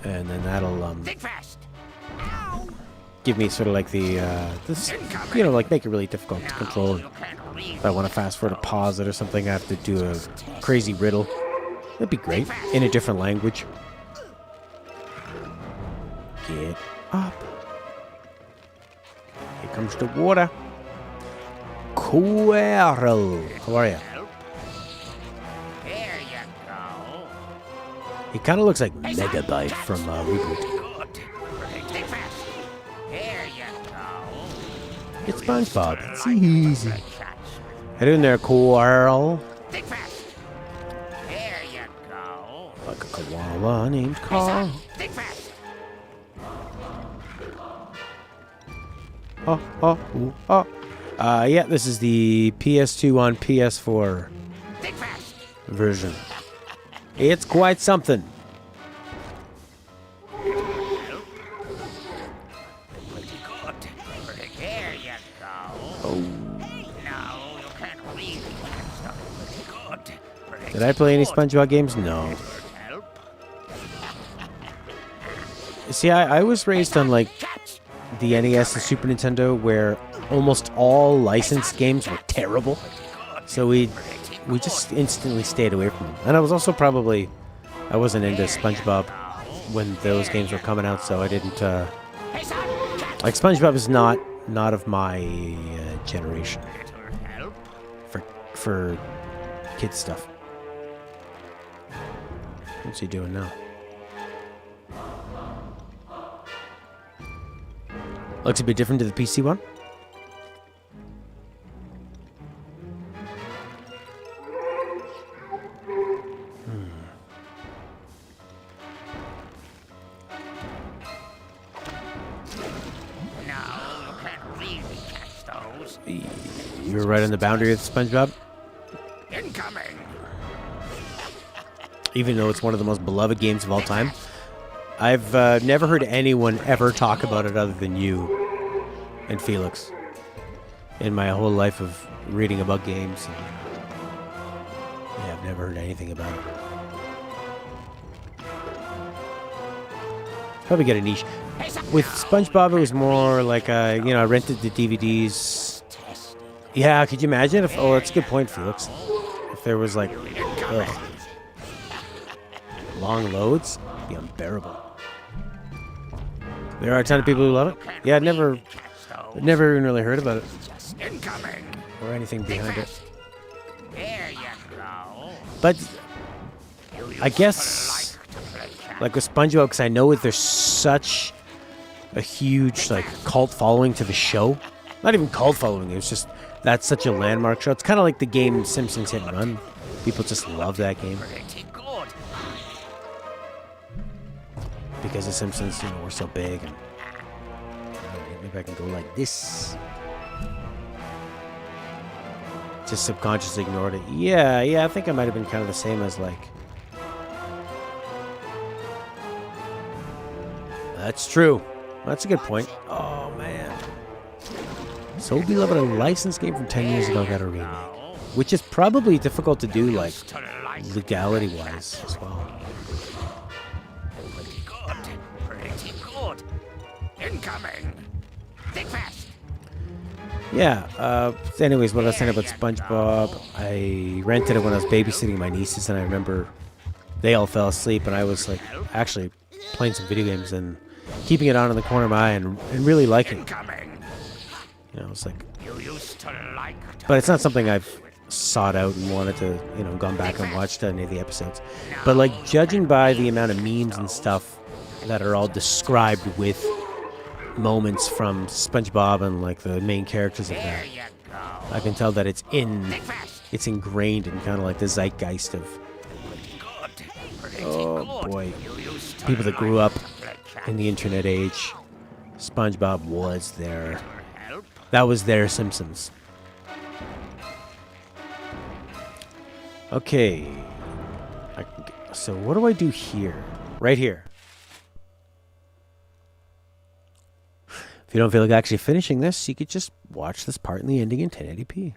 and then that'll Think fast. give me sort of like the this, you know, like make it really difficult to control. If I want to fast forward to pause it or something, I have to do a crazy riddle. That'd be great in a different language. Get up. Here comes the water. Coral. How are you? There you go. He kind of looks like Megabyte from Reboot. Good. Think fast. There you go. It's SpongeBob. It's easy. How doing there, Coral? Think fast. There you go. Like a koala named Carl. Think fast. Yeah, this is the PS2 on PS4 Think fast. version. It's quite something. Pretty good. There you go. Oh. No, you can't really catch them. Pretty good. Did I play any SpongeBob games? No. See, I was raised on like the NES and Super Nintendo, where almost all licensed games were terrible. So we just instantly stayed away from them. And I was also I wasn't into SpongeBob when those games were coming out, so I didn't like SpongeBob is not of my generation for kids stuff. What's he doing now? Looks a bit different to the PC one. You were right on the boundary of SpongeBob. Incoming. Even though it's one of the most beloved games of all time. I've never heard anyone ever talk about it other than you and Felix in my whole life of reading about games. Yeah, I've never heard anything about it. Probably get a niche. With SpongeBob, it was more like, I rented the DVDs. Yeah, could you imagine if... Oh, that's a good point, Felix. If there was, like... Ugh, long loads? It'd be unbearable. There are a ton of people who love it. Yeah, I'd never even really heard about it. Or anything behind it. But I guess, like with SpongeBob, because I know there's such a huge like cult following to the show. Not even cult following. It was just that's such a landmark show. It's kind of like the game Simpsons Hit and Run. People just love that game. Because the Simpsons, were so big, and maybe I can go like this. Just subconsciously ignored it. Yeah, I think I might have been kind of the same as like. That's true. That's a good point. Oh man. So Beloved, a licensed game from 10 years ago, got a remake, which is probably difficult to do, like legality-wise as well. Incoming. Think fast. Yeah. Anyways, what I was saying about SpongeBob, I rented it when I was babysitting my nieces, and I remember they all fell asleep, and I was like actually playing some video games and keeping it on in the corner of my eye and really liking it. It's like. But it's not something I've sought out and wanted to, gone back and watched any of the episodes. But like judging by the amount of memes and stuff that are all described with moments from SpongeBob and like the main characters of that, I can tell that it's ingrained in kind of like the zeitgeist of. Oh boy. people that grew up in the internet age, SpongeBob was their... That was their Simpsons. Okay. So what do I do here? Right here. If you don't feel like actually finishing this, you could just watch this part in the ending in 1080p.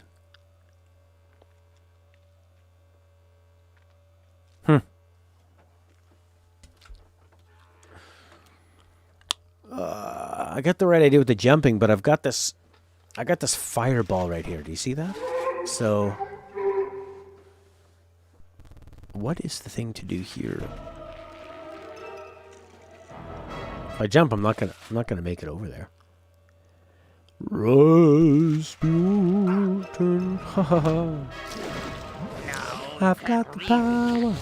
I got the right idea with the jumping, but I got this fireball right here. Do you see that? So what is the thing to do here? If I jump, I'm not gonna make it over there. Rasputin, ha ha ha. I've got the power.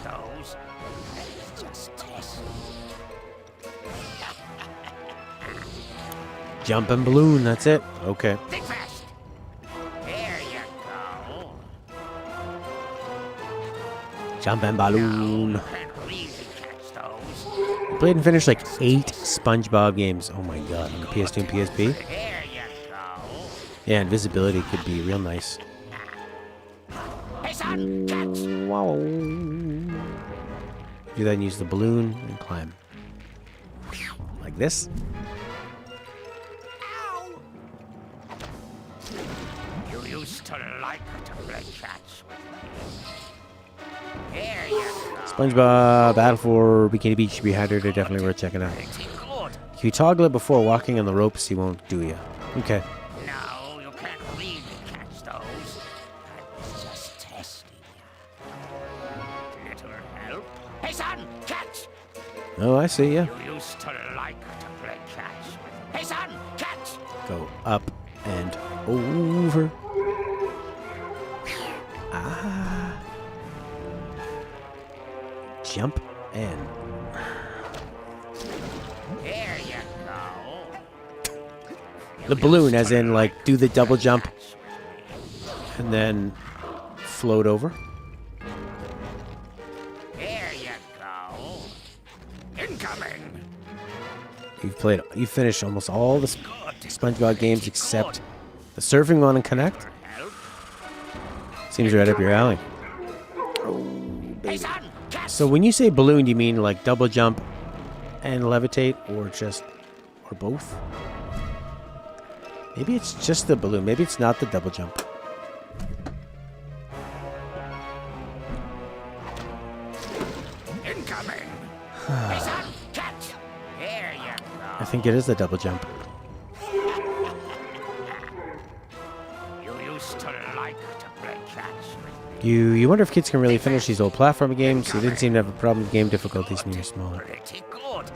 Jump and balloon, that's it. Okay. Think fast. There you go. Jump and balloon. You can't really catch those. Played and finished like 8 SpongeBob games. Oh my god, on the PS2 and PSP. There you go. Yeah, invisibility could be real nice. Hey son, catch. Wow. Do that and use the balloon and climb. Like this. You used to like to play catch with me. There you go. SpongeBob Battle for Bikini Beach Rehydrated, definitely worth checking out. If you toggle it before walking on the ropes, he won't do you. Okay. No, you can't really catch those. I was just testing you. Little help. Hey son, catch. Oh, I see, yeah. You used to like to play catch with me. Hey son, catch. Go up and over. Ah. Jump and... There you go. The balloon, as in, like, do the double jump and then float over. There you go. Incoming. You've finished almost all the SpongeBob games except the surfing one and Connect. Seems right up your alley. Oh, baby. So when you say balloon, do you mean like double jump and levitate, or both? Maybe it's just the balloon. Maybe it's not the double jump. Incoming. Hey son, catch. There you go. I think it is the double jump. You used to like to play catch with me. You wonder if kids can really finish these old platform games. You didn't seem to have a problem with game difficulties when you're smaller. Pretty good.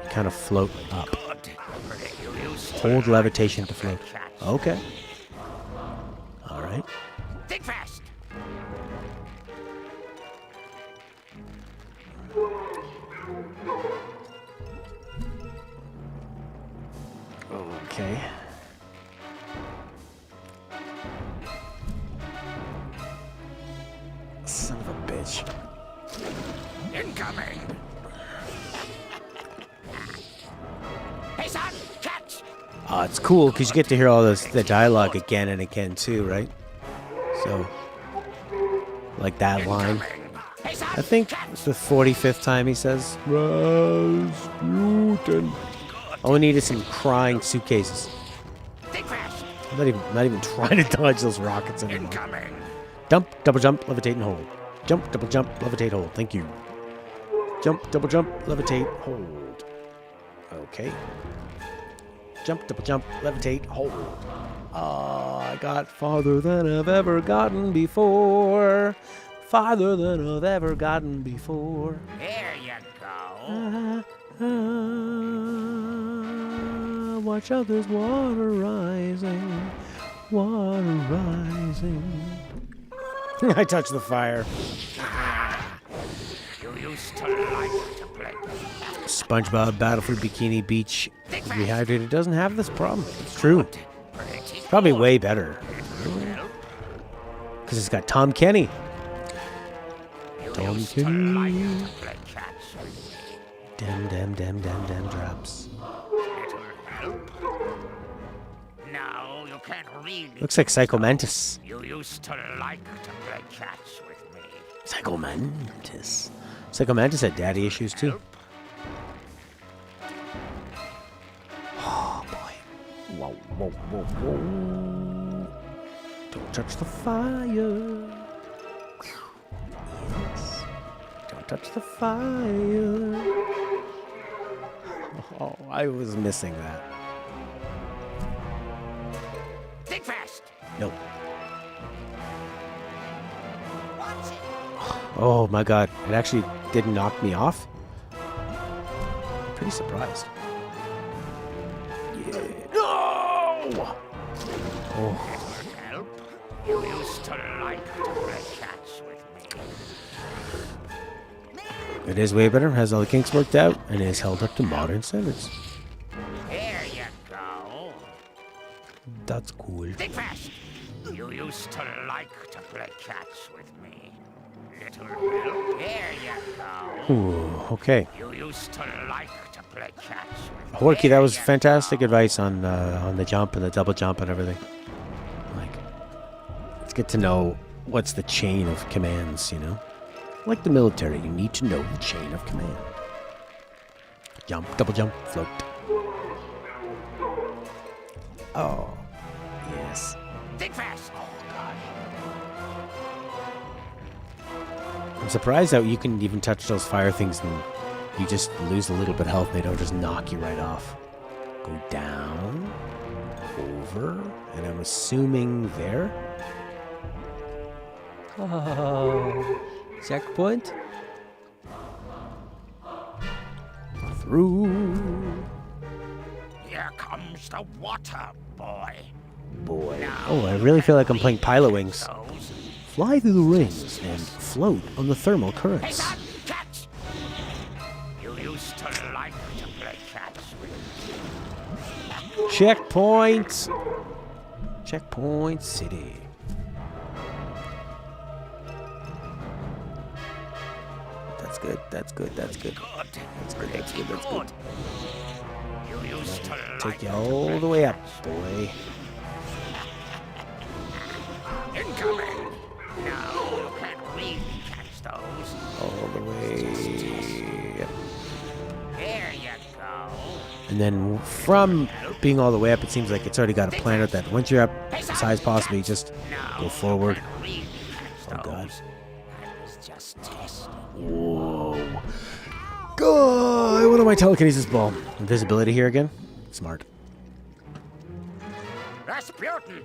You kind of float up. Good. You used to Hold like levitation to play float. catch. Okay. All right. Think fast. Okay. Son of a bitch. Incoming. Hey son, catch. It's cool because you get to hear all the dialogue again and again too, right? So, like that line. I think it's the 45th time he says Rasputin. All we need is some crying suitcases. Think fast. I'm not even trying to dodge those rockets anymore. Incoming. Jump, double jump, levitate and hold. Jump, double jump, levitate, hold. Thank you. Jump, double jump, levitate, hold. Okay. Jump, double jump, levitate, hold. I got farther than I've ever gotten before. Farther than I've ever gotten before. There you go. Watch out, there's water rising. Water rising. I touched the fire. You used to like to play. SpongeBob Battle for Bikini Beach Rehydrated doesn't have this problem. It's true. It's probably way better. Because it's got Tom Kenny. Tom Kenny. Damn drops. Little help? No, you can't really. Looks like Psycho Mantis. You used to like to play catch with me. Psycho Mantis. Psycho Mantis had daddy issues too. Oh boy. Whoa, whoa, whoa, whoa. Don't touch the fire. Yes. Don't touch the fire. Oh, I was missing that. Think fast. Nope. Oh my god, it actually didn't knock me off. I'm pretty surprised. Yeah. No! Oh. Help? You used to like to play catch with me. It is way better, has all the kinks worked out, and is held up to modern standards. Here you go. That's cool. Think fast. You used to like to play catch with me. Little help. Here you go. Ooh, okay. You used to like to play catch with me. Horky, that was fantastic advice on the jump and the double jump and everything. Like, it's good to know what's the chain of commands, you know? Like the military, you need to know the chain of command. Jump, double jump, float. Oh, yes. Think fast. Oh, God. I'm surprised that you can even touch those fire things and you just lose a little bit of health. They don't just knock you right off. Go down, over, and I'm assuming there. Oh, checkpoint. Through. Here comes the water, boy. Boy. Oh, I really feel like I'm playing Pilot Wings. Fly through the rings and float on the thermal Hey, currents. son, catch! You used to like to play catch with me. Checkpoint. Checkpoint City. That's good. That's good. That's good. That's good. That's good. That's good. You used to Take you all the way up, boy. Incoming! No, you can't really catch those. All the way up. There you go. And then from being all the way up, it seems like it's already got a planet that once you're up as high as possible, you just go forward. Oh, God. I was just testing. Whoa. God, what am I telekinesis ball? Invisibility here again? Smart. Rasputin!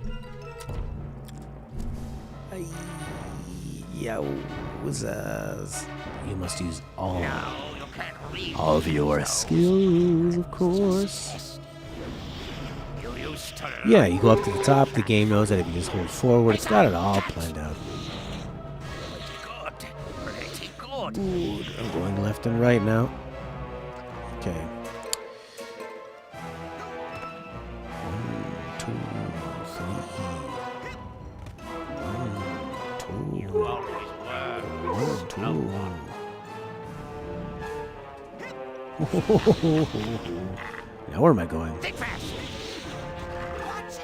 Yowzas. You must use all No, you can't really of your those. skills, of course. You used to Yeah, you go up to the top, the game knows that if you just hold forward, it's got it all planned out. pretty good. Good. I'm going left and right now. Okay. 1, 2, 3. 1, 2. You always were. 1, 2. Now where am I going? Think fast. Watch it.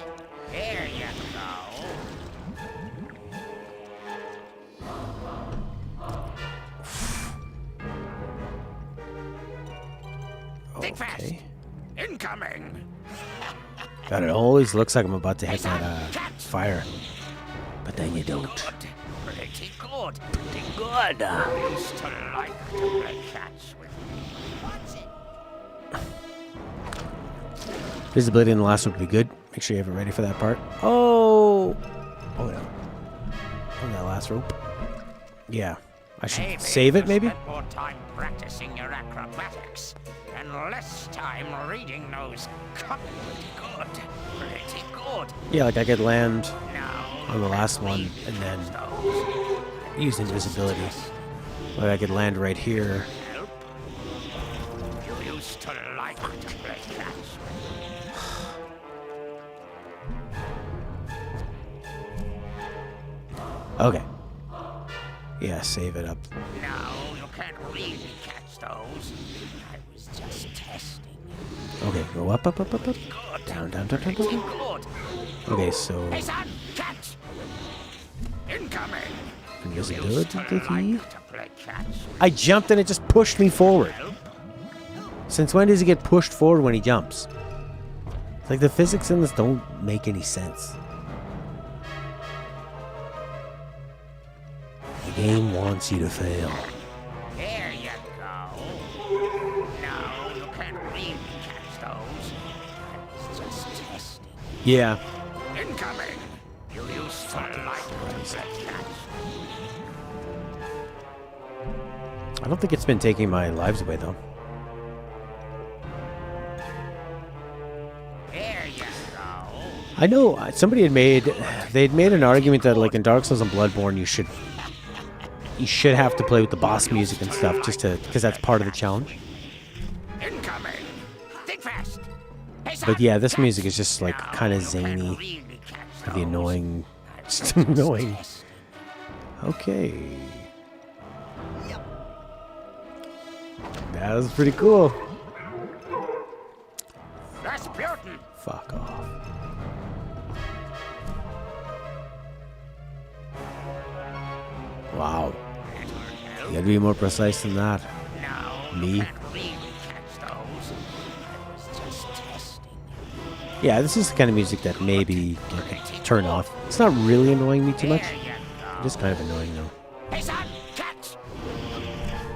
There you go. Think fast. Okay. Incoming. God, it always looks like I'm about to hit that fire. But then you don't. Pretty good. Pretty good. You used to like to play catch with me. Watch it. Visibility in the last one would be good. Make sure you have it ready for that part. Oh! Oh, no. On that last rope. Yeah. I should save it, maybe? Spend more time practicing your acrobatics and less time reading those pretty good. Yeah, like I could land Now on the last one and then use invisibility. Like I could land right here. help. You used to like to play catch. Okay. Yeah, save it up. No, you can't really catch those. I Okay, go up, up, up, up, up. Down, down, down, down, down. Okay, so... Hey, son, catch! Incoming! Invisibility? I jumped and it just pushed me forward. Since when does he get pushed forward when he jumps? It's like the physics in this don't make any sense. The game wants you to fail. There you go. No, you can't really catch those. It's just testing. Yeah. Incoming! You used to like to catch. I don't think it's been taking my lives away, though. There you go. I know somebody they'd made an argument that like in Dark Souls and Bloodborne you should have to play with the boss music and stuff because that's part of the challenge. Incoming! Think fast! But yeah, this music is just like kind of zany, the annoying, just annoying. Okay. That was pretty cool. Rasputin! Fuck off. Wow. You gotta be more precise than that. Me? Yeah, this is the kind of music that maybe I could turn off. It's not really annoying me too much. It's kind of annoying though.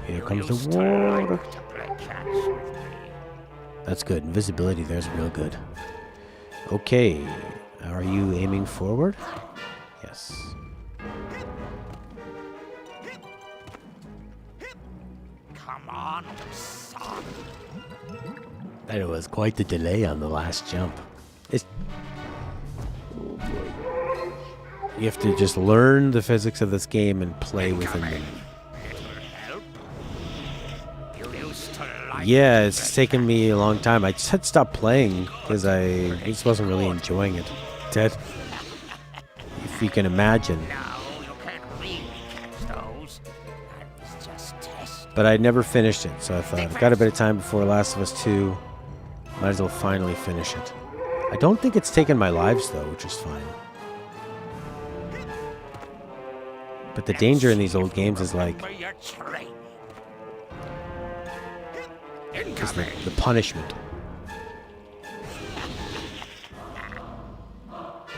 Here comes the water. That's good. Invisibility there's real good. Okay. Are you aiming forward? Yes. Come on, son. That was quite the delay on the last jump. It's... Oh boy. You have to just learn the physics of this game and play within them. Yeah, it's taken me a long time. I just had to stop playing because I just wasn't really enjoying it. Dead. If you can imagine. But I'd never finished it, so I thought, I've got a bit of time before Last of Us 2. Might as well finally finish it. I don't think it's taken my lives, though, which is fine. But the danger in these old games is like... is the punishment.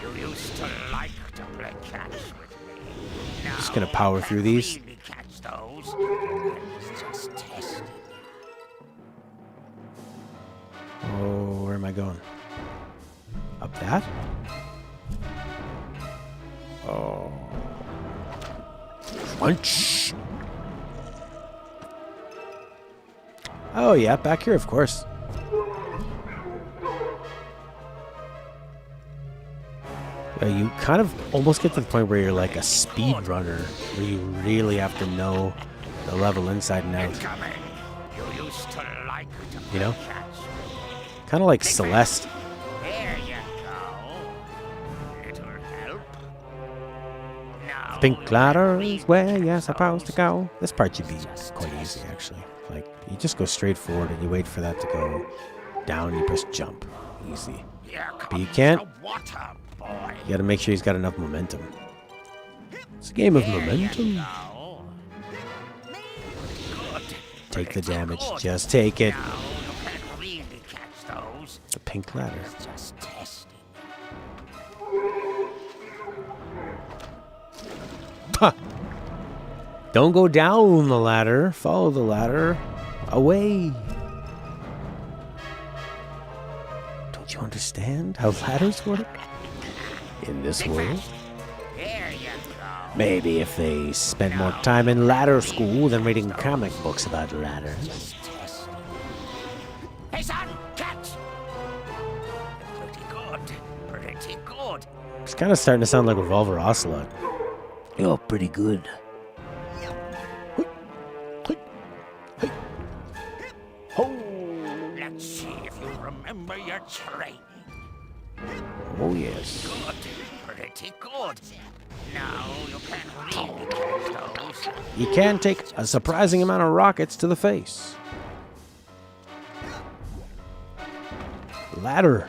You used to like to play catch with me. I'm just gonna power through these. Catch those. It's just testing. Oh, where am I going? Up that? Oh. Crunch! Oh yeah, back here, of course. You kind of almost get to the point where you're like a speed runner, where you really have to know the level inside and out. You know? Kind of like Celeste. There you go. It'll help. Now, Pink ladder is where you're supposed to go. This part should be quite easy, actually. Like, you just go straight forward and you wait for that to go down and you press jump. Easy. But you can't. You gotta make sure he's got enough momentum. It's a game of momentum. Take the damage. Just take it. The pink ladder. Huh. Don't go down the ladder. Follow the ladder. Away. Don't you understand how ladders work? In this world? Maybe if they spent more time in ladder school than reading comic books about ladders. Hey, son, catch! Pretty good. Pretty good. It's kind of starting to sound like Revolver Ocelot. You're pretty good. Let's see if you remember your training. Oh, yes. Good. Pretty good. Now you can really catch those. You can take a surprising amount of rockets to the face. ladder.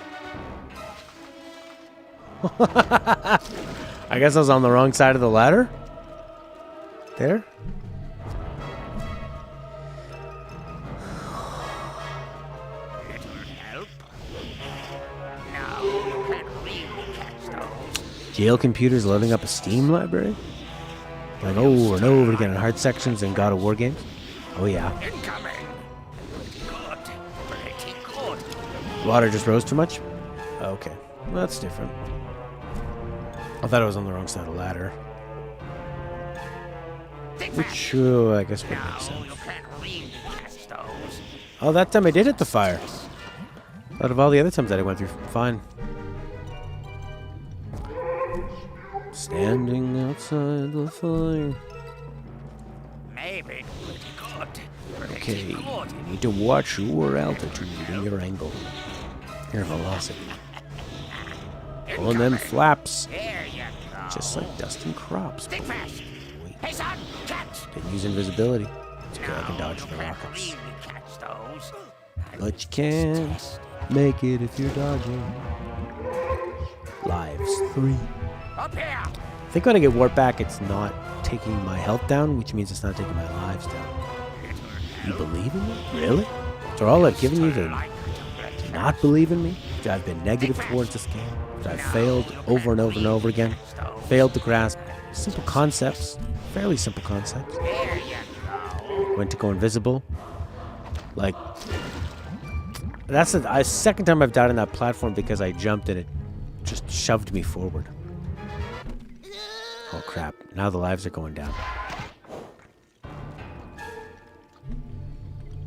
I guess I was on the wrong side of the ladder. There. Jail computers loading up a Steam library? Like over and over again in hard sections in God of War games? Oh yeah. Water just rose too much? Okay. Well, that's different. I thought I was on the wrong side of the ladder. Which, I guess would make sense. Oh, that time I did hit the fire. Out of all the other times that I went through, fine. Standing outside the fire. Maybe pretty good. Okay, you need to watch your altitude and your angle. Your velocity. Pulling them flaps. Just like dusting crops. Wait. Didn't use invisibility. It's okay, I can dodge the rockets. But you can't make it if you're dodging. Lives 3. I think when I get warped back, it's not taking my health down, which means it's not taking my lives down. You believe in me? Really? So all I've given you to not believe in me? Which I've been negative towards this game? Which I've failed over and over and over again? Failed to grasp simple concepts, fairly simple concepts. Went to go invisible. Like, that's the second time I've died on that platform because I jumped and it just shoved me forward. Oh crap, now the lives are going down.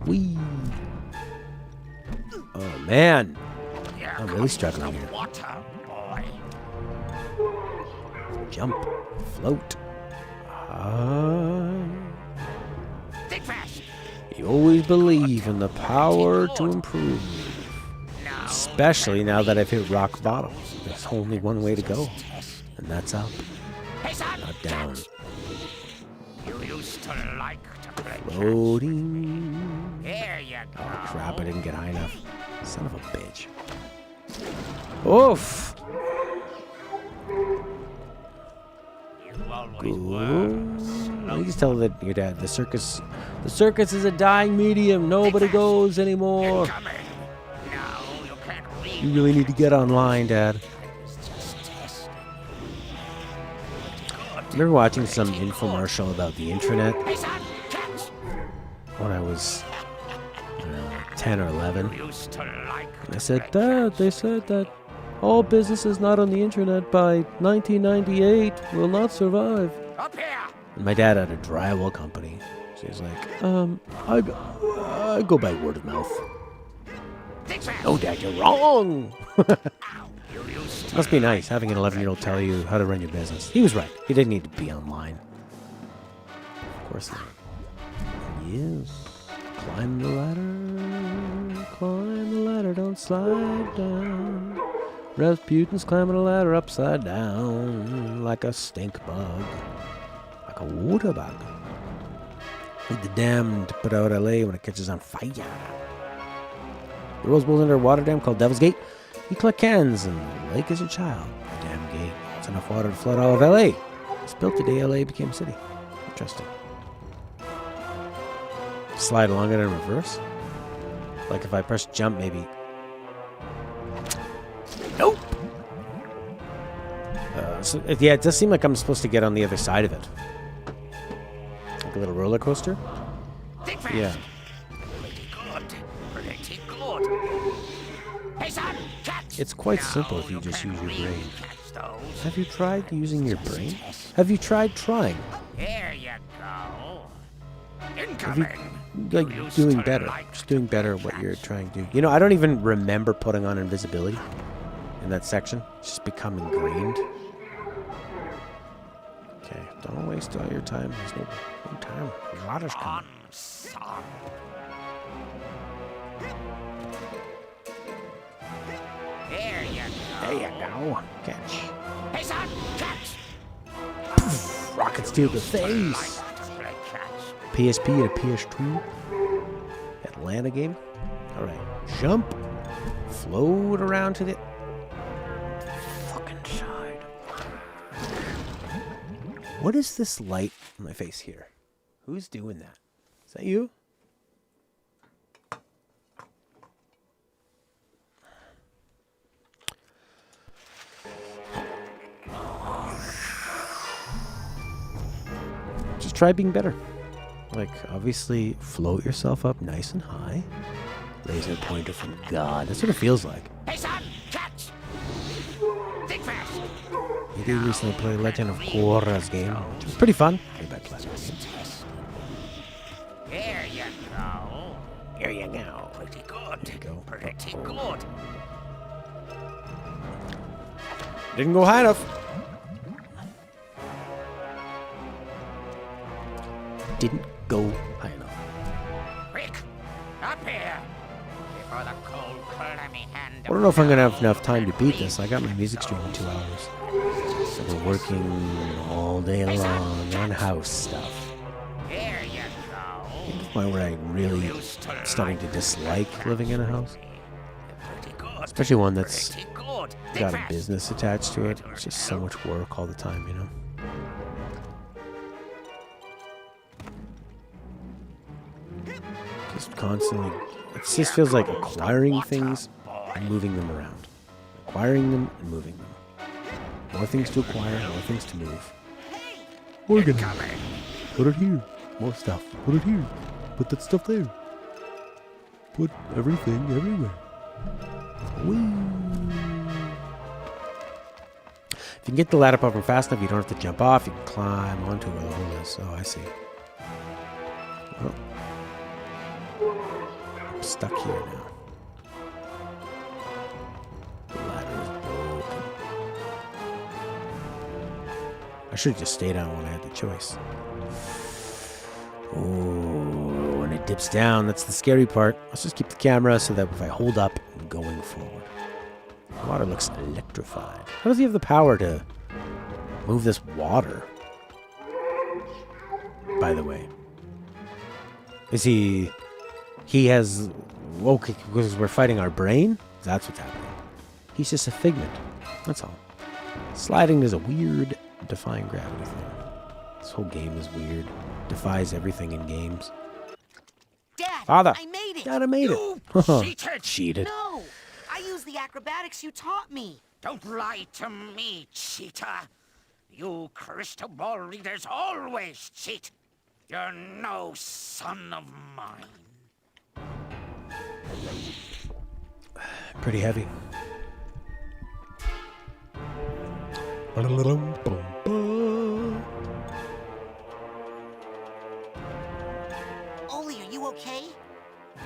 Whee! Oh man! I'm really struggling here. Jump. Float. You always believe in the power to improve. Especially now that I've hit rock bottom. There's only one way to go. And that's up. Not down. Floating. Oh crap, I didn't get high enough. Son of a bitch. Oof! You just tell that your dad, the circus is a dying medium. Nobody goes anymore. You really need to get online, Dad. I remember watching some infomercial about the internet when I was, I don't know, 10 or 11. And I said, Dad, they said that all businesses not on the internet by 1998 will not survive. And my dad had a drywall company. So he's like, I go by word of mouth. No, Dad, you're wrong. Must be nice having an 11-year-old tell you how to run your business. He was right. He didn't need to be online. Of course not. Yes. Climb the ladder. Climb the ladder. Don't slide down. Rasputin's climbing a ladder upside down like a stink bug. Like a water bug. Need the dam to put out LA when it catches on fire. The Rose Bowl's under a water dam called Devil's Gate. You collect cans and the lake is your child. The damn gate. It's enough water to flood all of LA. It's built the day LA became a city. Interesting. Slide along it in reverse? Like if I press jump, maybe. Nope! Yeah, it does seem like I'm supposed to get on the other side of it. Like a little roller coaster? Yeah. It's quite simple if you just use your brain. Have you tried using your brain? Have you tried trying? Here you go. Have you, like, doing better? Just doing better at what you're trying to do. You know, I don't even remember putting on invisibility in that section. It's just become ingrained. Okay, don't waste all your time. There's no time. The water's coming. There you go. There you go. Catch. Hey, son, catch! Poof, rockets to the face. PSP to PS2. Atlanta game. All right. Jump. float around to the fucking side. What is this light on my face here? Who's doing that? Is that you? Just try being better. Like, obviously, float yourself up nice and high. Laser pointer from God. That's what it feels like. Hey, son! Catch! Think fast! I did recently play Legend of Korra's game, which was pretty fun. Pretty bad platform. There you go. Here you go. Pretty good. There you go. Pretty good. Didn't go high enough. Didn't go high enough. Quick! Up here! Before the cold, clammy hand I don't know if I'm going to have enough time to beat this. I got my music stream in 2 hours. So we're working all day long on house stuff. There you go. To the point where I really starting to dislike living in a house. Pretty good. Especially one that's Pretty good. Think got a fast. business attached to it. It's just so much work all the time, you know? Just constantly, it just feels like acquiring things and moving them around. Acquiring them and moving them. More things to acquire, more things to move. Organize. Put it here. More stuff. Put it here. Put that stuff there. Put everything everywhere. Whee! If you can get the ladder platform fast enough, you don't have to jump off. You can climb onto where the hole is. Oh, I see. Oh. I'm stuck here now. The ladder is broken. I should have just stayed on when I had the choice. Oh, and it dips down. That's the scary part. Let's just keep the camera so that if I hold up, I'm going forward. The water looks electrified. How does he have the power to move this water? By the way. Is he has... Okay, because we're fighting our brain? That's what's happening. He's just a figment. That's all. Sliding is a weird, defying gravity thing. This whole game is weird. Defies everything in games. Dad, Father! I made it! Dad, I made You it! cheated! Cheated. No! I used the acrobatics you taught me. Don't lie to me, cheater. You crystal ball readers always cheat. You're no son of mine. Pretty heavy. Oli, are you okay?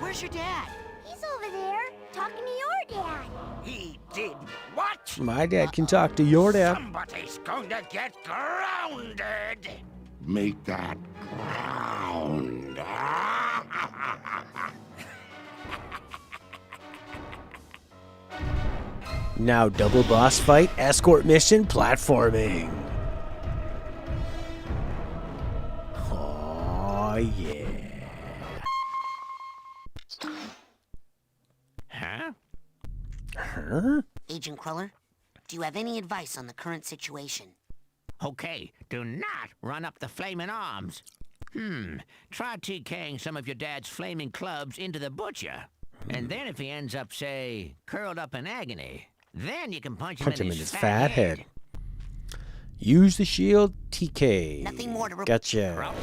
Where's your dad? He's over there, talking to your dad. He did what? My dad can talk to your dad. Somebody's going to get grounded. Make that ground. Now double boss fight, escort mission, platforming. Oh yeah. Huh? Huh? Agent Cruller, do you have any advice on the current situation? Okay, do not run up the flaming arms. Try TKing some of your dad's flaming clubs into the butcher. And then if he ends up, say, curled up in agony, then you can punch him in his fat head. Use the shield, TK. Nothing more to Gotcha.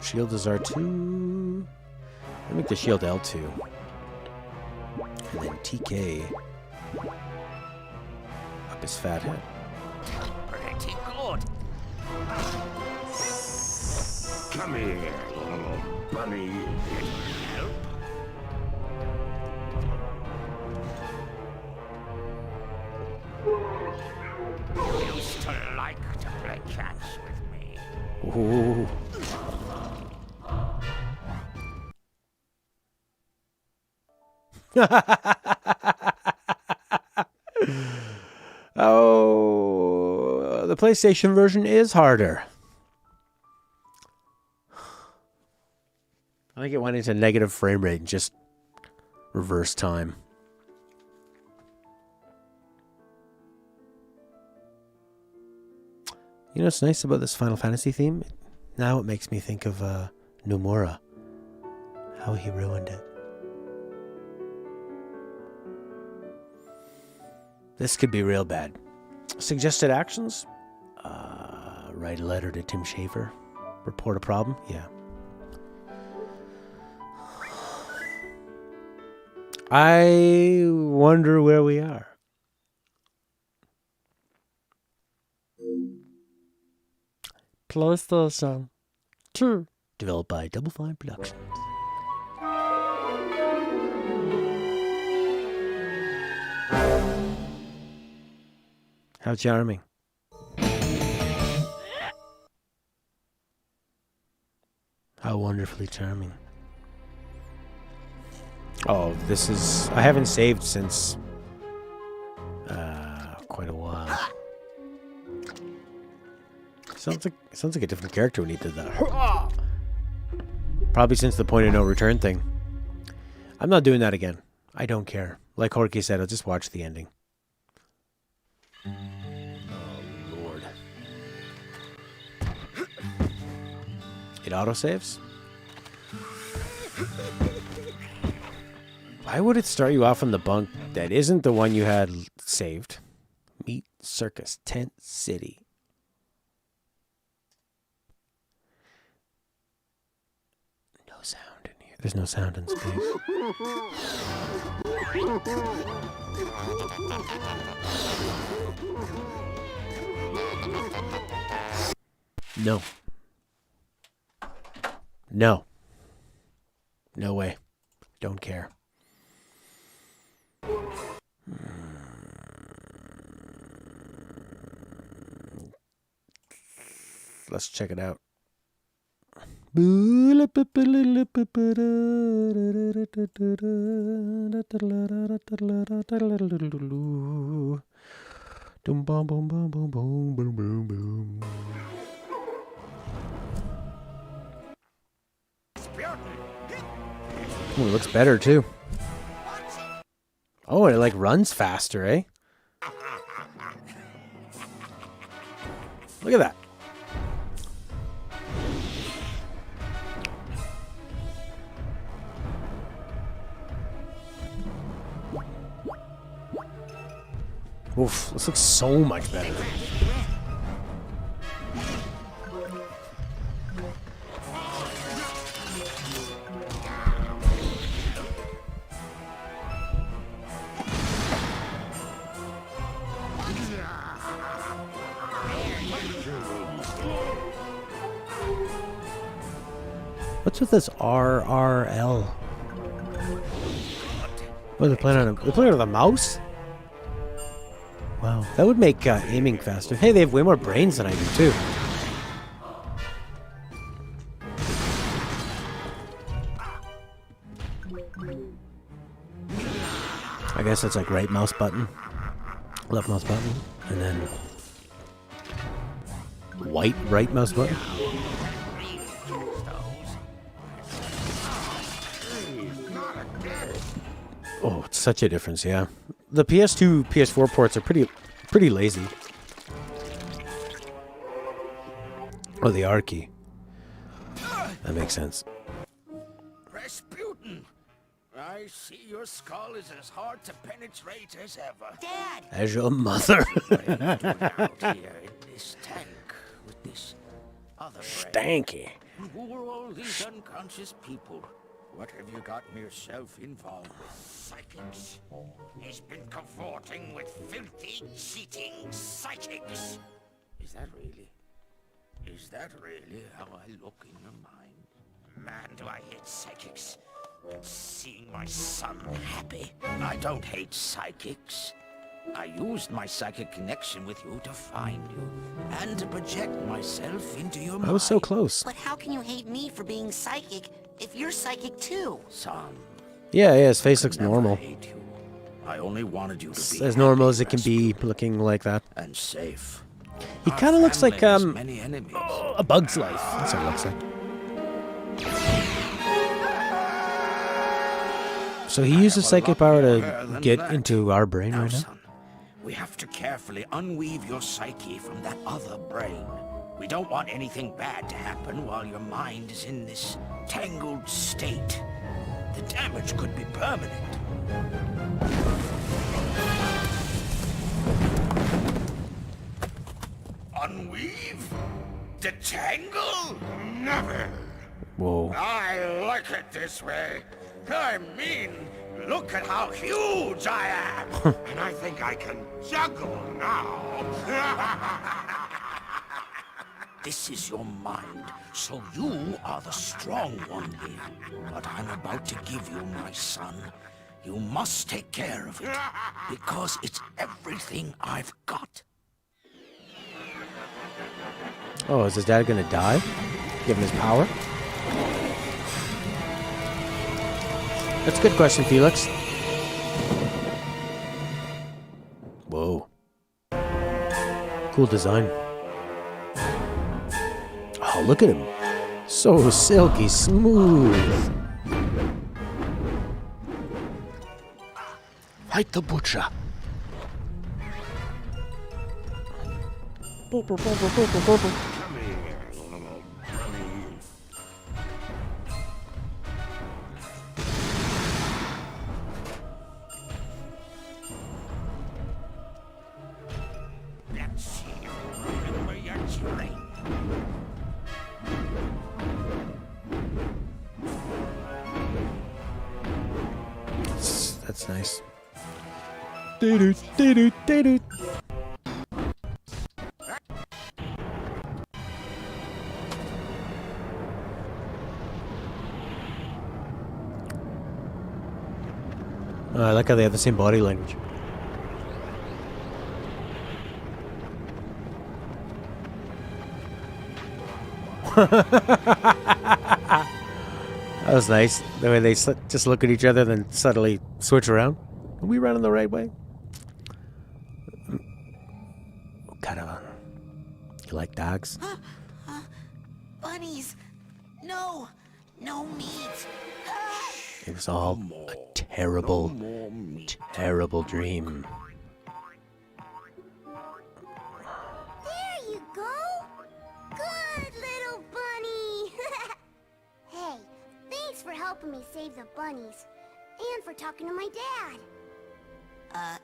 Shield is R2. I'll make the shield L2. And then TK. Up his fat head. Pretty good. Come here, little bunny. You used to like to play catch with me. Ooh. Oh, the PlayStation version is harder. I think it went into negative frame rate and just reverse time. You know what's nice about this Final Fantasy theme? Now it makes me think of Nomura. How he ruined it. This could be real bad. Suggested actions? Write a letter to Tim Schafer. Report a problem? Yeah. I wonder where we are. PlayStation 2. Developed by Double Fine Productions. How charming. How wonderfully charming. Oh, this is... I haven't saved since... quite a while. Sounds like a different character when he did that. Probably since the point of no return thing. I'm not doing that again. I don't care. Like Jorge said, I'll just watch the ending. Oh, Lord. It autosaves? Why would it start you off on the bunk that isn't the one you had saved? Meat Circus Tent City. No sound in here. There's no sound in space. No. No. No way. Don't care. Let's check it out. Ooh, it looks better too. Oh, it like runs faster, eh? Look at that. Oof, this looks so much better. What's with this RRL? What are they playing on? They're playing with a mouse? Wow, that would make aiming faster. Hey, they have way more brains than I do too. I guess it's like right mouse button, left mouse button, and then white right mouse button. Oh, it's such a difference, yeah. The PS2, PS4 ports are pretty lazy. Oh, the R key. That makes sense. Rasputin, I see your skull is as hard to penetrate as ever. Dad! As your mother. What are you doing out here in this tank with this other brain? Stanky. Who are all these unconscious people? What have you gotten yourself involved with? Psychics. He's been cavorting with filthy, cheating psychics. Is that really how I look in your mind? Man, do I hate psychics. But seeing my son happy. I don't hate psychics. I used my psychic connection with you to find you and to project myself into your mind. I was so close. But how can you hate me for being psychic if you're psychic too? Son. Yeah, his face looks normal. Hate you. I only wanted you to be as normal as it can be, looking like that. And safe. He kind of looks like many enemies. A Bug's Life. That's what it looks like. So he uses psychic power to get into our brain right now? Son, we have to carefully unweave your psyche from that other brain. We don't want anything bad to happen while your mind is in this tangled state. The damage could be permanent. Unweave? Detangle? Never. Whoa. I like it this way. I mean, look at how huge I am. And I think I can juggle now. This is your mind, so you are the strong one here. But I'm about to give you my son. You must take care of it, because it's everything I've got. Oh, is his dad gonna die? Give him his power? That's a good question, Felix. Whoa. Cool design. Oh, look at him. So silky smooth. Fight the butcher. Let's see you remember your training. That's nice. Doo-doo, doo-doo, doo-doo. I like how they have the same body language. That was nice. The way they just look at each other, then subtly switch around. Are we running the right way? Kind of. You like dogs? Bunnies! No! No meat! It was all a terrible, terrible dream. There you go. Good little bunny. Hey, thanks for helping me save the bunnies. And for talking to my dad.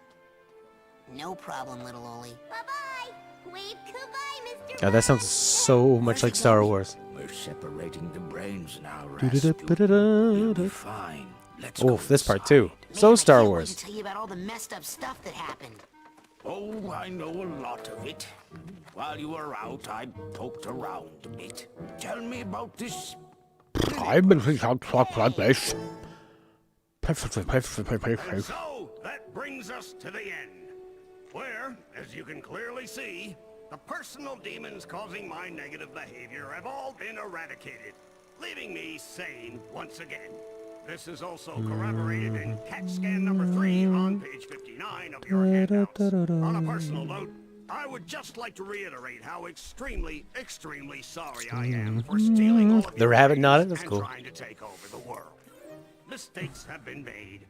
No problem, little Oli. Bye-bye. Wave goodbye, Mr. Oh, that sounds so much like Star Wars. We're separating the brains now, Do-do-do-ba-da-da-da. You'll be fine. Let's Oh, go this part inside. too. So Man, Star I can't Wars. wait to tell you about all the messed up stuff that happened. Oh, I know a lot of it. While you were out, I poked around a bit. Tell me about this. I've been thinking like this. So, that brings us to the end. Where, as you can clearly see, the personal demons causing my negative behavior have all been eradicated, leaving me sane once again. This is also corroborated in CAT scan number 3 on page 59 of your handouts. On a personal note, I would just like to reiterate how extremely, extremely sorry I am for stealing all of The your rabbit nodded. ideas That's and cool. trying to take over the world. Mistakes have been made,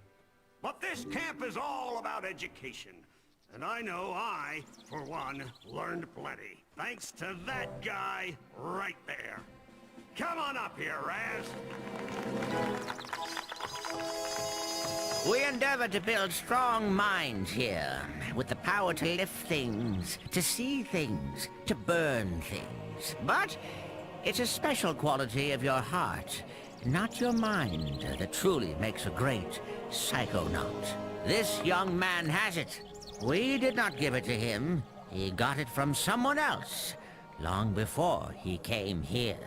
but this camp is all about education. And I know I, for one, learned plenty. Thanks to that guy right there. Come on up here, Raz. We endeavor to build strong minds here, with the power to lift things, to see things, to burn things. But it's a special quality of your heart, not your mind, that truly makes a great psychonaut. This young man has it. We did not give it to him. He got it from someone else, long before he came here.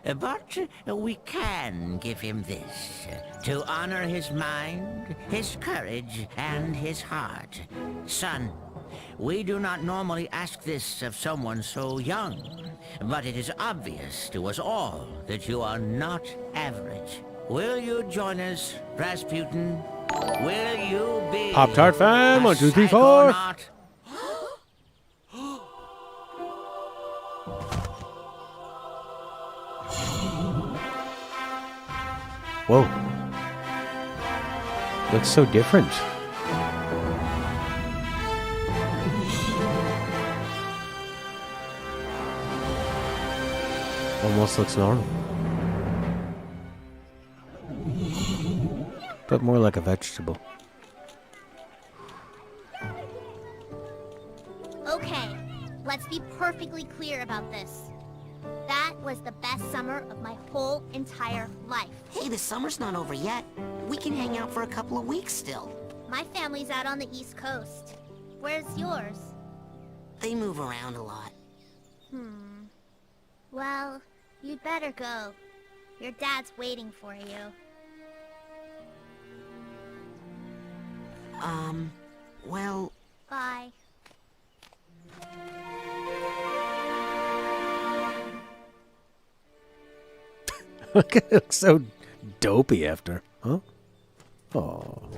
But we can give him this, to honor his mind, his courage, and his heart. Son, we do not normally ask this of someone so young, but it is obvious to us all that you are not average. Will you join us, Rasputin? Will you be Pop-Tart fan, a 1, 2, 3, 4. psychonaut? Whoa. Looks so different. Almost looks normal. But more like a vegetable. Okay, let's be perfectly clear about this. That was the best summer of my whole entire life. Hey, the summer's not over yet. We can hang out for a couple of weeks still. My family's out on the East Coast. Where's yours? They move around a lot. Well, you'd better go. Your dad's waiting for you. Well... Bye. It looks so dopey after, huh? Oh.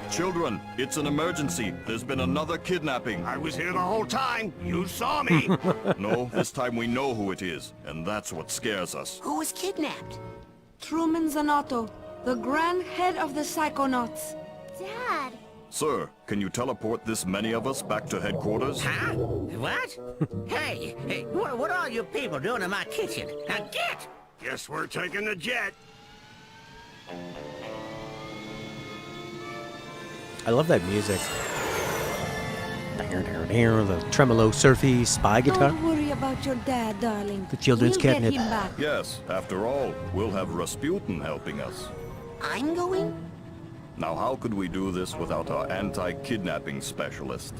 Children, it's an emergency. There's been another kidnapping. I was here the whole time. You saw me. No, this time we know who it is, and that's what scares us. Who was kidnapped? Truman Zanotto, the grand head of the Psychonauts. Dad! Sir, can you teleport this many of us back to headquarters? Huh? What? Hey, what are you people doing in my kitchen? Now get! Guess we're taking the jet. I love that music. The tremolo, surfy spy guitar. Don't worry about your dad, darling. The children's we'll catnip. Get him back. Yes, after all, we'll have Rasputin helping us. I'm going? Now how could we do this without our anti-kidnapping specialist?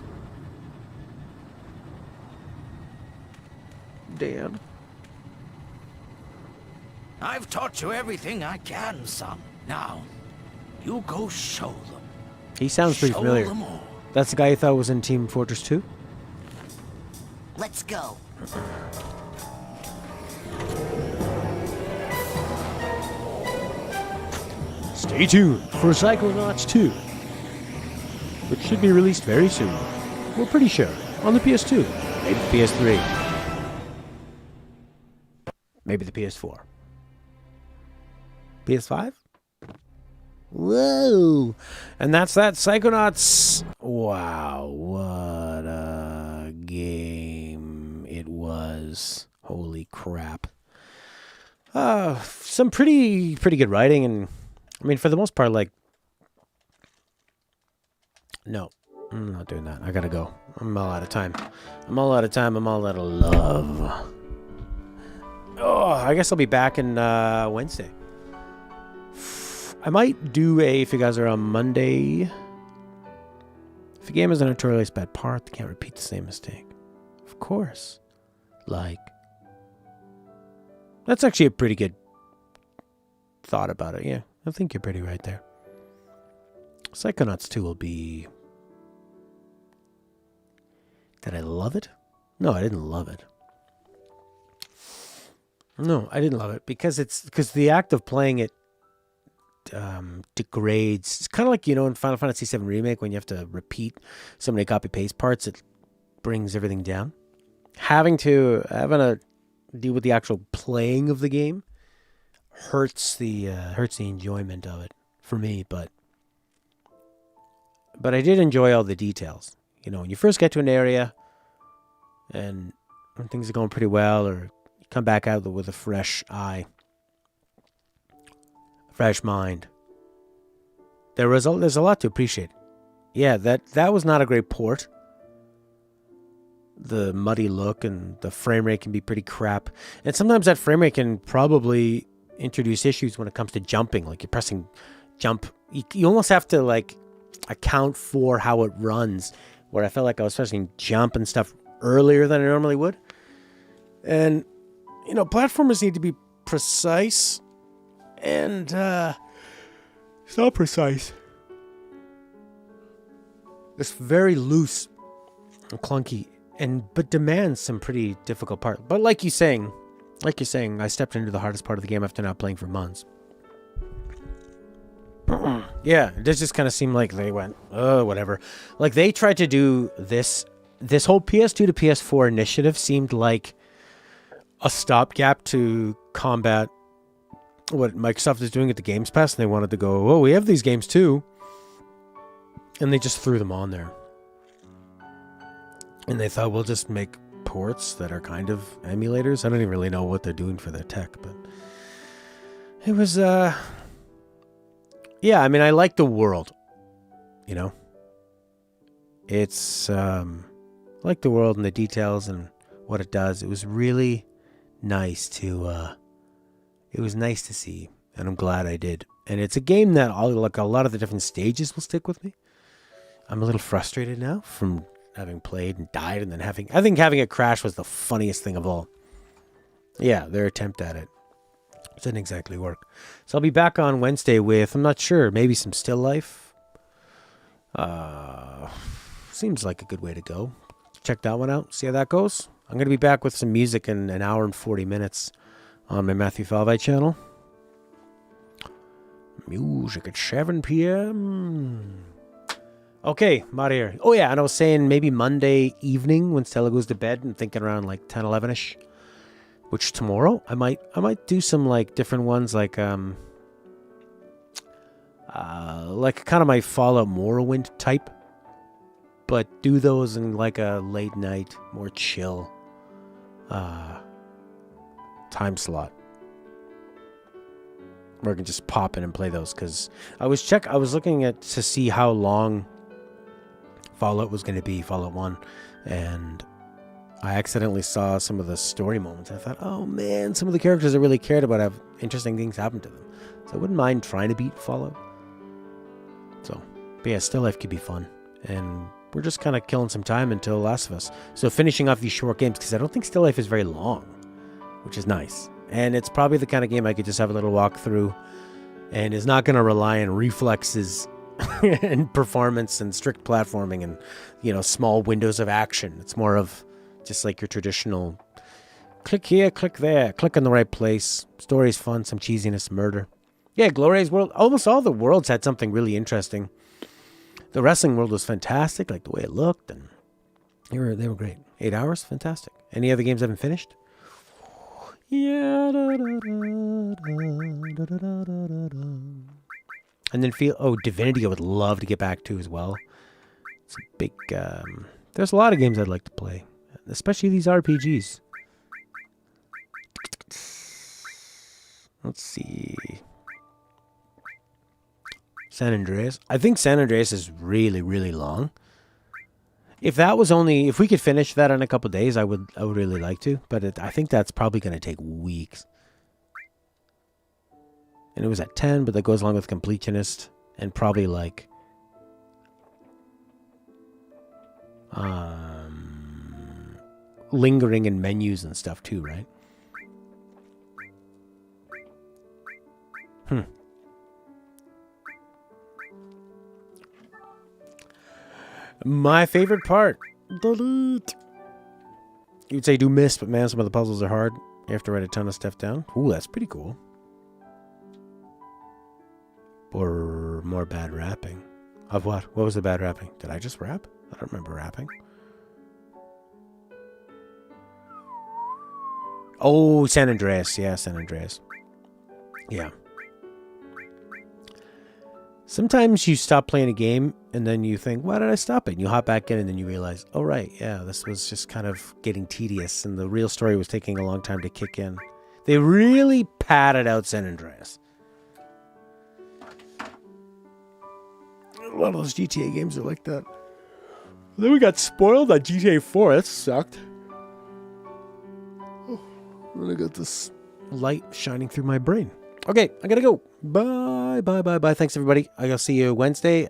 Dad. I've taught you everything I can, son. Now, you go show them. He sounds pretty Show familiar. them all. That's the guy you thought was in Team Fortress 2? Let's go. Stay tuned for Psychonauts 2, which should be released very soon. We're pretty sure. On the PS2, maybe the PS3, maybe the PS4. PS5? Whoa! And that's that, Psychonauts. Wow, what a game it was. Holy crap. Some pretty good writing, and I mean, for the most part, like, no, I'm not doing that. I gotta go. I'm all out of time. I'm all out of love. Oh, I guess I'll be back in Wednesday. I might do if you guys are on Monday. If a game is a notoriously bad part, they can't repeat the same mistake. Of course. Like, that's actually a pretty good thought about it, yeah. I think you're pretty right there. Psychonauts 2 will be... Did I love it? No, I didn't love it. No, I didn't love it because the act of playing it degrades. It's kind of like, in Final Fantasy VII Remake when you have to repeat so many copy-paste parts, it brings everything down. Having to deal with the actual playing of the game hurts the enjoyment of it for me, but I did enjoy all the details. When you first get to an area and when things are going pretty well, or you come back out with a fresh eye, fresh mind, there's a lot to appreciate. Yeah, that was not a great port. The muddy look and the frame rate can be pretty crap, and sometimes that frame rate can probably introduce issues when it comes to jumping. Like, you're pressing jump, you almost have to like account for how it runs, where I felt like I was pressing jump and stuff earlier than I normally would. And platformers need to be precise, and it's not precise. It's very loose and clunky, but demands some pretty difficult part. But like you're saying, I stepped into the hardest part of the game after not playing for months. Yeah, it just kind of seemed like they went, whatever. Like, they tried to do this whole PS2 to PS4 initiative seemed like a stopgap to combat what Microsoft is doing at the Games Pass, and they wanted to go, oh, we have these games too. And they just threw them on there. And they thought, we'll just make ports that are kind of emulators. I don't even really know what they're doing for their tech, but it was, yeah, I mean, I like the world, you know? It's, I like the world and the details and what it does. It was really nice to, it was nice to see, and I'm glad I did. And it's a game that, like, a lot of the different stages will stick with me. I'm a little frustrated now from having played and died and then I think having it crash was the funniest thing of all. Yeah, their attempt at it didn't exactly work. So I'll be back on Wednesday with, I'm not sure, maybe some Still Life. Seems like a good way to go. Check that one out, see how that goes. I'm going to be back with some music in an hour and 40 minutes on my Matthew Falvey channel. Music at 7 p.m. Okay, I'm out of here. Oh yeah, and I was saying maybe Monday evening when Stella goes to bed, and thinking around like 10, 11ish. Which tomorrow I might do some like different ones, like kind of my Fallout Morrowind type, but do those in like a late night, more chill time slot, where I can just pop in and play those. Because I was looking to see how long Fallout was going to be, Fallout 1, and I accidentally saw some of the story moments. I thought, oh man, some of the characters I really cared about have interesting things happen to them. So I wouldn't mind trying to beat Fallout. So, but yeah, Still Life could be fun. And we're just kind of killing some time until Last of Us. So finishing off these short games, because I don't think Still Life is very long, which is nice. And it's probably the kind of game I could just have a little walk through, and is not going to rely on reflexes and performance and strict platforming and, you know, small windows of action. It's more of just like your traditional click here, click there, click in the right place. Story's fun, some cheesiness, murder. Yeah, Gloria's World. Almost all the worlds had something really interesting. The wrestling world was fantastic, like the way it looked, and they were great. 8 hours, fantastic. Any other games I haven't finished? Yeah. And then Divinity I would love to get back to as well. It's a big, there's a lot of games I'd like to play, especially these RPGs. Let's see. San Andreas. I think San Andreas is really, really long. If we could finish that in a couple days, I would really like to. But I think that's probably going to take weeks. And it was at 10, but that goes along with Completionist and probably like lingering in menus and stuff too, right? My favorite part. Delete. You'd say do miss, but man, some of the puzzles are hard. You have to write a ton of stuff down. Ooh, that's pretty cool. Or more bad rapping. Of what? What was the bad rapping? Did I just rap? I don't remember rapping. Oh, San Andreas. Yeah, San Andreas. Yeah. Sometimes you stop playing a game and then you think, why did I stop it? And you hop back in and then you realize, oh, right, yeah, this was just kind of getting tedious and the real story was taking a long time to kick in. They really padded out San Andreas. A lot of those GTA games are like that. Then we got spoiled on GTA 4. That sucked. Oh, then I got this light shining through my brain. Okay, I gotta go. Bye. Thanks, everybody. I gotta see you Wednesday.